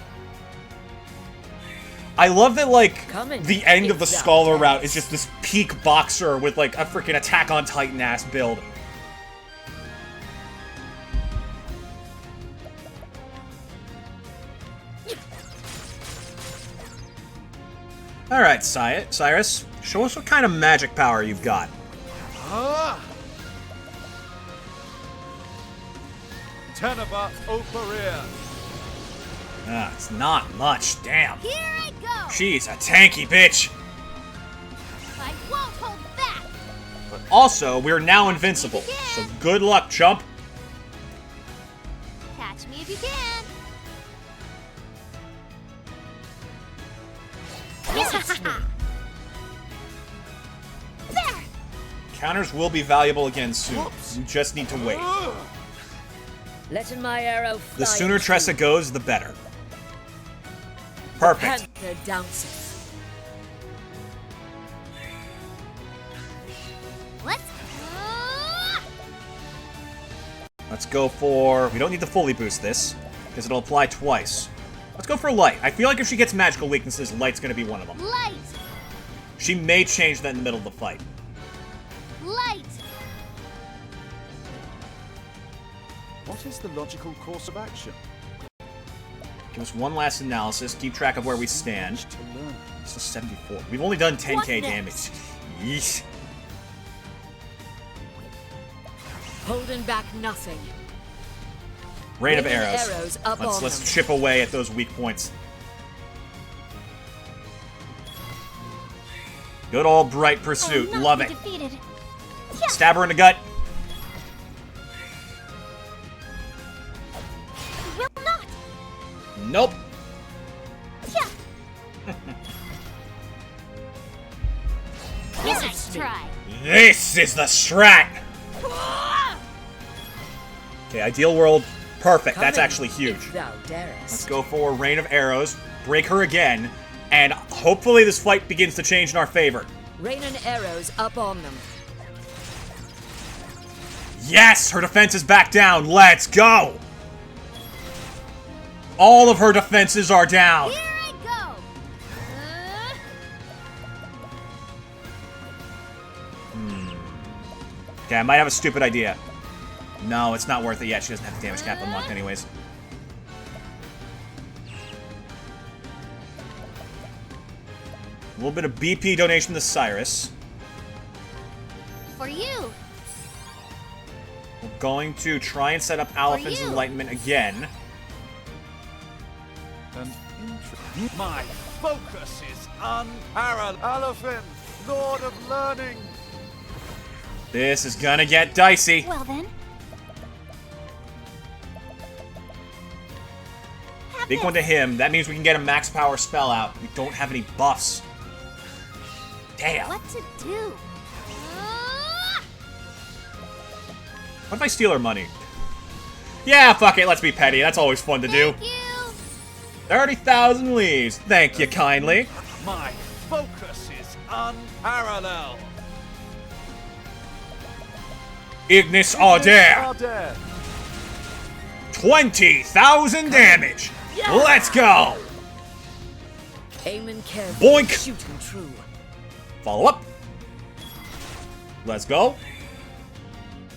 I love that, like, Coming. the end of the It's thou Scholar route darest. is just this peak boxer with, like, a freaking Attack on Titan ass build. Alright, Cyrus. Show us what kind of magic power you've got. Tenebat Oparir. Ah, it's not much, damn. Here I go. She's a tanky bitch. I won't hold back. But also, we're now invincible. So good luck, chump. Catch me if you can. There. Counters will be valuable again soon. Whoops. You just need to wait. Letting my arrow fly. The sooner Tressa goes, the better. Perfect. Panther downseth. Let's. Let's go for... We don't need to fully boost this, because it'll apply twice. Let's go for Light. I feel like if she gets magical weaknesses, Light's going to be one of them. Light. She may change that in the middle of the fight. Light. What is the logical course of action? Give us one last analysis. Keep track of where we stand. To learn. So 74. We've only done 10k What damage. next? Yeesh. Holding back nothing. Rain of Rain of arrows. arrows up Let's on them. chip away at those weak points. Good old bright pursuit. I will not Love be it. Defeated. Stab her in the gut. Will not. Nope. Nice try. This is the strat. Okay, ideal world. Perfect. That's Come in, actually huge. if thou darest. Let's go for Rain of Arrows. Break her again. And hopefully this fight begins to change in our favor. Rain and arrows up on them. Yes! Her defense is back down. Let's go! All of her defenses are down. Here I go. Okay, I might have a stupid idea. No, it's not worth it yet. She doesn't have the damage cap unlocked anyways. A little bit of BP donation to Cyrus. For you. We're going to try and set up Aliphin's you. Enlightenment again. My focus is unparalleled. Aliphin, Lord of Learning. This is gonna get dicey. Well then. Have Big this. one to him. That means we can get a max power spell out. We don't have any buffs. Damn. What to do? What if I steal her money? Yeah, fuck it. Let's be petty. That's always fun to do. Thank you. 30,000 leaves. Thank you kindly. My focus is unparalleled. Ignis Ardere. Ardere. 20,000 damage. Let's go. Aim and careful. Boink. Shooting true. Follow up. Let's go.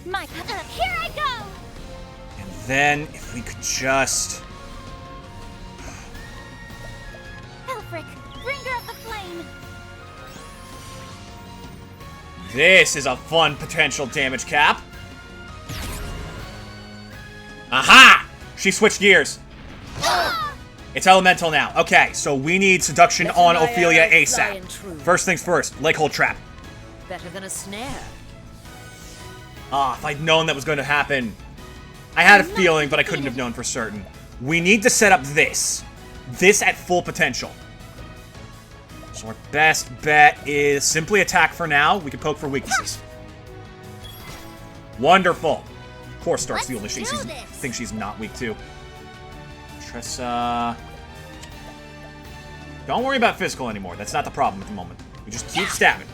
My here I go. And then, if we could just... Elfric, bringer of the flame. This is a fun potential damage cap. Aha! She switched gears. It's elemental now. Okay, so we need seduction Let on my Ophelia arrows fly ASAP. and true. First things first, leg hold trap. Better than a snare. Ah, if I'd known that was going to happen. I had a feeling, but I couldn't have known for certain. We need to set up this. This at full potential. So our best bet is simply attack for now. We can poke for weaknesses. Wonderful. Of course, Stark's the only thing she's not weak to. Tressa... Don't worry about physical anymore. That's not the problem at the moment. We just keep stabbing.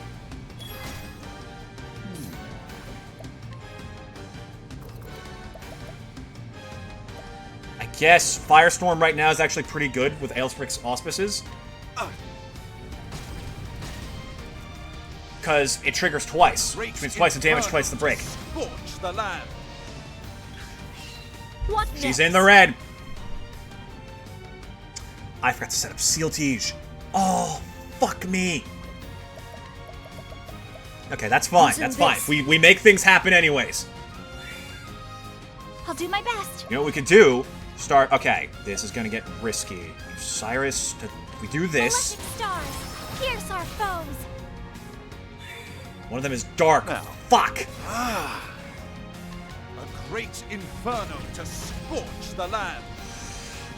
I guess Firestorm right now is actually pretty good with Aelfric's auspices. Because it triggers twice, which means twice the damage, twice the break. Scorch the land. What She's in the red. I forgot to set up Seal Tiege. Oh, fuck me. Okay, that's fine. Who's in That's fine. this? We make things happen anyways. I'll do my best. You know what we could do? Start. Okay, this is gonna get risky. Cyrus, if we do this, Electric stars, pierce our foes. one of them is dark. Now. Fuck. A great inferno to scorch the land.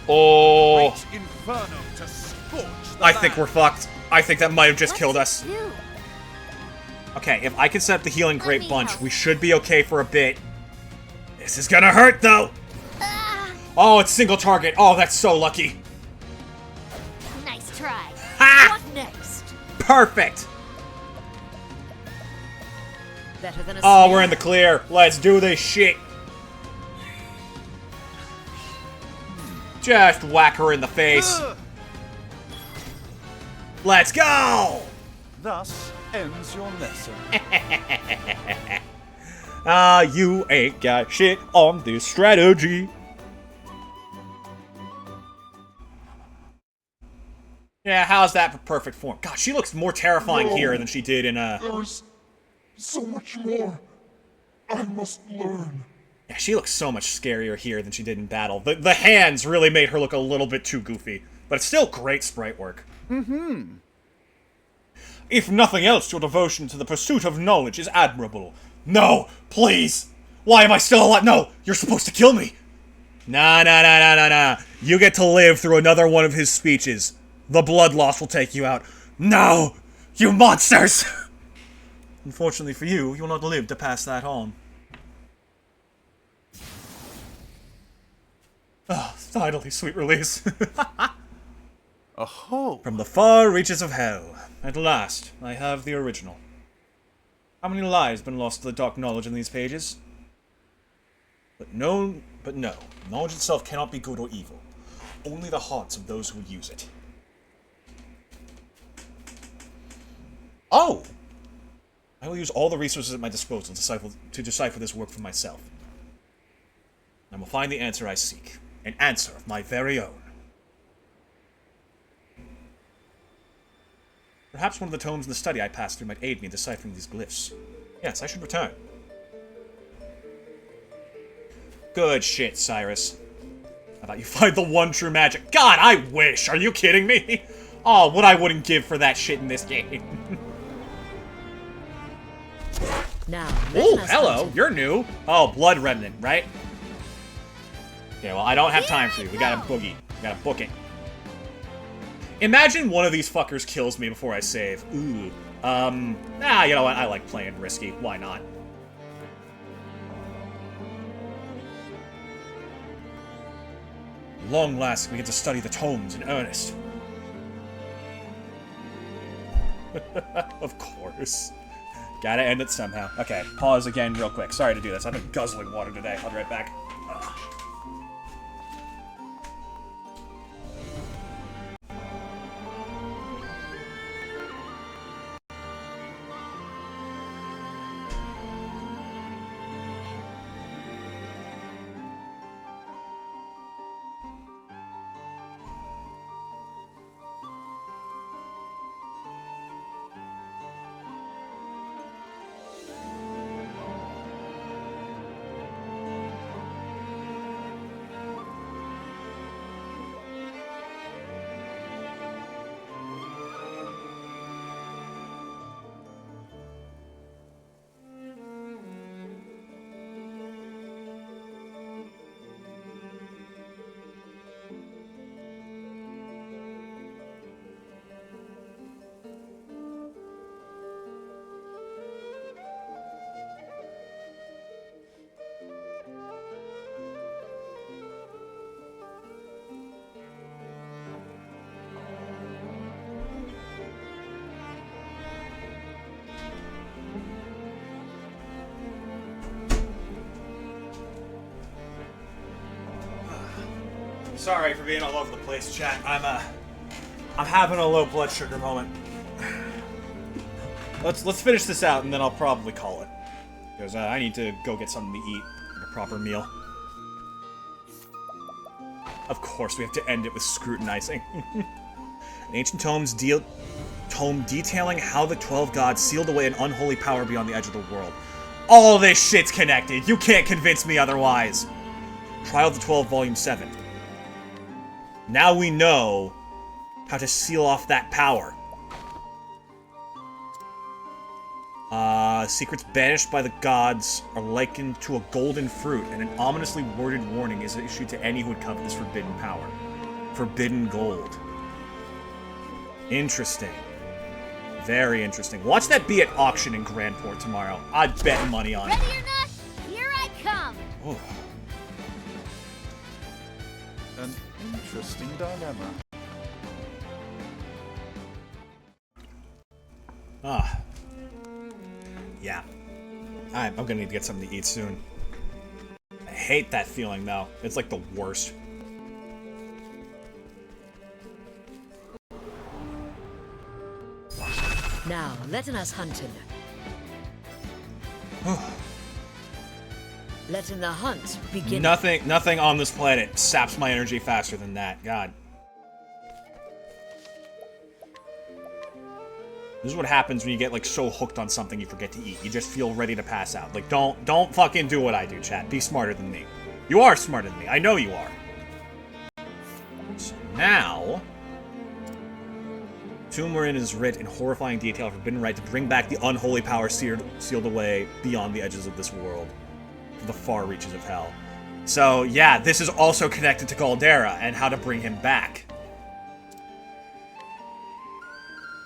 Oh, Great inferno to scorch the I land. think we're fucked. I think that might have just What killed to us. do? Okay, if I can set up the healing grape me bunch, help. we should be okay for a bit. This is gonna hurt though. Ah, Oh, it's single target. Oh, that's so lucky. nice try. Ha! What next? Perfect. Better than a Oh, snare. we're in the clear. Let's do this shit. Just whack her in the face. Ugh. Let's go! Thus ends your lesson. Ah, you ain't got shit on this strategy. Yeah, how's that for perfect form? God, she looks more terrifying here than she did in, There's so much more I must learn. Yeah, she looks so much scarier here than she did in battle. The hands really made her look a little bit too goofy. But it's still great sprite work. If nothing else, your devotion to the pursuit of knowledge is admirable. No, please! Why am I still alive? No, you're supposed to kill me! Nah. You get to live through another one of his speeches. The blood loss will take you out. No! You monsters! Unfortunately for you, you'll not live to pass that on. Ah, finally, sweet release. Oh. From the far reaches of hell, at last, I have the original. How many lives been lost to the dark knowledge in these pages? But no, knowledge itself cannot be good or evil. Only the hearts of those who would use it. Oh! I will use all the resources at my disposal to decipher this work for myself. I will find the answer I seek. An answer of my very own. Perhaps one of the tomes in the study I passed through might aid me in deciphering these glyphs. Yes, I should return. Good shit, Cyrus. How about you find the one true magic? God, I wish! Are you kidding me? Oh, what I wouldn't give for that shit in this game. Now, Ooh, hello, you're new. Oh, Blood Remnant, right? Okay, well, I don't have time for you. We gotta boogie. We gotta book it. Imagine one of these fuckers kills me before I save. Ooh. You know what? I like playing risky. Why not? Long last, we get to study the tomes in earnest. Of course. Gotta end it somehow. Okay, pause again real quick. Sorry to do this. I've been guzzling water today. I'll be right back. Sorry for being all over the place, chat. I'm having a low blood sugar moment. Let's finish this out, and then I'll probably call it. Because I need to go get something to eat, like a proper meal. Of course, we have to end it with scrutinizing. An ancient tome detailing how the 12 gods sealed away an unholy power beyond the edge of the world. All this shit's connected. You can't convince me otherwise. Trial of the 12, Volume 7. Now we know how to seal off that power. Secrets banished by the gods are likened to a golden fruit, and an ominously worded warning is issued to any who would covet this forbidden power. Forbidden gold. Interesting. Very interesting. Watch that be at auction in Grandport tomorrow. I'd bet money on it. Ready or not, here I come! Oh. An interesting dilemma. Ah. Yeah. I'm gonna need to get something to eat soon. I hate that feeling, though. It's like the worst. Now, letting us hunting. Letting the hunt begin. Nothing on this planet saps my energy faster than that. God. This is what happens when you get, like, so hooked on something you forget to eat. You just feel ready to pass out. Like, don't fucking do what I do, chat. Be smarter than me. You are smarter than me. I know you are. So now... tomb wherein is writ in horrifying detail forbidden right to bring back the unholy power sealed away beyond the edges of this world, to the far reaches of hell. So, yeah, this is also connected to Galdera and how to bring him back.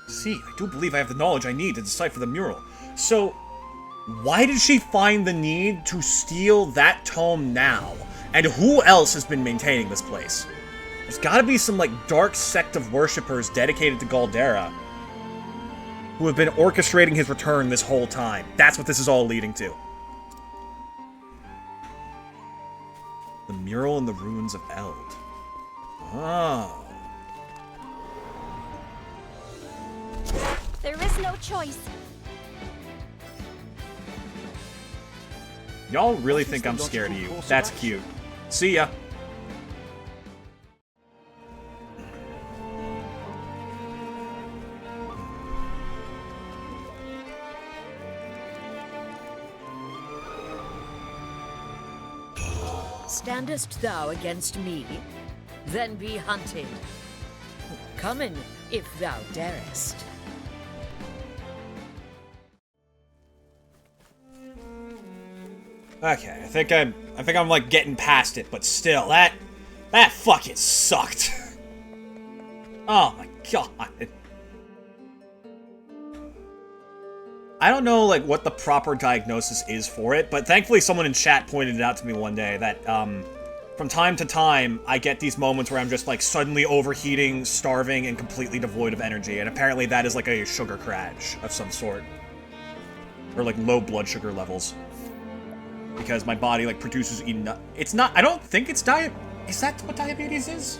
See, I do believe I have the knowledge I need to decipher the mural. So, why did she find the need to steal that tome now? And who else has been maintaining this place? There's gotta be some, like, dark sect of worshippers dedicated to Galdera who have been orchestrating his return this whole time. That's what this is all leading to. The mural in the ruins of Eld. Oh. There is no choice. Y'all really think I'm scared of you. That's cute. See ya. Standest thou against me? Then be hunted. Come in, if thou darest. Okay, I think I'm like getting past it, but still, that fucking sucked. Oh my god. I don't know like what the proper diagnosis is for it, but thankfully someone in chat pointed it out to me one day that from time to time I get these moments where I'm just like suddenly overheating, starving, and completely devoid of energy, and apparently that is like a sugar crash of some sort. Or like low blood sugar levels. Because my body, like, produces enough... It's not... I don't think it's Is that what diabetes is?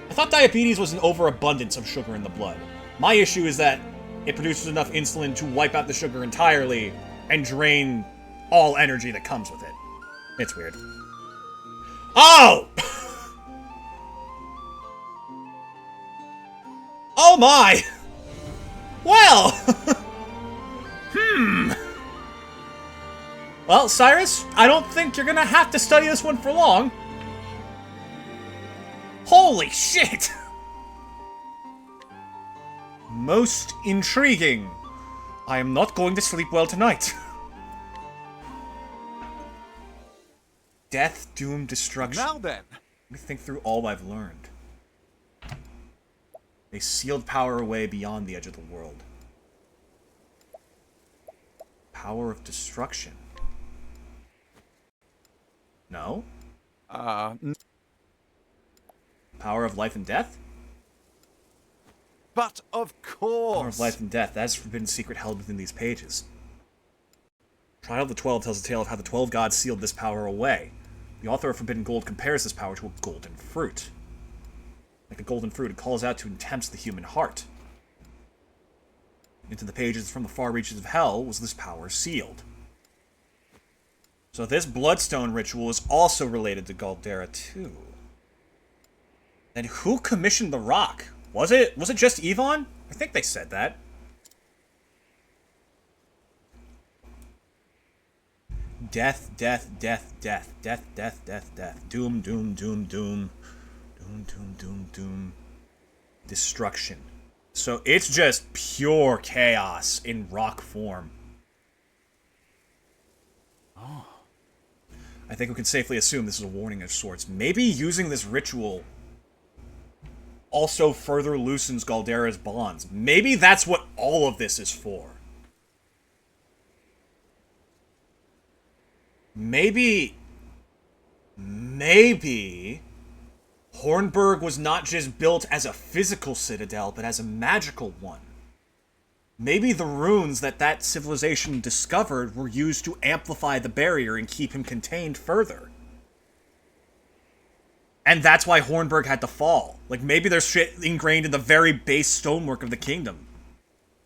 I thought diabetes was an overabundance of sugar in the blood. My issue is that it produces enough insulin to wipe out the sugar entirely and drain all energy that comes with it. It's weird. Oh! Oh my! Well! Well, Cyrus, I don't think you're gonna have to study this one for long. Holy shit! Most intriguing. I am not going to sleep well tonight. Death, doom, destruction. Now then. Let me think through all I've learned. They sealed power away beyond the edge of the world. Power of destruction. No? Power of life and death? But of course! Power of life and death. That is a forbidden secret held within these pages. Trial of the 12 tells a tale of how the 12 gods sealed this power away. The author of Forbidden Gold compares this power to a golden fruit. Like the golden fruit, it calls out to and tempts the human heart. Into the pages from the far reaches of hell was this power sealed. So this bloodstone ritual is also related to Galdera too. And who commissioned the rock? Was it just Yvonne? I think they said that. Death, death, death, death, death, death, death, death. Doom, doom, doom, doom. Doom, doom, doom, doom. Destruction. So it's just pure chaos in rock form. Oh. I think we can safely assume this is a warning of sorts. Maybe using this ritual also further loosens Galdera's bonds. Maybe that's what all of this is for. Maybe Hornburg was not just built as a physical citadel, but as a magical one. Maybe the runes that civilization discovered were used to amplify the barrier and keep him contained further. And that's why Hornburg had to fall. Like, maybe there's shit ingrained in the very base stonework of the kingdom.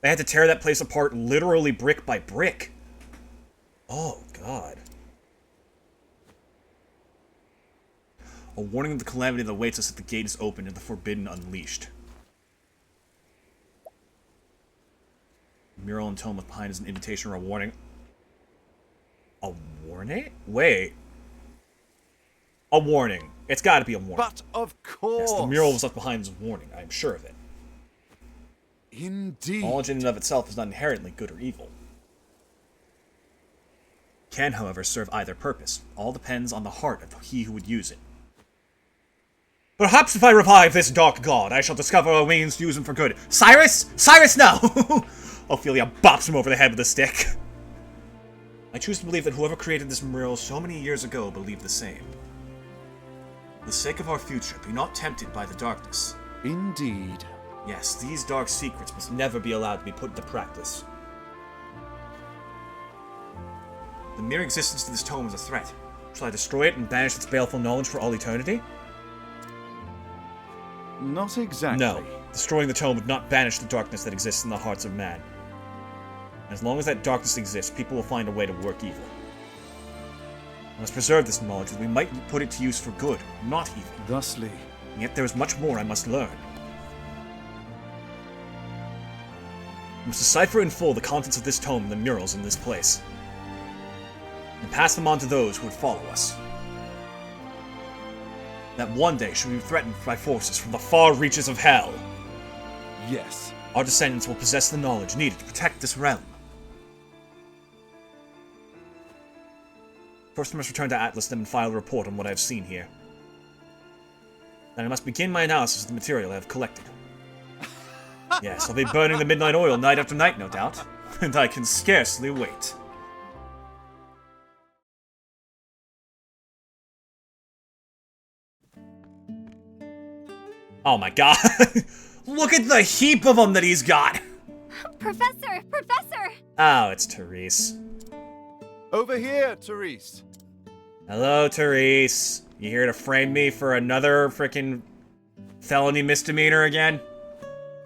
They had to tear that place apart literally brick by brick. Oh, God. A warning of the calamity that awaits us if the gate is opened and the forbidden unleashed. Mural and tome left behind is an invitation or a warning. A warning? Wait. A warning. It's gotta be a warning. But of course. Yes, the mural was left behind as a warning. I am sure of it. Indeed. Knowledge in and of itself is not inherently good or evil. It can, however, serve either purpose. All depends on the heart of he who would use it. Perhaps if I revive this dark god, I shall discover a means to use him for good. Cyrus? Cyrus, no! Ophelia bops him over the head with a stick. I choose to believe that whoever created this mural so many years ago believed the same. For the sake of our future, be not tempted by the darkness. Indeed. Yes, these dark secrets must never be allowed to be put into practice. The mere existence of this tome is a threat. Shall I destroy it and banish its baleful knowledge for all eternity? Not exactly. No. Destroying the tome would not banish the darkness that exists in the hearts of man. As long as that darkness exists, people will find a way to work evil. I must preserve this knowledge that we might put it to use for good, not evil. Thusly. And yet there is much more I must learn. I must decipher in full the contents of this tome and the murals in this place, and pass them on to those who would follow us. That one day should we be threatened by forces from the far reaches of hell. Yes. Our descendants will possess the knowledge needed to protect this realm. First I must return to Atlasdom and file a report on what I have seen here. Then I must begin my analysis of the material I have collected. Yes, I'll be burning the midnight oil night after night, no doubt. And I can scarcely wait. Oh my god! Look at the heap of them that he's got! Professor! Professor! Oh, it's Therese. Over here, Therese. Hello, Therese. You here to frame me for another frickin' felony misdemeanor again?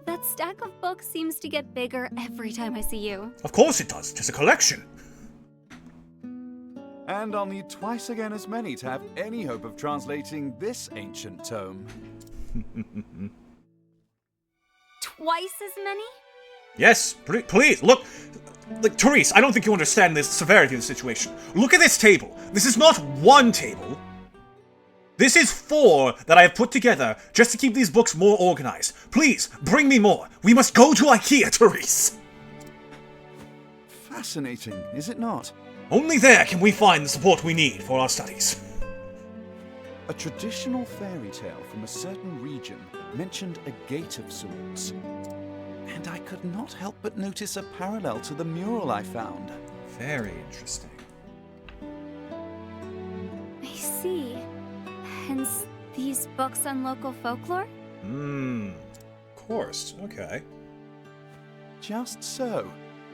That stack of books seems to get bigger every time I see you. Of course it does. It's a collection. And I'll need twice again as many to have any hope of translating this ancient tome. Twice as many? Yes, please, look. Like, Therese, I don't think you understand the severity of the situation. Look at this table. This is not one table. This is 4 that I have put together just to keep these books more organized. Please, bring me more. We must go to IKEA, Therese. Fascinating, is it not? Only there can we find the support we need for our studies. A traditional fairy tale from a certain region mentioned a gate of sorts. And I could not help but notice a parallel to the mural I found. Very interesting. I see. Hence, these books on local folklore? Of course, okay. Just so.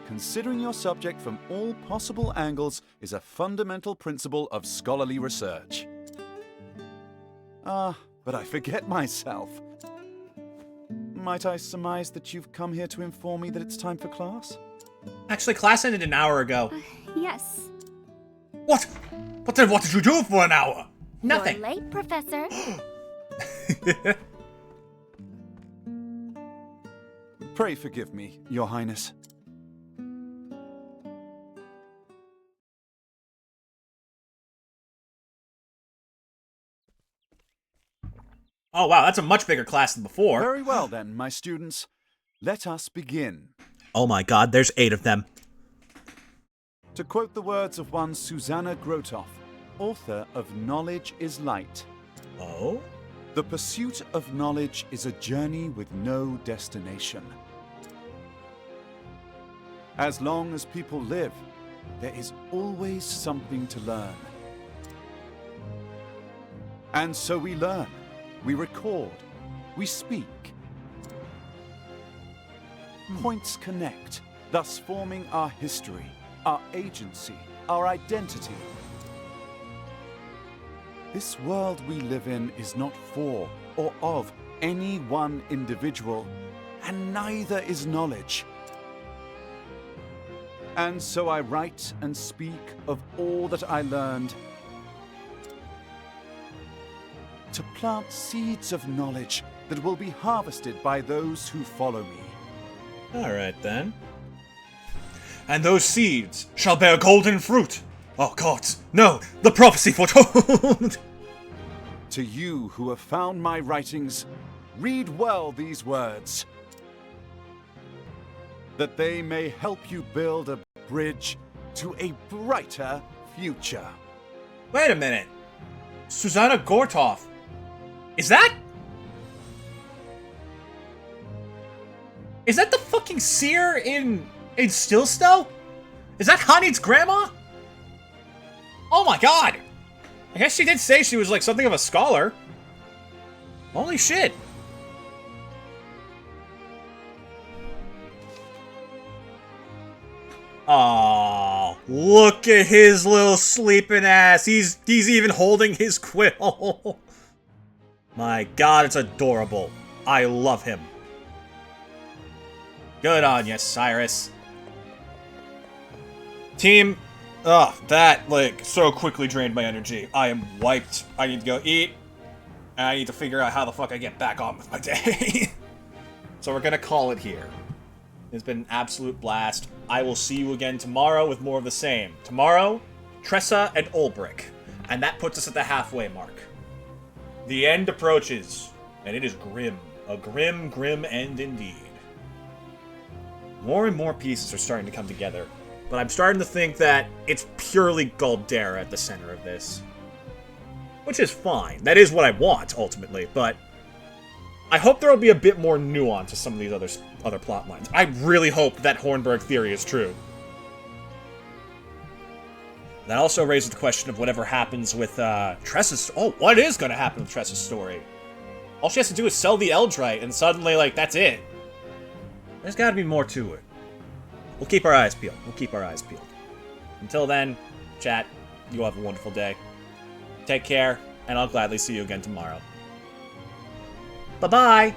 Considering your subject from all possible angles is a fundamental principle of scholarly research. But I forget myself. Might I surmise that you've come here to inform me that it's time for class? Actually, class ended an hour ago. Yes. What? But then what did you do for an hour? Nothing. You're late, Professor. Pray forgive me, Your Highness. Oh wow, that's a much bigger class than before. Very well then, my students. Let us begin. Oh my god, there's 8 of them. To quote the words of one Susanna Grotoff, author of Knowledge is Light. Oh? The pursuit of knowledge is a journey with no destination. As long as people live, there is always something to learn. And so we learn, we record, we speak. Points connect, thus forming our history, our agency, our identity. This world we live in is not for or of any one individual, and neither is knowledge. And so I write and speak of all that I learned, to plant seeds of knowledge that will be harvested by those who follow me. Alright then. And those seeds shall bear golden fruit. Oh gods, no, the prophecy foretold! To you who have found my writings, read well these words. that they may help you build a bridge to a brighter future. Wait a minute. Susanna Gortov. Is that the fucking seer in Stillstow? Is that Hanit's grandma? Oh my god! I guess she did say she was like something of a scholar. Holy shit. Oh, look at his little sleeping ass. He's even holding his quill. My god, it's adorable. I love him. Good on you, Cyrus. Team, that, like, so quickly drained my energy. I am wiped. I need to go eat, and I need to figure out how the fuck I get back on with my day. So we're gonna call it here. It's been an absolute blast. I will see you again tomorrow with more of the same. Tomorrow, Tressa and Ulbrich. And that puts us at the halfway mark. The end approaches, and it is grim. A grim, grim end indeed. More and more pieces are starting to come together, but I'm starting to think that it's purely Galdera at the center of this. Which is fine. That is what I want, ultimately, but I hope there will be a bit more nuance to some of these other plot lines. I really hope that Hornburg theory is true. That also raises the question of whatever happens with Tressa's... Oh, what is going to happen with Tressa's story? All she has to do is sell the Eldrite, and suddenly, like, that's it. There's got to be more to it. We'll keep our eyes peeled. We'll keep our eyes peeled. Until then, chat, you all have a wonderful day. Take care, and I'll gladly see you again tomorrow. Bye-bye!